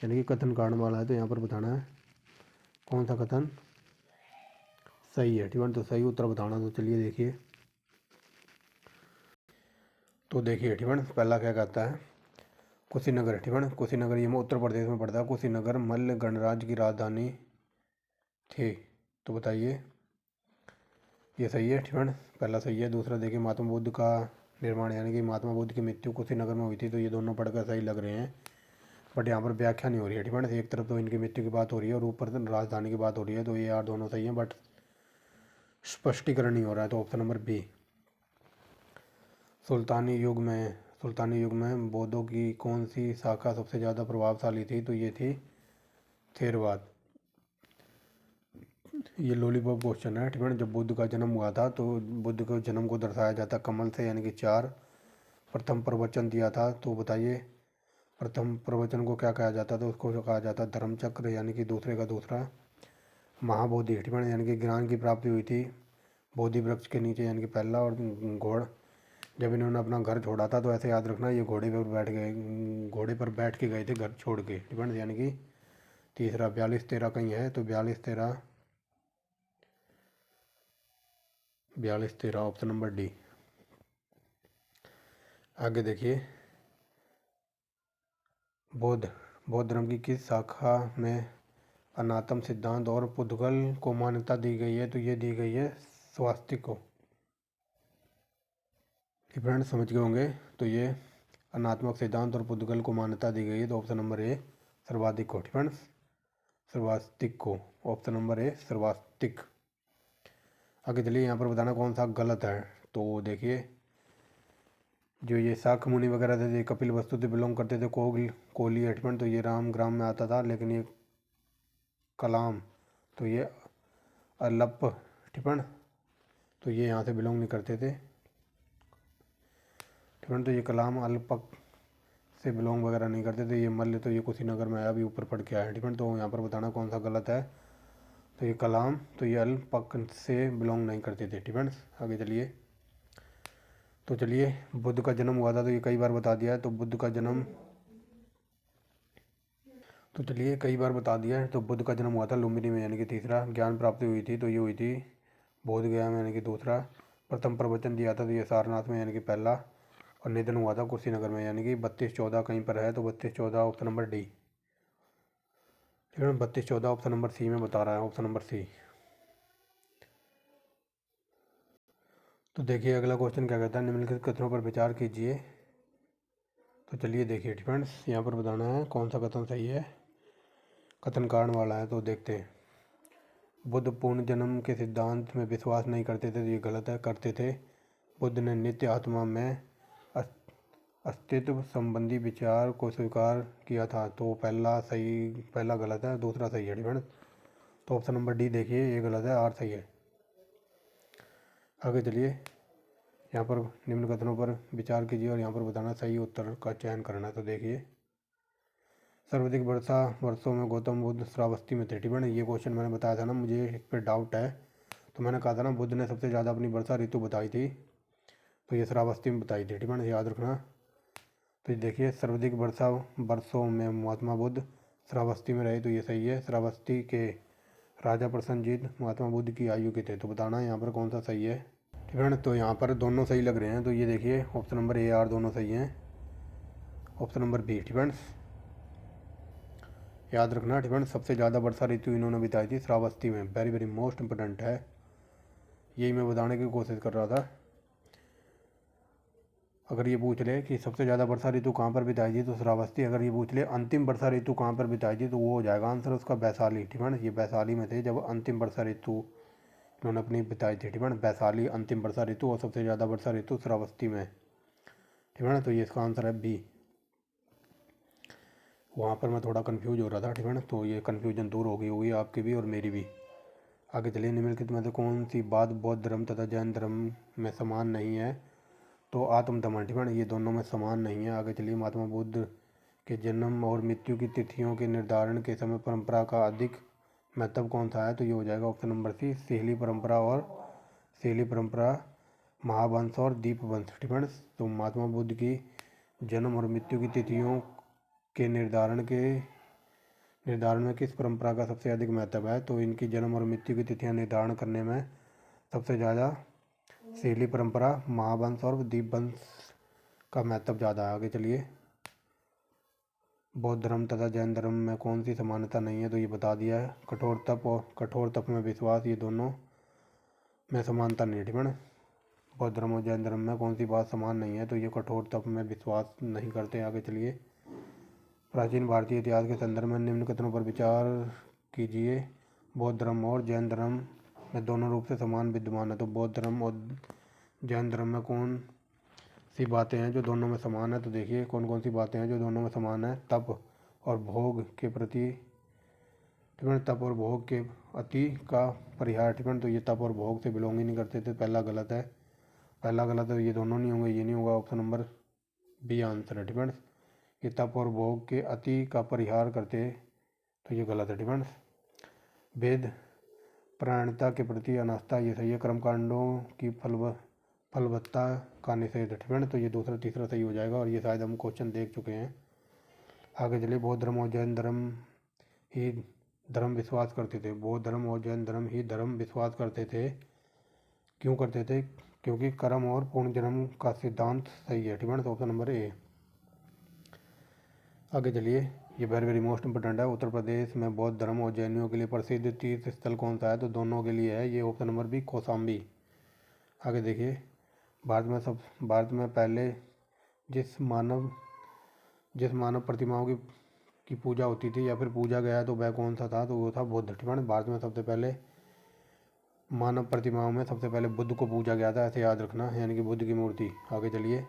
यानी कि कथन कारण वाला है तो यहाँ पर बताना है कौन सा कथन सही है। ठीक है, तो सही उत्तर बताना। तो चलिए देखिए। तो देखिए। ठीक है, पहला क्या कहता है कुशीनगर। ठीक है, कुशीनगर ये उत्तर प्रदेश में पड़ता है। कुशीनगर मल्ल गणराज्य की राजधानी थी तो बताइए ये सही है। ठीक है, पहला सही है। दूसरा देखिए। महात्मा बुद्ध का निर्माण यानी कि महात्मा बुद्ध की मृत्यु कुशीनगर में हुई थी तो ये दोनों पढ़कर सही लग रहे हैं, बट यहाँ पर व्याख्या नहीं हो रही है। ठीक है, एक तरफ तो इनकी मृत्यु की बात हो रही है और ऊपर राजधानी की बात हो रही है तो ये यार दोनों सही हैं, बट स्पष्टीकरण नहीं हो रहा है तो ऑप्शन नंबर बी। सुल्तानी युग में बौद्धों की कौन सी शाखा सबसे ज़्यादा प्रभावशाली थी तो ये थी थेरवाद। ये लॉलीपॉप क्वेश्चन है। ठीक है, जब बुद्ध का जन्म हुआ था तो बुद्ध के जन्म को दर्शाया जाता कमल से यानी कि 4। प्रथम प्रवचन दिया था तो बताइए प्रथम प्रवचन को क्या कहा जाता था। उसको जो कहा जाता धर्मचक्र यानी कि दूसरे का दूसरा। महाबोधि। ठीक है, यानी कि ज्ञान की प्राप्ति हुई थी बोधि वृक्ष के नीचे यानी कि पहला। और घोड़ जब इन्होंने अपना घर छोड़ा था तो ऐसे याद रखना ये घोड़े पर बैठ के गए थे घर छोड़ के। ठीक है, यानी कि तीसरा। 42-13 कहीं है तो 42-13 ऑप्शन नंबर डी। आगे देखिए। बौद्ध धर्म की किस शाखा में अनात्म सिद्धांत और पुद्गल को मान्यता दी गई है तो ये दी गई है स्वास्तिक को। फ्रेंड समझ गए होंगे। तो ये अनात्मक सिद्धांत और पुद्गल को मान्यता दी गई है तो ऑप्शन नंबर ए सर्वाधिक को। फ्रेंड्स सर्वास्तिक को। ऑप्शन नंबर ए सर्वास्तिक। आगे चलिए। यहाँ पर बताना कौन सा गलत है। तो देखिए जो ये शाक्य मुनि वगैरह थे ये कपिल वस्तु से बिलोंग करते थे। कोहली हटमन तो ये राम ग्राम में आता था, लेकिन ये कलाम तो ये अलप ठिपण तो ये यहाँ से बिलोंग नहीं करते थे। ठिपण तो ये कलाम अलपक से बिलोंग वगैरह नहीं करते थे। ये मल्ल तो ये कुशीनगर में आया, अभी ऊपर पढ़ के आया है। ठिपण तो यहाँ पर बताना कौन सा गलत है। तो ये कलाम तो ये अलपक से बिलोंग नहीं करते थे। ठिपण आगे चलिए। तो चलिए बुद्ध का जन्म हुआ था तो ये कई बार बता दिया है। तो बुद्ध का जन्म तो चलिए कई बार बता दिया है। तो बुद्ध का जन्म हुआ था लुम्बिनी में यानी कि तीसरा। ज्ञान प्राप्ति हुई थी तो ये हुई थी बोध गया में यानी कि दूसरा। प्रथम प्रवचन दिया था तो ये सारनाथ में यानी कि पहला। और निधन हुआ था कुशीनगर में यानी कि 32-14 कहीं पर है तो 32-14 ऑप्शन नंबर डी। ठीक है, 32-14 ऑप्शन नंबर सी में बता रहा है, ऑप्शन नंबर सी। तो देखिए अगला क्वेश्चन क्या कहता है, निम्नलिखित कथनों पर विचार कीजिए। तो चलिए देखिए फ्रेंड्स, यहाँ पर बताना है कौन सा कथन सही है, कथन कारण वाला है। तो देखते हैं। बुद्ध पूर्ण जन्म के सिद्धांत में विश्वास नहीं करते थे, तो ये गलत है। करते थे। बुद्ध ने नित्य आत्मा में अस्तित्व संबंधी विचार को स्वीकार किया था, तो पहला गलत है, दूसरा सही है फ्रेंड्स। तो ऑप्शन नंबर डी देखिए, ये गलत है, आर सही है। आगे चलिए, यहाँ पर निम्न कथनों पर विचार कीजिए और यहाँ पर बताना सही उत्तर का चयन करना है। तो देखिए, सर्वाधिक वर्षों में गौतम बुद्ध श्रावस्ती में थे। ठीक है, ये क्वेश्चन मैंने बताया था ना, मुझे इस पर डाउट है। तो मैंने कहा था ना, बुद्ध ने सबसे ज़्यादा अपनी वर्षा ऋतु बताई थी, तो ये श्रावस्ती में बताई थी। ठीक है, याद रखना। तो देखिए, सर्वाधिक वर्षों में महात्मा बुद्ध श्रावस्ती में रहे, तो ये सही है। श्रावस्ती के राजा प्रसन्नजीत महात्मा बुद्ध की आयु के थे। तो बताना यहाँ पर कौन सा सही है। ठीक है ना, तो यहाँ पर दोनों सही लग रहे हैं। तो ये देखिए, ऑप्शन नंबर ए आर दोनों सही हैं। Option number B. ठीक है, याद रखना। ठीक है, सबसे ज़्यादा वर्षा ऋतु इन्होंने बिताई थी श्रावस्ती में। वेरी वेरी मोस्ट इंपोर्टेंट है, यही मैं बताने की कोशिश कर रहा था। अगर ये पूछ ले कि सबसे ज़्यादा वर्षा ऋतु कहाँ पर बिताई थी, तो श्रावस्ती। अगर ये पूछ ले अंतिम वर्षा ऋतु कहाँ पर बिताई थी, तो वो हो जाएगा आंसर उसका वैशाली। ठीक है, ये वैशाली में थे जब अंतिम वर्षा ऋतु इन्होंने अपनी बिताई थी। ठीक है, वैशाली अंतिम वर्षा ऋतु, और सबसे ज़्यादा वर्षा ऋतु श्रावस्ती में। ठीक है ना, तो ये इसका आंसर है बी। वहाँ पर मैं थोड़ा कंफ्यूज हो रहा था। ठीक है ना, तो ये कन्फ्यूजन दूर हो गई होगी आपकी भी और मेरी भी। आगे चलिए, निम्नलिखित में से कौन सी बात बौद्ध धर्म तथा जैन धर्म में समान नहीं है। तो आत्मदमन। ठीक है ना, ये दोनों में समान नहीं है। आगे चलिए, महात्मा बुद्ध के जन्म और मृत्यु की तिथियों के निर्धारण के समय परंपरा का अधिक महत्व कौन सा है। तो ये हो जाएगा ऑप्शन नंबर सी, सेहली परंपरा, महावंश और दीपवंश। ठीक है, तो महात्मा बुद्ध की जन्म और मृत्यु की तिथियों के निर्धारण में किस परंपरा का सबसे अधिक महत्व है। तो इनकी जन्म और मृत्यु की तिथियां निर्धारण करने में सबसे ज़्यादा सेहली परंपरा, महावंश और दीपवंश का महत्व ज़्यादा है। आगे चलिए, बौद्ध धर्म तथा जैन धर्म में कौन सी समानता नहीं है। तो ये बता दिया है। कठोर तप में विश्वास, ये दोनों में समानता नहीं है। ठीक है ना, बौद्ध धर्म और जैन धर्म में कौन सी बात समान नहीं है, तो ये कठोर तप में विश्वास नहीं करते। आगे चलिए, प्राचीन भारतीय इतिहास के संदर्भ में निम्न कथनों पर विचार कीजिए। बौद्ध धर्म और जैन धर्म में दोनों रूप से समान विद्यमान है। तो बौद्ध धर्म और जैन धर्म में कौन सी बातें हैं जो दोनों में समान है। तो देखिए, कौन कौन सी बातें हैं जो दोनों में समान है। तप और भोग के प्रति, ठीक है, तप और भोग के अति का परिहार। ठीक है, तो ये तप और भोग से बिलोंग ही नहीं करते थे। पहला गलत है, ये दोनों नहीं होंगे, ये नहीं होगा। ऑप्शन नंबर बी आंसर है। ठीक है, ये तप और भोग के अति का परिहार करते, तो ये गलत है। ठीक है, वेद प्राणता के प्रति अनास्था, ये सही है। कर्मकांडों की फलवत्ता का निषेध। ठीक है, तो ये दूसरा तीसरा सही हो जाएगा, और ये शायद हम क्वेश्चन देख चुके हैं। आगे चलिए, बौद्ध धर्म और जैन धर्म ही धर्म विश्वास करते थे। बौद्ध धर्म और जैन धर्म ही धर्म विश्वास करते थे। क्यों करते थे? क्योंकि कर्म और पूर्ण जन्म का सिद्धांत सही है। ठीक है, तो ऑप्शन नंबर ए। आगे चलिए, ये वेरी वेरी मोस्ट इंपोर्टेंट है। उत्तर प्रदेश में बौद्ध धर्म और जैनियों के लिए प्रसिद्ध तीर्थ स्थल कौन सा है। तो दोनों के लिए है, ये ऑप्शन नंबर बी कौशाम्बी। आगे देखिए, भारत में पहले जिस मानव प्रतिमाओं की पूजा होती थी या फिर पूजा गया तो वह कौन सा था। तो वो था बुद्ध। ठीक है, भारत में सबसे पहले मानव प्रतिमाओं में सबसे पहले बुद्ध को पूजा गया था, ऐसे याद रखना, यानी कि बुद्ध की मूर्ति। आगे चलिए,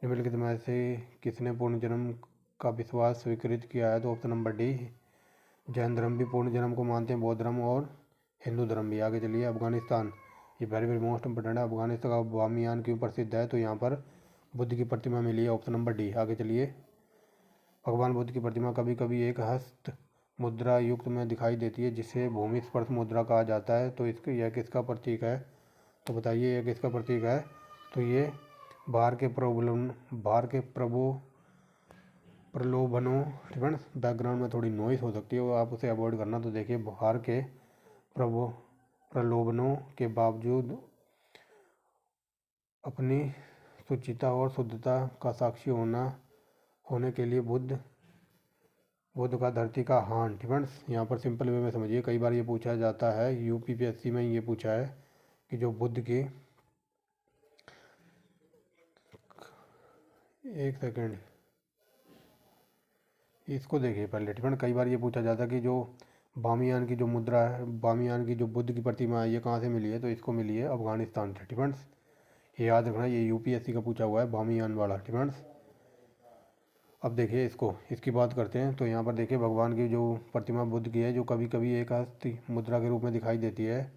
निम्नलिखित में से किसने पूर्ण जन्म का विश्वास स्वीकृत किया है। तो ऑप्शन नंबर डी, जैन धर्म भी पूर्ण जन्म को मानते हैं, बौद्ध धर्म और हिंदू धर्म भी। आगे चलिए, अफगानिस्तान, ये वेरी वेरी मोस्ट इंपोर्टेंट है। अफगानिस्तान का बामियान क्यों प्रसिद्ध है। तो यहाँ पर बुद्ध की प्रतिमा मिली है, ऑप्शन नंबर डी। आगे चलिए, भगवान बुद्ध की प्रतिमा कभी कभी एक हस्त मुद्रा युक्त में दिखाई देती है, जिसे भूमि स्पर्श मुद्रा कहा जाता है। तो यह किसका प्रतीक है। तो बताइए, यह किसका प्रतीक है। तो ये बाहर के प्रलोभनों, ठीक है, बैकग्राउंड में थोड़ी नॉइस हो सकती है, वो आप उसे अवॉइड करना। तो देखिए, बाहर के प्रलोभनों के बावजूद अपनी शुचिता और शुद्धता का साक्षी होने के लिए बुद्ध का धरती का हान। ठीक है, यहाँ पर सिंपल वे में समझिए, कई बार ये पूछा जाता है, यूपीपीएससी में ये पूछा है कि जो बुद्ध की एक सेकंड, इसको देखिए पहले डिपेंड। कई बार ये पूछा जाता है कि जो बामियान की जो मुद्रा है, बामियान की जो बुद्ध की प्रतिमा है, ये कहाँ से मिली है, तो इसको मिली है अफगानिस्तान से। डिपेंड्स, ये याद रखना, ये यूपीएससी का पूछा हुआ है बामियान वाला। डिपेंड्स। अब देखिए इसको, इसकी बात करते हैं। तो यहाँ पर देखिए भगवान की जो प्रतिमा बुद्ध की है, जो कभी कभी एक हस्ती मुद्रा के रूप में दिखाई देती है,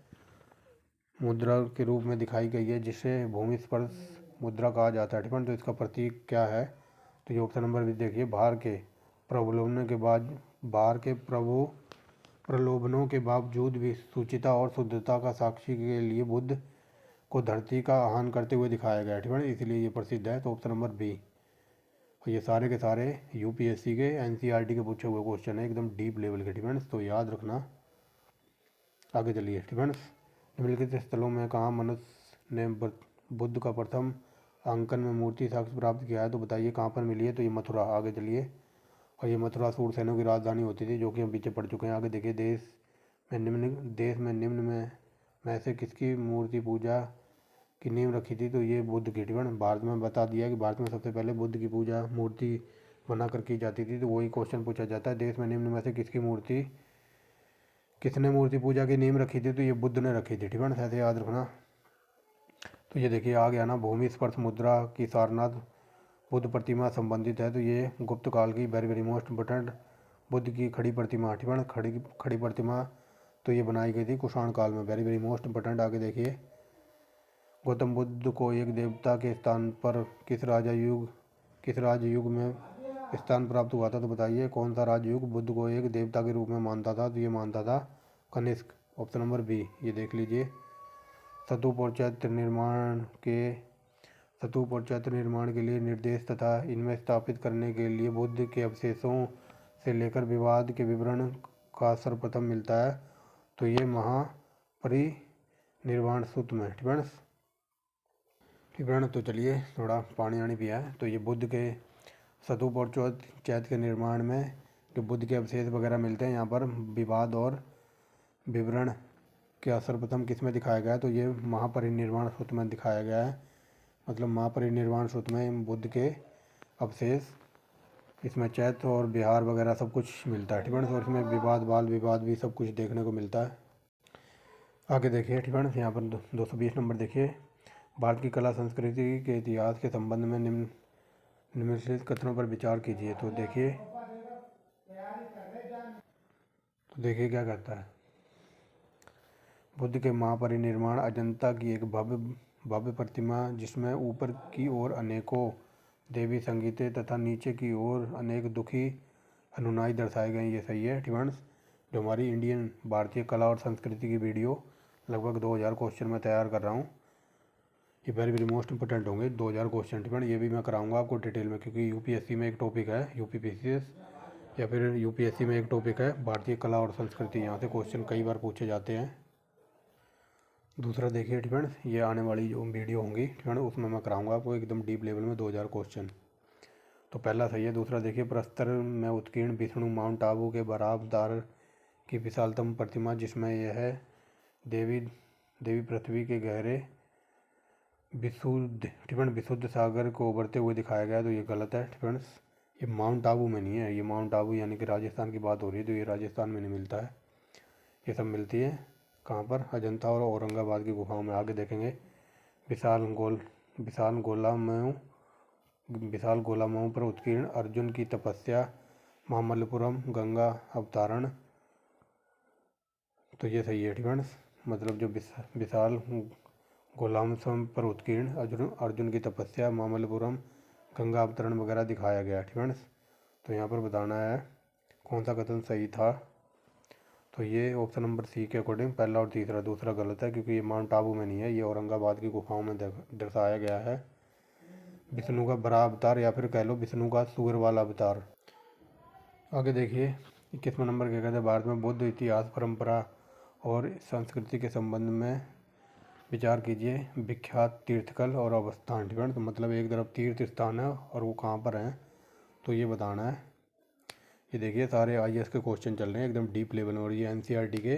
मुद्रा के रूप में दिखाई गई है, जिसे भूमि स्पर्श मुद्रा कहा जाता है। डिपेंड। तो इसका प्रतीक क्या है, तो ये ऑप्शन नंबर भी देखिए, बाहर के प्रलोभनों के बाद, बाहर के प्रलोभनों के बावजूद भी सुचिता और शुद्धता का साक्षी के लिए बुद्ध को धरती का आह्वान करते हुए दिखाया गया है। ठीक है, इसलिए ये प्रसिद्ध है। तो ऑप्शन नंबर बी। और ये सारे के सारे यूपीएससी के एनसीईआरटी के पूछे हुए क्वेश्चन है, एकदम डीप लेवल के। डिफेंस, तो याद रखना। आगे चलिए। डिफेंस, निम्नलिखित स्थलों में कहाँ मनुष्य ने बुद्ध का प्रथम अंकन में मूर्ति साक्ष्य प्राप्त किया है, तो बताइए कहाँ पर मिली है, तो ये मथुरा। आगे चलिए। और ये मथुरा सूरसेनों की राजधानी होती थी, जो कि हम पीछे पढ़ चुके हैं। आगे देखिए, देश में निम्न में से किसकी मूर्ति पूजा की नींव रखी थी, तो ये बुद्ध की। डिफेंस, भारत में बता दिया कि भारत में सबसे पहले बुद्ध की पूजा मूर्ति बनाकर की जाती थी। तो वही क्वेश्चन पूछा जाता है, देश में निम्न में से किसने मूर्ति पूजा की नींव रखी थी, तो ये बुद्ध ने रखी थी। ठीक है, ऐसे याद रखना। तो ये देखिए आ गया ना, भूमि स्पर्श मुद्रा की सारनाथ बुद्ध प्रतिमा संबंधित है। तो ये गुप्त काल की very very most important Buddha की खड़ी प्रतिमा। ठीक है, खड़ी प्रतिमा तो ये बनाई गई थी कुषाण काल में, वेरी वेरी मोस्ट इम्पोर्टेंट। आगे देखिए, गौतम बुद्ध को एक देवता के स्थान पर किस राजयुग में स्थान प्राप्त हुआ था, तो बताइए कौन सा राजयुग बुद्ध को एक देवता के रूप में मानता था, तो ये मानता था कनिष्क। ऑप्शन नंबर बी, ये देख लीजिए। स्तूप और चैत्य निर्माण के लिए निर्देश तथा इनमें स्थापित करने के लिए बुद्ध के अवशेषों से लेकर विवाद के विवरण का सर्वप्रथम मिलता है, तो ये महापरिनिर्वाण सूत्र में। ठीक है, तो चलिए थोड़ा पानी आनी पिया है। तो ये बुद्ध के स्तूप और चैत्य के निर्माण में जो बुद्ध के अवशेष वगैरह मिलते हैं, यहाँ पर विवाद और विवरण के सर्वप्रथम किस में दिखाया गया है, तो ये महापरिनिर्वाण सूत्र में दिखाया गया है। मतलब महापरिनिर्वाण सूत्र में बुद्ध के अवशेष, इसमें चैत्य और विहार वगैरह सब कुछ मिलता है। ठीक है, और इसमें विवाद, बाल विवाद भी सब कुछ देखने को मिलता है। आगे देखिए। ठीक है, यहाँ पर 220 नंबर देखिए, भारत की कला संस्कृति के इतिहास के संबंध में निम्नलिखित कथनों पर विचार कीजिए। तो देखिए क्या कहता है, बुद्ध के महापरिनिर्वाण अजंता की एक भव्य प्रतिमा, जिसमें ऊपर की ओर अनेकों देवी संगीतें तथा नीचे की ओर अनेक दुखी अनुयायी दर्शाए गए। ये सही है। टिप्स, जो हमारी इंडियन भारतीय कला और संस्कृति की वीडियो लगभग 2000 क्वेश्चन में तैयार कर रहा हूँ, ये वेरी वेरी मोस्ट इंपॉर्टेंट होंगे 2000 क्वेश्चन। डिपेंड, ये भी मैं कराऊंगा आपको डिटेल में, क्योंकि यूपीएससी में एक टॉपिक है यूपीपीसीएस, या फिर यूपीएससी में एक टॉपिक है भारतीय कला और संस्कृति। यहाँ से क्वेश्चन कई बार पूछे जाते हैं। दूसरा देखिए। डिपेंड, ये आने वाली जो वीडियो होंगी, डिपेंड, उसमें मैं कराऊंगा आपको एकदम डीप लेवल में 2000 क्वेश्चन। तो पहला सही है। दूसरा देखिए, प्रस्तर में उत्कीर्ण विष्णु माउंट आबू के बराबर की विशालतम प्रतिमा, जिसमें यह है देवी पृथ्वी के गहरे विशुद्ध सागर को उभरते हुए दिखाया गया है, तो ये गलत है। फ्रेंड्स, ये माउंट आबू में नहीं है, ये माउंट आबू यानी कि राजस्थान की बात हो रही है, तो ये राजस्थान में नहीं मिलता है। ये सब मिलती है कहाँ पर, अजंता और औरंगाबाद की गुफाओं में। आगे देखेंगे, विशाल गोलामऊ पर उत्कीर्ण अर्जुन की तपस्या, महामल्लपुरम गंगा अवतारण, तो ये सही है। फ्रेंड्स, मतलब जो विशाल गोलामसम पर उत्कीर्ण अर्जुन की तपस्या, मामल्लपुरम गंगा अवतरण वगैरह दिखाया गया। ठीक है, तो यहाँ पर बताना है कौन सा कथन सही था, तो ये ऑप्शन नंबर सी के अकॉर्डिंग पहला और तीसरा। दूसरा गलत है, क्योंकि ये माउंट आबू में नहीं है, ये औरंगाबाद की गुफाओं में दर्शाया गया है। विष्णु का बड़ा अवतार, या फिर कह लो विष्णु का सुअर वाला अवतार। आगे देखिए, 21वां नंबर क्या कहते हैं, भारत में बौद्ध इतिहास, परंपरा और संस्कृति के संबंध में विचार कीजिए। विख्यात तीर्थस्थल और अवस्थान। ठीक, तो मतलब एक तरफ तीर्थ स्थान है और वो कहाँ पर हैं, तो ये बताना है। ये देखिए सारे आईएएस के क्वेश्चन चल रहे हैं एकदम डीप लेवल में, और ये एनसीईआरटी के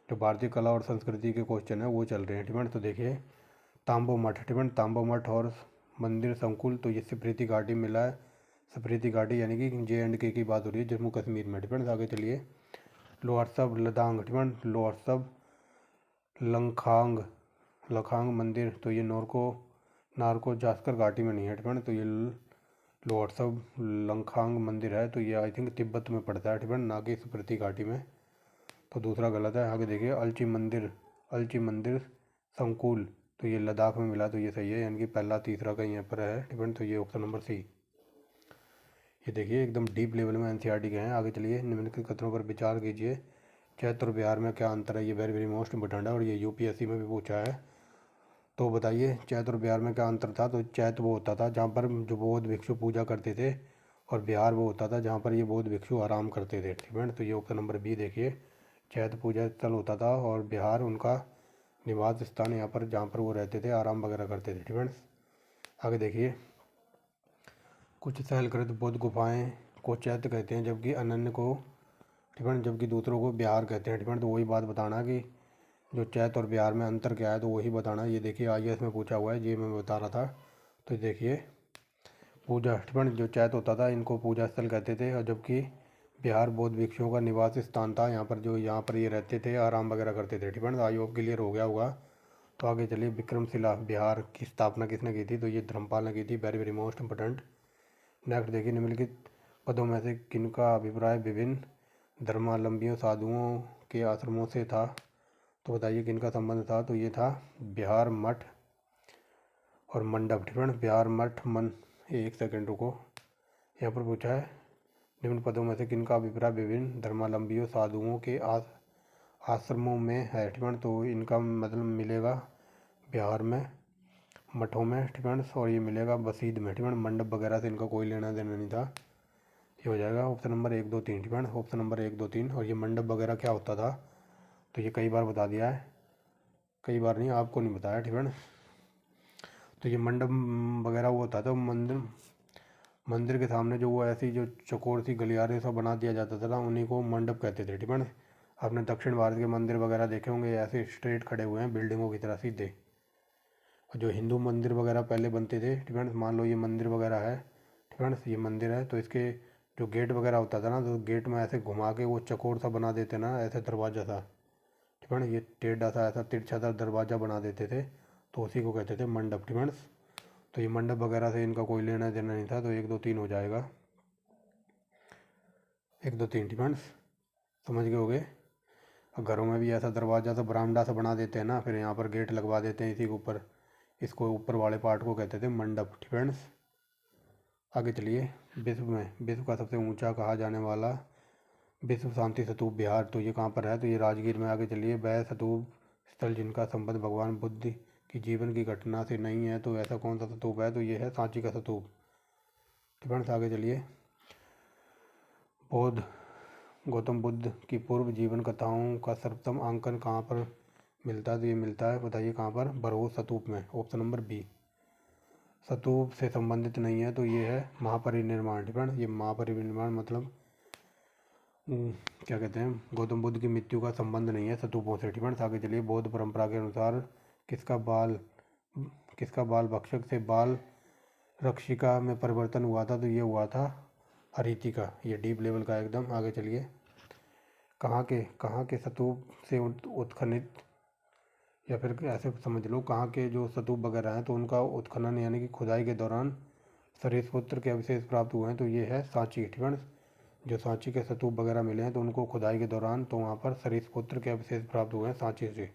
जो भारतीय कला और संस्कृति के क्वेश्चन है वो चल रहे हैं। ठीक है, तो देखिए तांबो मठ। ठीक है, तांबो मठ और मंदिर संकुल, तो ये स्पीति घाटी मिला है। स्पीति घाटी यानी कि JNK की बात हो रही है, जम्मू कश्मीर में। डिपेंड आगे चलिए। लोअर सब लद्दाख, डिपेंड लोअर सब लंखांग लखांग मंदिर, तो ये नारको जास्कर घाटी में नहीं है। डिपेंड तो ये लोअर सब लंखांग मंदिर है, तो ये आई थिंक तिब्बत में पड़ता है। डिपेंड ना कि स्पीति घाटी में, तो दूसरा गलत है। आगे देखिए अलची मंदिर संकुल, तो ये लद्दाख में मिला, तो ये सही है, यानी कि पहला तीसरा का यहाँ पर है। डिपेंड तो ये ऑप्शन नंबर सी। ये देखिए एकदम डीप लेवल में NCERT के हैं। आगे चलिए। निम्नलिखित कथनों पर विचार कीजिए। चैत और बिहार में क्या अंतर है? ये वेरी वेरी मोस्ट इम्पोर्टेंट है और ये UPSC में भी पूछा है। तो बताइए चैत और बिहार में क्या अंतर था? तो चैत वो होता था जहाँ पर जो बौद्ध भिक्षु पूजा करते थे, और बिहार वो होता था जहाँ पर ये बौद्ध भिक्षु आराम करते थे। ठीक है, तो ये ऑप्शन नंबर बी देखिए। चैत पूजा स्थल होता था और बिहार उनका निवास स्थान, यहाँ पर जहाँ पर वो रहते थे, आराम वगैरह करते थे। ठीक है, आगे देखिए। कुछ शैलकृत बुद्ध गुफाएं को चैत्य कहते हैं, जबकि अनन्य को, ठीक है, जबकि दूसरों को बिहार कहते हैं। ठीक है, तो वही बात बताना कि जो चैत और बिहार में अंतर क्या है, तो वही बताना। ये देखिए IAS में पूछा हुआ है, ये मैं बता रहा था। तो देखिए पूजा, ठीक है, जो चैत होता था इनको पूजा स्थल कहते थे, और जबकि बिहार बौद्ध भिक्षुओं का निवास स्थान था। यहाँ पर ये रहते थे, आराम वगैरह करते थे। ठीक है, आई होप क्लियर हो गया होगा। तो आगे चलिए। विक्रमशिला बिहार की स्थापना किसने की थी? तो ये धर्मपाल ने की थी। Very very most important. Next देखिए। निम्नलिखित पदों में से किनका अभिप्राय विभिन्न धर्मावलंबियों साधुओं के आश्रमों से था? तो बताइए किनका संबंध था? तो ये था बिहार मठ और मंडप। ठीक है, बिहार मठ मन, एक सेकेंड रुको, यहाँ पर पूछा है निम्न पदों में से किनका अभिप्राय विभिन्न धर्मावलंबियों साधुओं के आश्रमों में है? ठीक है, तो इनका मतलब मिलेगा बिहार में मठों में। ठीक है, और ये मिलेगा बसीद में। ठीक है, मंडप वगैरह से इनका कोई लेना देना नहीं था। ये हो जाएगा ऑप्शन नंबर 1 2 3। ठीक है, ऑप्शन नंबर 1 2 3। और ये मंडप वगैरह क्या होता था? तो ये कई बार बता दिया है, कई बार नहीं, आपको नहीं बताया। ठीक है, तो ये मंडप वगैरह वो होता था मंदिर के सामने जो वो ऐसी जो चौकोर सी गलियारे सा बना दिया जाता था ना, उन्हीं को मंडप कहते थे। ठीक है, आपने दक्षिण भारत के मंदिर वगैरह देखे होंगे, ऐसे स्ट्रेट खड़े हुए हैं बिल्डिंगों की तरह सीधे। और जो हिंदू मंदिर वगैरह पहले बनते थे, ठीक है, मान लो ये मंदिर वगैरह है, ठीक है, ये मंदिर है, तो इसके जो गेट वगैरह होता था ना, तो गेट में ऐसे घुमा के वो चौकोर सा बना देते ना, ऐसे दरवाजा सा। ठीक है, ये टेढ़ा सा ऐसा तिरछा सा दरवाजा बना देते थे, तो उसी को कहते थे मंडप। ठीक है, तो ये मंडप वगैरह से इनका कोई लेना देना नहीं था। तो 1 2 3 हो जाएगा, 1 2 3। ठीक है, समझ गए होगे। घरों में भी ऐसा दरवाजा सा बरामदा सा बना देते हैं ना, फिर यहाँ पर गेट लगवा देते हैं इसी के ऊपर, इसको ऊपर वाले पार्ट को कहते थे मंडप। ठीक है, आगे चलिए। विश्व का सबसे ऊंचा कहा जाने वाला विश्व शांति स्तूप बिहार, तो ये कहाँ पर है? तो ये राजगीर में। आगे चलिए। वह स्तूप स्थल जिनका संबंध भगवान बुद्ध की जीवन की घटना से नहीं है, तो ऐसा कौन सा स्तूप है? तो ये है सांची का स्तूप। ठीक है, आगे चलिए। गौतम बुद्ध की पूर्व जीवन कथाओं का सर्वोत्तम अंकन कहाँ पर मिलता है? तो ये मिलता है, बताइए कहाँ पर? बरहूस स्तूप में, ऑप्शन नंबर बी। स्तूप से संबंधित नहीं है, तो ये है महापरिनिर्वाण। ठीक है, ये महापरिनिर्वाण मतलब क्या कहते हैं, गौतम बुद्ध की मृत्यु का संबंध नहीं है स्तूपों से। ठीक है, आगे चलिए। बौद्ध परंपरा के अनुसार किसका बाल भक्षक से बाल रक्षिका में परिवर्तन हुआ था? तो ये हुआ था अदिति का। ये डीप लेवल का एकदम। आगे चलिए। कहाँ के स्तूप से उत्खनित, या फिर ऐसे समझ लो कहाँ के जो स्तूप वगैरह हैं, तो उनका उत्खनन यानी कि खुदाई के दौरान सरीसपुत्र के अवशेष प्राप्त हुए हैं? तो ये है सांची। ठीक है, जो सांची के स्तूप वगैरह मिले हैं, तो उनको खुदाई के दौरान तो वहाँ पर सरीसपुत्र के अवशेष प्राप्त हुए हैं सांची से।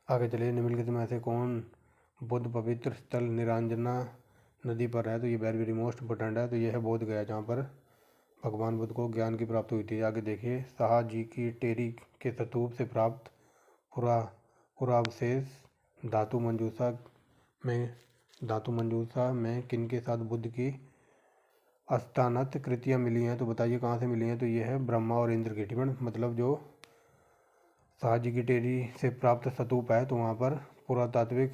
आगे चलिए। निम्नलिखित में से कौन बुद्ध पवित्र स्थल निरंजना नदी पर है? तो ये वेरी वेरी मोस्ट इंपोर्टेंट है। तो ये है बोध गया, जहाँ पर भगवान बुद्ध को ज्ञान की प्राप्ति हुई थी। आगे देखिए। शाह जी की टेरी के स्तूप से प्राप्त पुरावशेष धातु मंजूषा में किनके साथ बुद्ध की अष्टानत कृतियाँ मिली हैं? तो बताइए कहाँ से मिली हैं? तो ये है ब्रह्मा और इंद्र की। ठीक है, मतलब जो शाह जी की टेरी से प्राप्त स्तूप है, तो वहाँ पर पुरातात्विक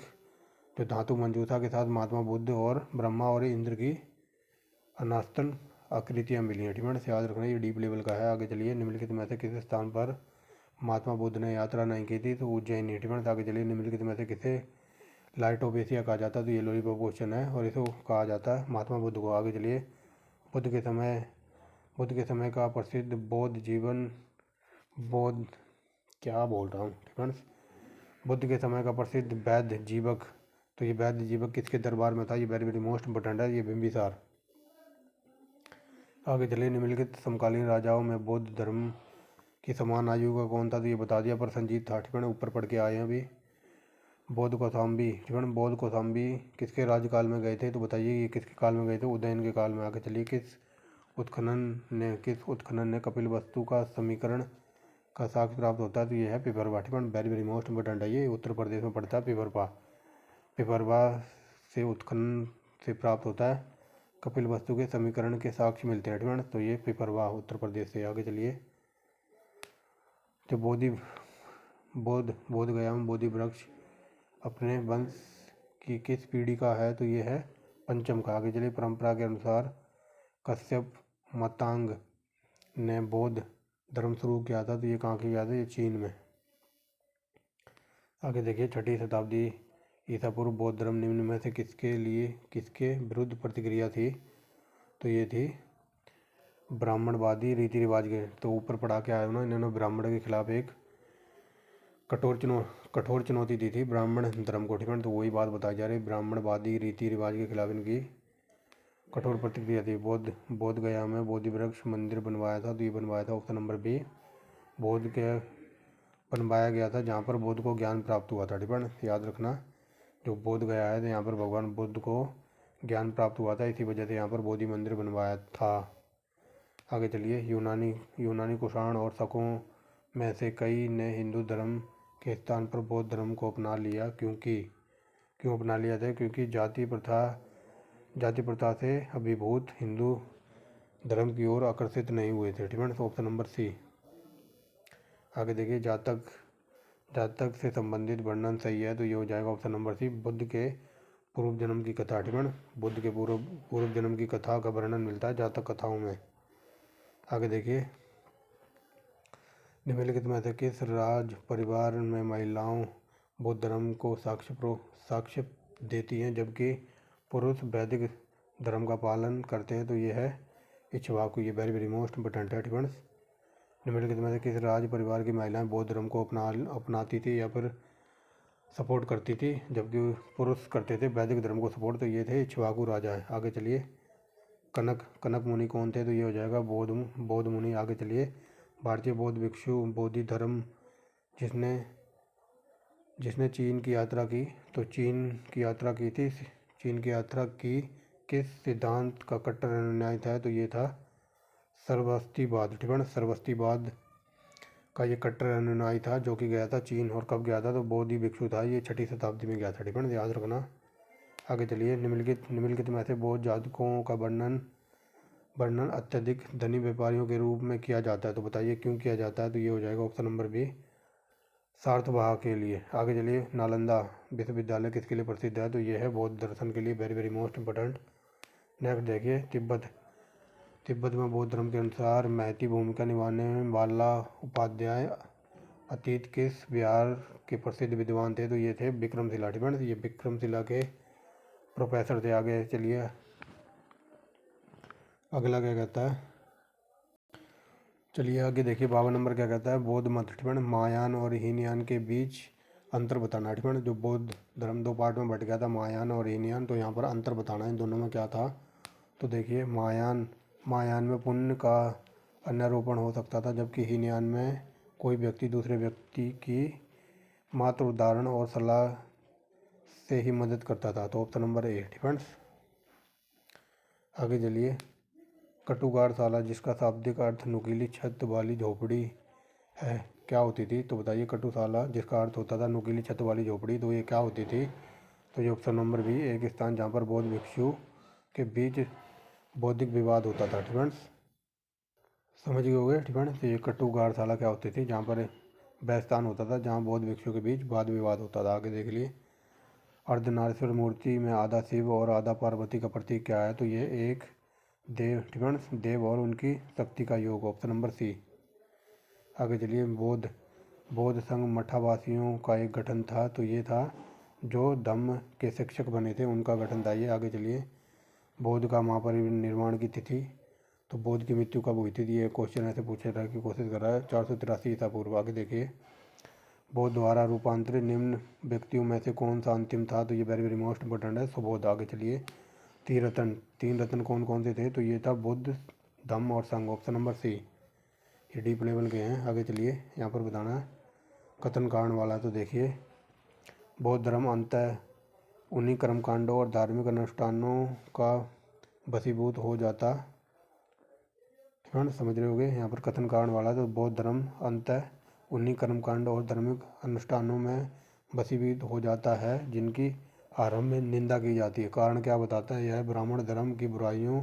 जो धातु मंजूषा के साथ महात्मा बुद्ध और ब्रह्मा और इंद्र की अनास्तन आकृतियाँ मिली हैं। ठीक है, याद रखना, ये डीप लेवल का है। आगे चलिए। निम्नलिखित में से किस स्थान पर महात्मा बुद्ध ने यात्रा नहीं की थी? तो उज्जैन। ठीक है, आगे चलिए। निम्नलिखित में से किसे लाइट ऑफ एशिया कहा जाता है, तो ये लॉलीपॉप क्वेश्चन है और इसको कहा जाता है महात्मा बुद्ध को। आगे चलिए, बुद्ध के समय का प्रसिद्ध बौद्ध जीवन, बौद्ध क्या बोल रहा हूँ फ्रेंड्स, बुद्ध के समय का प्रसिद्ध वैद्य जीवक, तो ये वैद्य जीवक किसके दरबार में था, ये वेरी वेरी मोस्ट इंपोर्टेंट है, ये बिंबिसार। आगे चलिए, निम्नलिखित समकालीन राजाओं में बौद्ध धर्म की समान आयु का कौन था, तो ये बता दिया प्रसेनजीत था। ठीक है, ऊपर पढ़ के आए हैं अभी। बौद्ध कौशाम्बी, ठीक है, बौद्ध कौशाम्बी किसके राज्यकाल में गए थे, तो बताइए ये किसके काल में गए थे, उदयन के काल में। आगे चलिए, किस उत्खनन ने कपिल वस्तु का समीकरण का साक्ष्य प्राप्त होता है, तो ये है पिपरवा। ठीक है, वेरी वेरी मोस्ट इंपोर्टेंट है, ये उत्तर प्रदेश में पड़ता है पिपरवा। पिपरवा से उत्खनन से प्राप्त होता है कपिल वस्तु के समीकरण के साक्ष्य मिलते हैं। ठीक है, तो ये पिपरवा उत्तर प्रदेश से। आगे चलिए, जो बोध गया में बोधि वृक्ष अपने वंश की किस पीढ़ी का है, तो ये है पंचम का। आगे चलिए, परंपरा के अनुसार कश्यप मतांग ने बौद्ध धर्म शुरू किया था, तो ये कहाँ किया था, ये चीन में। आगे देखिए, 6वीं शताब्दी ईसा पूर्व बौद्ध धर्म निम्न में से किसके विरुद्ध प्रतिक्रिया थी, तो ये थी ब्राह्मणवादी रीति रिवाज के। तो ऊपर पढ़ा के आए ना, इन्होंने ब्राह्मण के खिलाफ एक कठोर चुनौती दी थी ब्राह्मण धर्म को। ठीक है, तो वही बात बताई जा रही, ब्राह्मणवादी रीति रिवाज के खिलाफ इनकी कठोर प्रतिक्रिया थी। बोध गया में बोधि वृक्ष मंदिर बनवाया था, तो ये बनवाया था ऑप्शन नंबर बी, बोध के बनवाया गया था जहाँ पर बुद्ध को ज्ञान प्राप्त हुआ था। ठीक है, याद रखना, जो बोध गया है तो यहाँ पर भगवान बुद्ध को ज्ञान प्राप्त हुआ था, इसी वजह से यहाँ पर बोधि मंदिर बनवाया था। आगे चलिए, यूनानी कुषाण और शकों में से कई ने हिंदू धर्म के स्थान पर बौद्ध धर्म को अपना लिया, क्यों अपना लिया था, क्योंकि जाति प्रथा से अभिभूत हिंदू धर्म की ओर आकर्षित नहीं हुए थे। ठीक है, तो ऑप्शन नंबर सी। आगे देखिए, जातक से संबंधित वर्णन सही है, तो ये हो जाएगा ऑप्शन नंबर सी, बुद्ध के पूर्व जन्म की कथा। ठीक है, बुद्ध के पूर्व जन्म की कथा का वर्णन मिलता है जातक कथाओं में। आगे देखिए, निम्नलिखित में से किस राज परिवार में महिलाओं बौद्ध धर्म को साक्ष्य देती हैं जबकि पुरुष वैदिक धर्म का पालन करते हैं, तो ये है इक्ष्वाकु। ये वेरी वेरी मोस्ट इंपोर्टेंट है। फ्रेंड्स, निम्नलिखित में से किस राज परिवार की महिलाएं बौद्ध धर्म को अपनाती थी या फिर सपोर्ट करती थी जबकि पुरुष करते थे वैदिक धर्म को सपोर्ट, तो ये थे इक्ष्वाकु राजा है। आगे चलिए, कनक मुनि कौन थे, तो ये हो जाएगा बौद्ध मुनि। आगे चलिए, भारतीय बौद्ध भिक्षु बोधि धर्म जिसने चीन की यात्रा की, तो चीन की यात्रा की किस सिद्धांत का कट्टर अनुयायी था, तो ये था सरवस्तीवाद। ठीक है, सरवस्तीवाद का ये कट्टर अनुयायी था जो कि गया था चीन, और कब गया था, तो बोधि भिक्षु था, ये 6वीं शताब्दी में गया था। ठीक है, याद रखना। आगे चलिए, निम्नलिखित में से बौद्ध जातकों का वर्णन अत्यधिक धनी व्यापारियों के रूप में किया जाता है, तो बताइए क्यों किया जाता है, तो ये हो जाएगा ऑप्शन नंबर बी, सार्थवाह के लिए। आगे चलिए, नालंदा विश्वविद्यालय किसके लिए प्रसिद्ध है, तो ये है बौद्ध दर्शन के लिए, very very most important. Next देखिए, तिब्बत में बौद्ध धर्म के अनुसार महती भूमिका निभाने वाला उपाध्याय अतीत किस बिहार के प्रसिद्ध विद्वान थे, तो ये थे विक्रमशिला। ठीक है, ये विक्रमशिला के प्रोफेसर थे। आगे चलिए, अगला क्या कहता है, चलिए आगे देखिए, 52 नंबर क्या कहता है, बौद्ध मत। ठीक है, महायान और हीनयान के बीच अंतर बताना। ठीक है, जो बौद्ध धर्म 2 पार्ट में बट गया था, महायान और हीनयान, तो यहाँ पर अंतर बताना है इन दोनों में क्या था। तो देखिए, महायान में पुण्य का अन्यारोपण हो सकता था, जबकि हीनयान में कोई व्यक्ति दूसरे व्यक्ति की मात्र उदाहरण और सलाह से ही मदद करता था, तो ऑप्शन नंबर ए। फ्रेंड्स, आगे चलिए, कटुगारशाला जिसका शाब्दिक अर्थ नुकीली छत वाली झोपड़ी है, क्या होती थी, तो बताइए कटुशाला जिसका अर्थ होता था नुकीली छत वाली झोपड़ी, तो ये क्या होती थी, तो ये ऑप्शन नंबर बी, एक स्थान जहाँ पर बौद्ध भिक्षु के बीच बौद्धिक विवाद होता था। फ्रेंड्स, समझ गए होंगे। ठीक है, तो ये कटुगारशाला क्या होती थी, जहाँ पर वह स्थान होता था जहाँ बौद्ध भिक्षु के बीच वाद विवाद होता था। आगे देख लिए, अर्धनारीश्वर मूर्ति में आधा शिव और आधा पार्वती का प्रतीक क्या है, तो ये एक देव। ठीक है, देव और उनकी शक्ति का योग, ऑप्शन नंबर सी। आगे चलिए, बौद्ध संघ मठावासियों का एक गठन था, तो ये था जो धम्म के शिक्षक बने थे उनका गठन था ये। आगे चलिए, बौद्ध का महापरिनिर्वाण की तिथि, तो बौद्ध की मृत्यु कब हुई थी, ये क्वेश्चन ऐसे पूछे रहा की कोशिश कर रहा है। 483 ईसा पूर्व। आगे देखिए, बौद्ध द्वारा रूपांतरित निम्न व्यक्तियों में से कौन सा अंतिम था, तो ये वेरी वेरी मोस्ट इंपॉर्टेंट है, सुबोध। आगे चलिए, तीन रत्न कौन कौन से थे, तो ये था बुद्ध, धम्म और संघ, ऑप्शन नंबर सी। ये डीप लेवल के हैं। आगे चलिए, यहाँ पर बताना है कथन कारण वाला, तो देखिए, बौद्ध धर्म अंततः उन्हीं कर्मकांडों और धार्मिक अनुष्ठानों का वशीभूत हो जाता। समझ रहे होगे यहाँ पर कथन कारण वाला, तो बौद्ध धर्म अंततः उन्हीं कर्मकांडों और धार्मिक अनुष्ठानों में वशीभूत हो जाता है जिनकी आरंभ में निंदा की जाती है। कारण क्या बताता है, यह ब्राह्मण धर्म की बुराइयों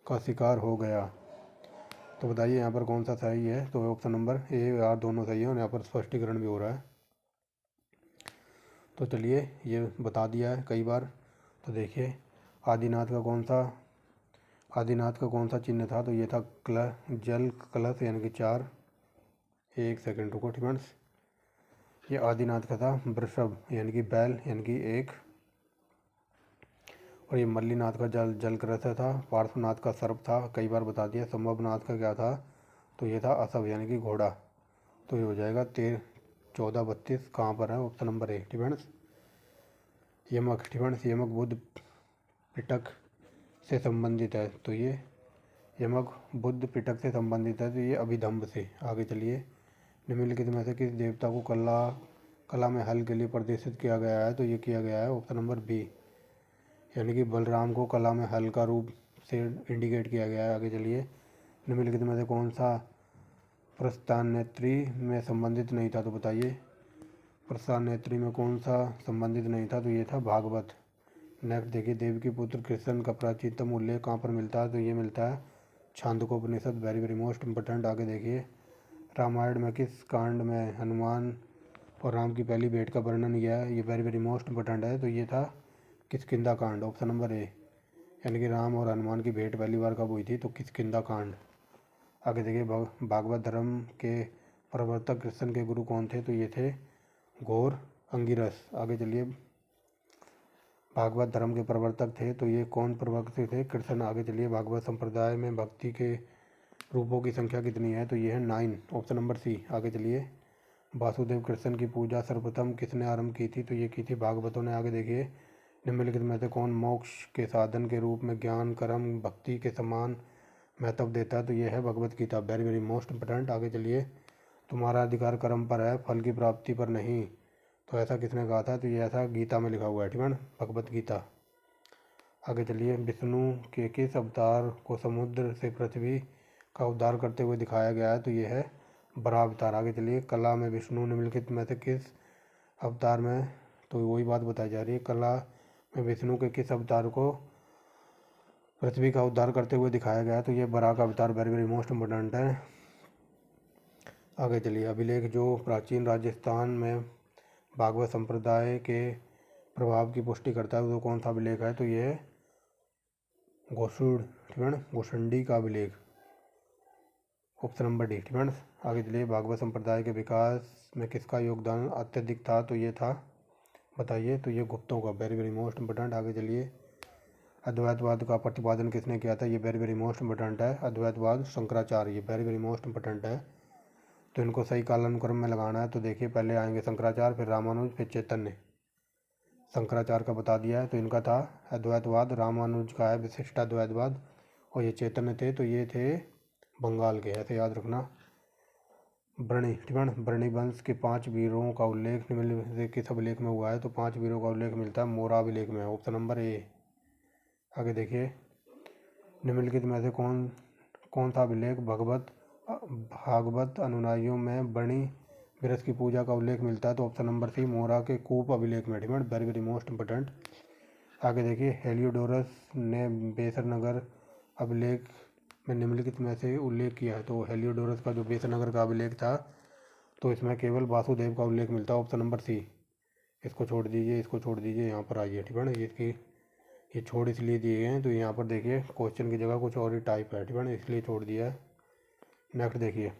का शिकार हो गया। तो बताइए यहाँ पर कौन सा सही है, तो ऑप्शन नंबर ए और दोनों सही है, और यहाँ पर स्पष्टीकरण भी हो रहा है। तो चलिए, ये बता दिया है कई बार। तो देखिए, आदिनाथ का कौन सा चिन्ह था, तो ये था जल कलश यानी कि 4। एक सेकंड रुको फ्रेंड्स, ये आदिनाथ का था वृषभ यानी कि बैल यानी कि 1। और ये मल्लीनाथ का जल कलश था। पार्श्वनाथ का सर्प था, कई बार बता दिया। संभवनाथ का क्या था, तो ये था असव यानी कि घोड़ा। तो ये हो जाएगा 13, 14, 32 कहाँ पर है, ऑप्शन नंबर ए फ्रेंड्स। यमक बुद्ध पिटक से संबंधित है, तो ये यमक बुद्ध पिटक से संबंधित है, तो ये अभिधम्ब से। आगे चलिए, निम्नलिखित में से किस देवता को कला में हल के लिए प्रदर्शित किया गया है, तो ये किया गया है ऑप्शन नंबर बी, यानी कि बलराम को कला में हल का रूप से इंडिकेट किया गया है। आगे चलिए, निम्नलिखित में से कौन सा प्रस्थानेत्री में संबंधित नहीं था, तो बताइए प्रस्थानेत्री में कौन सा संबंधित नहीं था, तो ये था भागवत। नेक्स्ट देखिए, देवकी पुत्र कृष्ण का प्राचीनतम उल्लेख कहाँ पर मिलता है, तो ये मिलता है Chandogyopanishad, very very most important. आगे देखिए, रामायण में किस कांड में हनुमान और राम की पहली भेंट का वर्णन किया है, ये वेरी वेरी मोस्ट इंपॉर्टेंट है, तो ये था किष्किंधा कांड, ऑप्शन नंबर ए। यानी कि राम और हनुमान की भेंट पहली बार कब हुई थी, तो किष्किंधा कांड। आगे देखिए, भागवत धर्म के प्रवर्तक कृष्ण के गुरु कौन थे, तो ये थे घोर अंगिरस। आगे चलिए, भागवत धर्म के प्रवर्तक थे, तो ये कौन प्रवर्तक थे, कृष्ण। आगे चलिए, भागवत संप्रदाय में भक्ति के रूपों की संख्या कितनी है, तो ये है 9, ऑप्शन नंबर सी। आगे चलिए, वासुदेव कृष्ण की पूजा सर्वप्रथम किसने आरंभ की थी, तो ये की थी भागवतों ने। आगे देखिए, निम्नलिखित में से कौन मोक्ष के साधन के रूप में ज्ञान कर्म भक्ति के समान महत्व देता है, तो ये है Bhagavad Gita, very very most important. आगे चलिए, तुम्हारा अधिकार कर्म पर है, फल की प्राप्ति पर नहीं, तो ऐसा किसने कहा था, तो ये ऐसा गीता में लिखा हुआ है, ठीक है, भगवत गीता। आगे चलिए, विष्णु के किस अवतार को समुद्र से पृथ्वी का उद्धार करते हुए दिखाया गया है, तो ये है बराह अवतार। आगे चलिए, कला में विष्णु निम्नलिखित में से किस अवतार में, तो वही बात बताई जा रही है, कला में विष्णु के किस अवतार को पृथ्वी का उद्धार करते हुए दिखाया गया है, तो ये बराह का अवतार, वेरी वेरी मोस्ट इम्पोर्टेंट है। आगे चलिए, अभिलेख जो प्राचीन राजस्थान में भागवत संप्रदाय के प्रभाव की पुष्टि करता है, तो कौन सा अभिलेख है, तो ये है गोसुंडी का अभिलेख, ऑप्शन नंबर डी, ठीक है। आगे चलिए, भागवत संप्रदाय के विकास में किसका योगदान अत्यधिक था, तो ये था, बताइए, तो ये गुप्तों का, वेरी वेरी मोस्ट इंपोर्टेंट। आगे चलिए, अद्वैतवाद का प्रतिपादन किसने किया था, ये वेरी वेरी मोस्ट इंपोर्टेंट है, अद्वैतवाद शंकराचार्य, ये वेरी वेरी मोस्ट इंपोर्टेंट है। तो इनको सही कालानुक्रम में लगाना है, तो देखिए, पहले आएंगे शंकराचार्य, फिर रामानुज, फिर चैतन्य। शंकराचार्य का बता दिया है, तो इनका था अद्वैतवाद, रामानुज का है विशिष्टाद्वैतवाद, और ये चैतन्य थे, तो ये थे बंगाल के, ऐसे याद रखना। बरणी, ठीक है, बरणी वंश के 5 वीरों का उल्लेख निम्नलिखित से किस अभिलेख में हुआ है, तो 5 वीरों का उल्लेख मिलता है मोरा अभिलेख में, ऑप्शन नंबर ए। आगे देखिए, निम्नलिखित में से कौन सा अभिलेख भागवत अनुयायियों में बरणी वृक्ष की पूजा का उल्लेख मिलता है, तो ऑप्शन नंबर सी, मोरा के कूप अभिलेख में, ठीक है, वेरी वेरी मोस्ट इंपोर्टेंट। आगे देखिए, हेलियोडोरस ने बेसर नगर अभिलेख में निम्नलिखित में से उल्लेख किया है, तो हेलियोडोरस का जो बेसर नगर का अभिलेख था, तो इसमें केवल वासुदेव का उल्लेख मिलता है, ऑप्शन नंबर सी। इसको छोड़ दीजिए, यहाँ पर आइए, ठीक है ना, ये छोड़ इसलिए दिए गए हैं, तो यहाँ पर देखिए क्वेश्चन की जगह कुछ और ही टाइप है, ठीक है ना, इसलिए छोड़ दिया है। नेक्स्ट देखिए,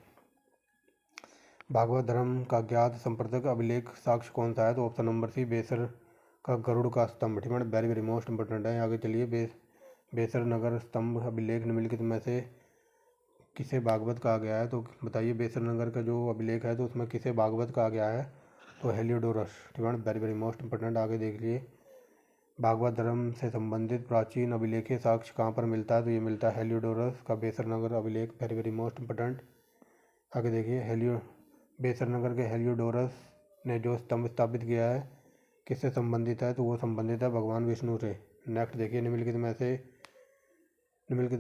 भागवत धर्म का ज्ञात संप्रदाय अभिलेख साक्ष्य कौन सा है? तो ऑप्शन नंबर सी, बेसर का गरुड़ का स्तंभ। ठीक है, वेरी वेरी मोस्ट इंपॉर्टेंट है। आगे चलिए, बेसर नगर स्तंभ अभिलेख निम्नलिखित में से किसे भागवत कहा गया है? तो बताइए, बेसर नगर का जो अभिलेख है तो उसमें किसे भागवत कहा गया है? तो हेलियोडोरस। ठीक है, वेरी वेरी मोस्ट इंपॉर्टेंट। आगे देख लिए, भागवत धर्म से संबंधित प्राचीन अभिलेखीय साक्ष्य कहाँ पर मिलता है? तो ये मिलता है हेलियोडोरस का बेसर नगर अभिलेख। Very very most important. आगे देखिए, बेसर नगर के हेलियोडोरस ने जो स्तंभ स्थापित किया है किससे संबंधित है? तो वो संबंधित है भगवान विष्णु से। नेक्स्ट देखिए, निम्नलिखित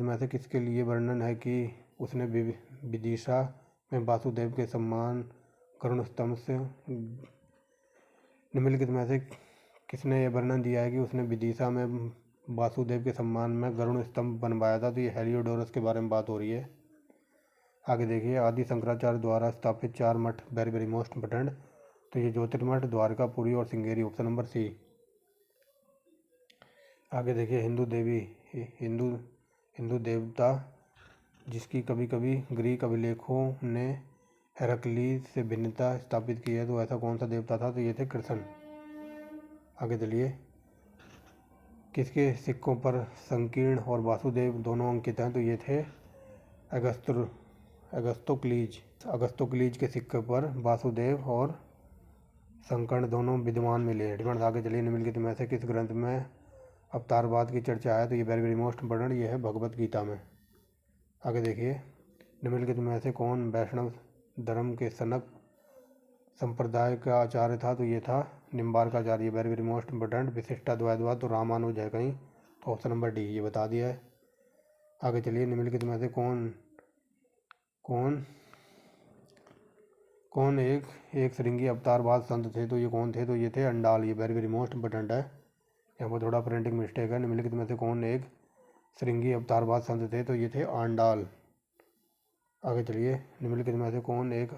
में से किसके लिए वर्णन है कि उसने विदिशा में वासुदेव के सम्मान गरुड़ स्तंभ से निम्नलिखित में से किसने यह वर्णन दिया है कि उसने विदिशा में वासुदेव के सम्मान में गरुड़ स्तंभ बनवाया था? तो ये हेलियोडोरस के बारे में बात हो रही है। आगे देखिए, आदि शंकराचार्य द्वारा स्थापित 4 मठ। Very very most important. तो ये ज्योतिर्मठ, द्वारका, पुरी और श्रृंगेरी। Option number C. आगे देखिए, हिंदू देवता जिसकी कभी कभी ग्रीक अभिलेखों ने हेराक्लीज से भिन्नता स्थापित की है, तो ऐसा कौन सा देवता था? तो ये थे कृष्ण। आगे चलिए, किसके सिक्कों पर संकीर्ण और वासुदेव दोनों अंकित हैं? तो ये थे अगस्तोक्लीज के सिक्के पर वासुदेव और संकर्ण दोनों विद्यमान मिले हैं। आगे चलिए, निम्नलिखित में से किस ग्रंथ में अवतारवाद की चर्चा है? तो ये वेरी वेरी मोस्ट इंपोर्टेंट, ये है भगवत गीता में। आगे देखिए, निम्नलिखित में से कौन वैष्णव धर्म के सनक संप्रदाय का आचार्य था? तो ये था Nimbarkacharya. Very very most important. विशिष्टाद्वैतवाद तो रामानुज है कहीं, तो ऑप्शन नंबर डी, ये बता दिया है। आगे चलिए, निम्नलिखित में से कौन एक श्रृंगी अवतारवाद संत थे? तो ये कौन थे? तो ये थे अंडाल। ये वेरी वेरी मोस्ट इंपोर्टेंट है, यहाँ पर थोड़ा प्रिंटिंग मिस्टेक है। निम्नलिखित में से कौन एक श्रृंगी अवतारवाद संत थे? तो ये थे आंडाल। आगे चलिए, निम्नलिखित में से कौन एक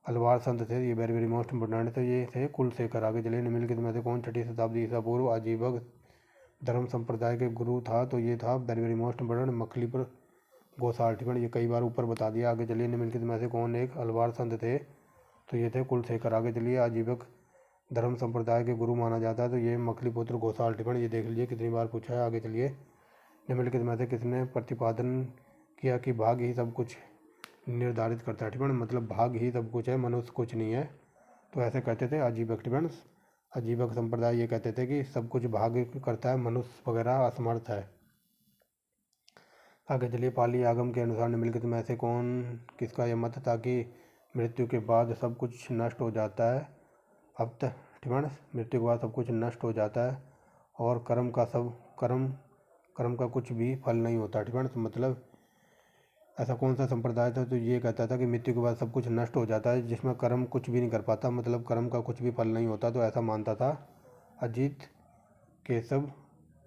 अलवार संत थे? ये वेरी वेरी मोस्ट इंपोर्टेंट, तो ये थे कुलशेखर। आगे चलिए, निम्नलिखित में से कौन 6ठी शताब्दी ईसा पूर्व आजीवक धर्म संप्रदाय के गुरु था? तो ये था very very most important Makhalipur Gosal. ठीक है, ये कई बार ऊपर बता दिया। आगे चलिए, निम्नलिखित में से कौन एक अलवार संत थे? तो ये थे कुलशेखर। आगे चलिए, आजीवक धर्म संप्रदाय के गुरु माना जाता है, तो ये मखलीपुत्र गोसाल। ठीक है, ये देख लीजिए कितनी बार पूछा है। आगे चलिए, निम्नलिखित में से किसने प्रतिपादन किया कि भाग्य ही सब कुछ निर्धारित करता है? ठीक है, मतलब भाग्य ही सब कुछ है, मनुष्य कुछ नहीं है। तो ऐसे कहते थे अजीबक। ठीक है, अजीबक संप्रदाय ये कहते थे कि सब कुछ भाग्य करता है, मनुष्य वगैरह असमर्थ है। आगे चलिए, पाली आगम के अनुसार निम्नलिखित में से किसका यह मत था कि मृत्यु के बाद सब कुछ नष्ट हो जाता है? अब तक ठीक है, मृत्यु के बाद सब कुछ नष्ट हो जाता है और कर्म का कुछ भी फल नहीं होता। ठीक है, तो मतलब ऐसा कौन सा संप्रदाय था? तो ये कहता था कि मृत्यु के बाद सब कुछ नष्ट हो जाता है, जिसमें कर्म कुछ भी नहीं कर पाता, मतलब कर्म का कुछ भी फल नहीं होता। तो ऐसा मानता था अजीत केशव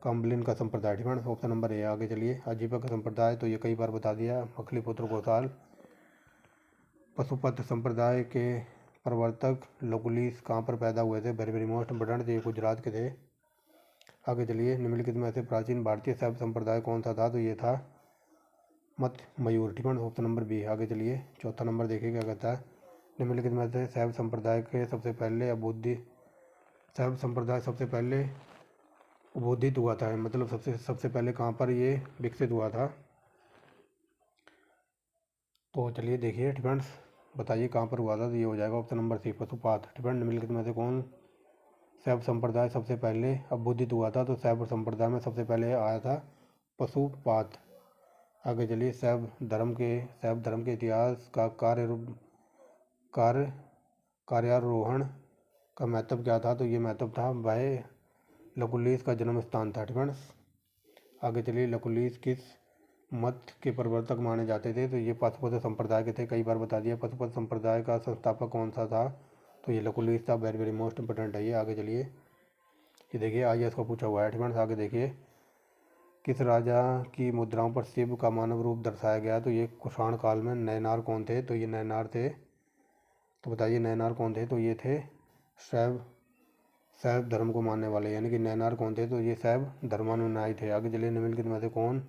काम्बलिन का संप्रदाय। ठीक है, ऑप्शन नंबर ए। आगे चलिए, अजीबक संप्रदाय तो ये कई बार बता दिया, मखलीपुत्र गोसाल। पशुपत संप्रदाय के प्रवर्तक लकुलिस कहाँ पर पैदा हुए थे? वेरी वेरी मोस्ट इंपोर्टेंट, ये गुजरात के थे। आगे चलिए, निम्नलिखित में से प्राचीन भारतीय शैव संप्रदाय कौन सा था? तो ये था मत मयूर। ठीक है, ऑप्शन नंबर बी। आगे चलिए, चौथा नंबर देखिए क्या कहता है। निम्नलिखित में से शैव संप्रदाय सबसे पहले उद्बोधित हुआ था, मतलब सबसे पहले कहाँ पर ये विकसित हुआ था? तो चलिए देखिए, ठीक है, बताइए कहाँ पर हुआ था? तो ये हो जाएगा ऑप्शन नंबर सी, पशुपात। ठीक है, निम्नलिखित में से कौन शैव संप्रदाय सबसे पहले उद्बोधित हुआ था? तो शैव संप्रदाय में सबसे पहले आया था पशुपात। आगे चलिए, शैव धर्म के इतिहास का कार्यारोहण का महत्व क्या था? तो ये महत्व था वह लकुलिस का जन्म स्थान था। ठीक है, आगे चलिए, लकुलिस किस मत के प्रवर्तक माने जाते थे? तो ये पशुपत संप्रदाय के थे, कई बार बता दिया। पशुपत संप्रदाय का संस्थापक कौन सा था? तो ये लकुलिस था। वेरी वेरी मोस्ट इंपोर्टेंट है ये। आगे चलिए, ये देखिए IAS का पूछा हुआ है। ठीक है, आगे देखिए, किस राजा की मुद्राओं पर शिव का मानव रूप दर्शाया गया? तो ये कुषाण काल में। नैनार कौन थे? तो ये नैनार थे। तो बताइए नैनार कौन थे? तो ये थे शैव धर्म को मानने वाले, यानी कि नैनार कौन थे? तो ये शैव धर्मानुयायी थे। आगे चलिए, निम्नलिखित में से कौन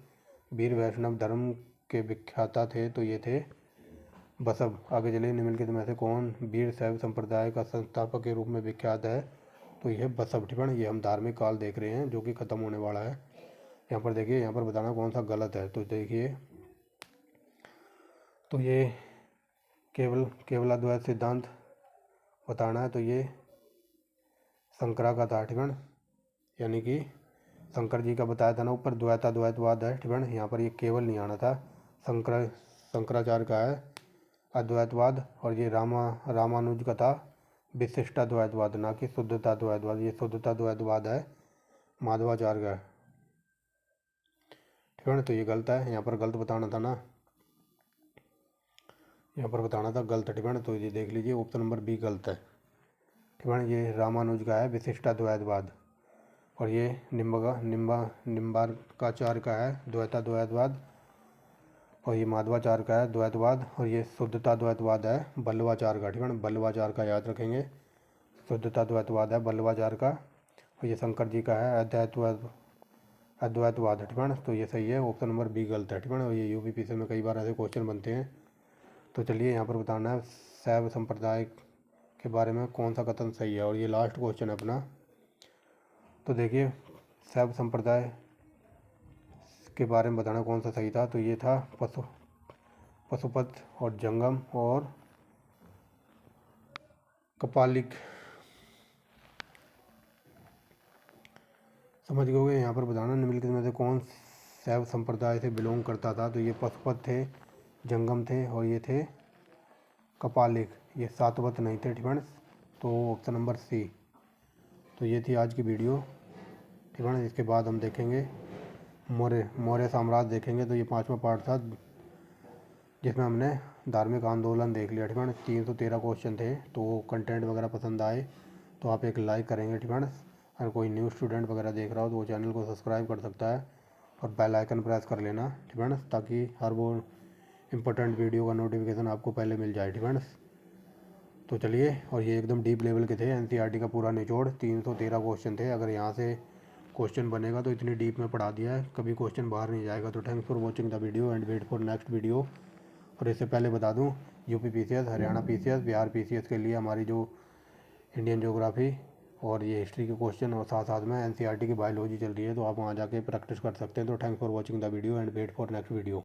वीर वैष्णव धर्म के विख्याता थे? तो ये थे बसव। आगे चलिए, निम्नलिखित में से कौन वीर शैव संप्रदाय का संस्थापक के रूप में विख्यात है? तो यह बसव। ठीक है, ये हम धार्मिक काल देख रहे हैं जो कि ख़त्म होने वाला है। यहाँ पर देखिए, यहाँ पर बताना कौन सा गलत है। तो देखिए, तो ये केवलाद्वैत सिद्धांत बताना है। तो ये शंकरा का था। ठीक है, यानी कि शंकर जी का बताया था ना ऊपर, द्वैतवाद है। ठीक है, यहाँ पर ये केवल नहीं आना था। शंकराचार्य का है अद्वैतवाद, और ये रामानुज का था विशिष्टाद्वैतवाद, ना कि शुद्धताद्वैतवाद। ये शुद्धताद्वैतवाद है माधवाचार्य का। ठीक है, तो ये गलत है। यहाँ पर गलत बताना था ना, यहाँ पर बताना था गलत। ठीक है, तो ये देख लीजिए, ऑप्शन नंबर बी गलत है। ठीक है, ये रामानुज का है विशिष्टाद्वैतवाद, और ये निम्बार्काचार्य का है द्वैताद्वैतवाद, और ये माधवाचार्य का है द्वैतवाद, और ये शुद्धताद्वैतवाद है बल्लवाचार्य का। ठीक है, बल्लवाचार्य का याद रखेंगे, शुद्धताद्वैतवाद है बल्लवाचार्य का, और ये शंकर जी का है अद्वैतवाद। ठीक है, तो ये सही है, ऑप्शन नंबर बी गलत है। ठीक है, और ये यूपीपीसी में कई बार ऐसे क्वेश्चन बनते हैं। तो चलिए, यहाँ पर बताना है शैव संप्रदाय के बारे में कौन सा कथन सही है, और ये लास्ट क्वेश्चन है अपना। तो देखिए, शैव संप्रदाय के बारे में बताना कौन सा सही था। तो ये था पशुपत और जंगम और कपालिक। समझ गए। यहाँ पर बताना निम्नलिखित में से कौन शैव संप्रदाय से बिलोंग करता था। तो ये पशुपत थे, जंगम थे, और ये थे कपालिक। ये सातवत नहीं थे। ठीक है, तो ऑप्शन नंबर सी। तो ये थी आज की वीडियो। ठीक है, इसके बाद हम देखेंगे मौर्य साम्राज्य देखेंगे। तो ये 5वां पार्ट था जिसमें हमने धार्मिक आंदोलन देख लिया। ठीक है, 313 क्वेश्चन थे। तो कंटेंट वगैरह पसंद आए तो आप एक लाइक करेंगे। ठीक है, अगर कोई न्यू स्टूडेंट वगैरह देख रहा हो तो वो चैनल को सब्सक्राइब कर सकता है, और बेल आइकन प्रेस कर लेना। ठीक है, ताकि हर वो इम्पोर्टेंट वीडियो का नोटिफिकेशन आपको पहले मिल जाए। ठीक है, तो चलिए, और ये एकदम डीप लेवल के थे, एनसीईआरटी का पूरा निचोड़ 313 क्वेश्चन थे। अगर यहाँ से क्वेश्चन बनेगा तो इतनी डीप में पढ़ा दिया है, कभी क्वेश्चन बाहर नहीं जाएगा। तो thanks for watching the video and wait for next video. और इससे पहले बता दूं, UP PCS, Haryana PCS, Bihar PCS के लिए हमारी जो इंडियन ज्योग्राफी और ये हिस्ट्री के क्वेश्चन, और साथ साथ में एनसीईआरटी की बायोलॉजी चल रही है, तो आप वहाँ जाके प्रैक्टिस कर सकते हैं। तो thanks for watching the video and wait for next video.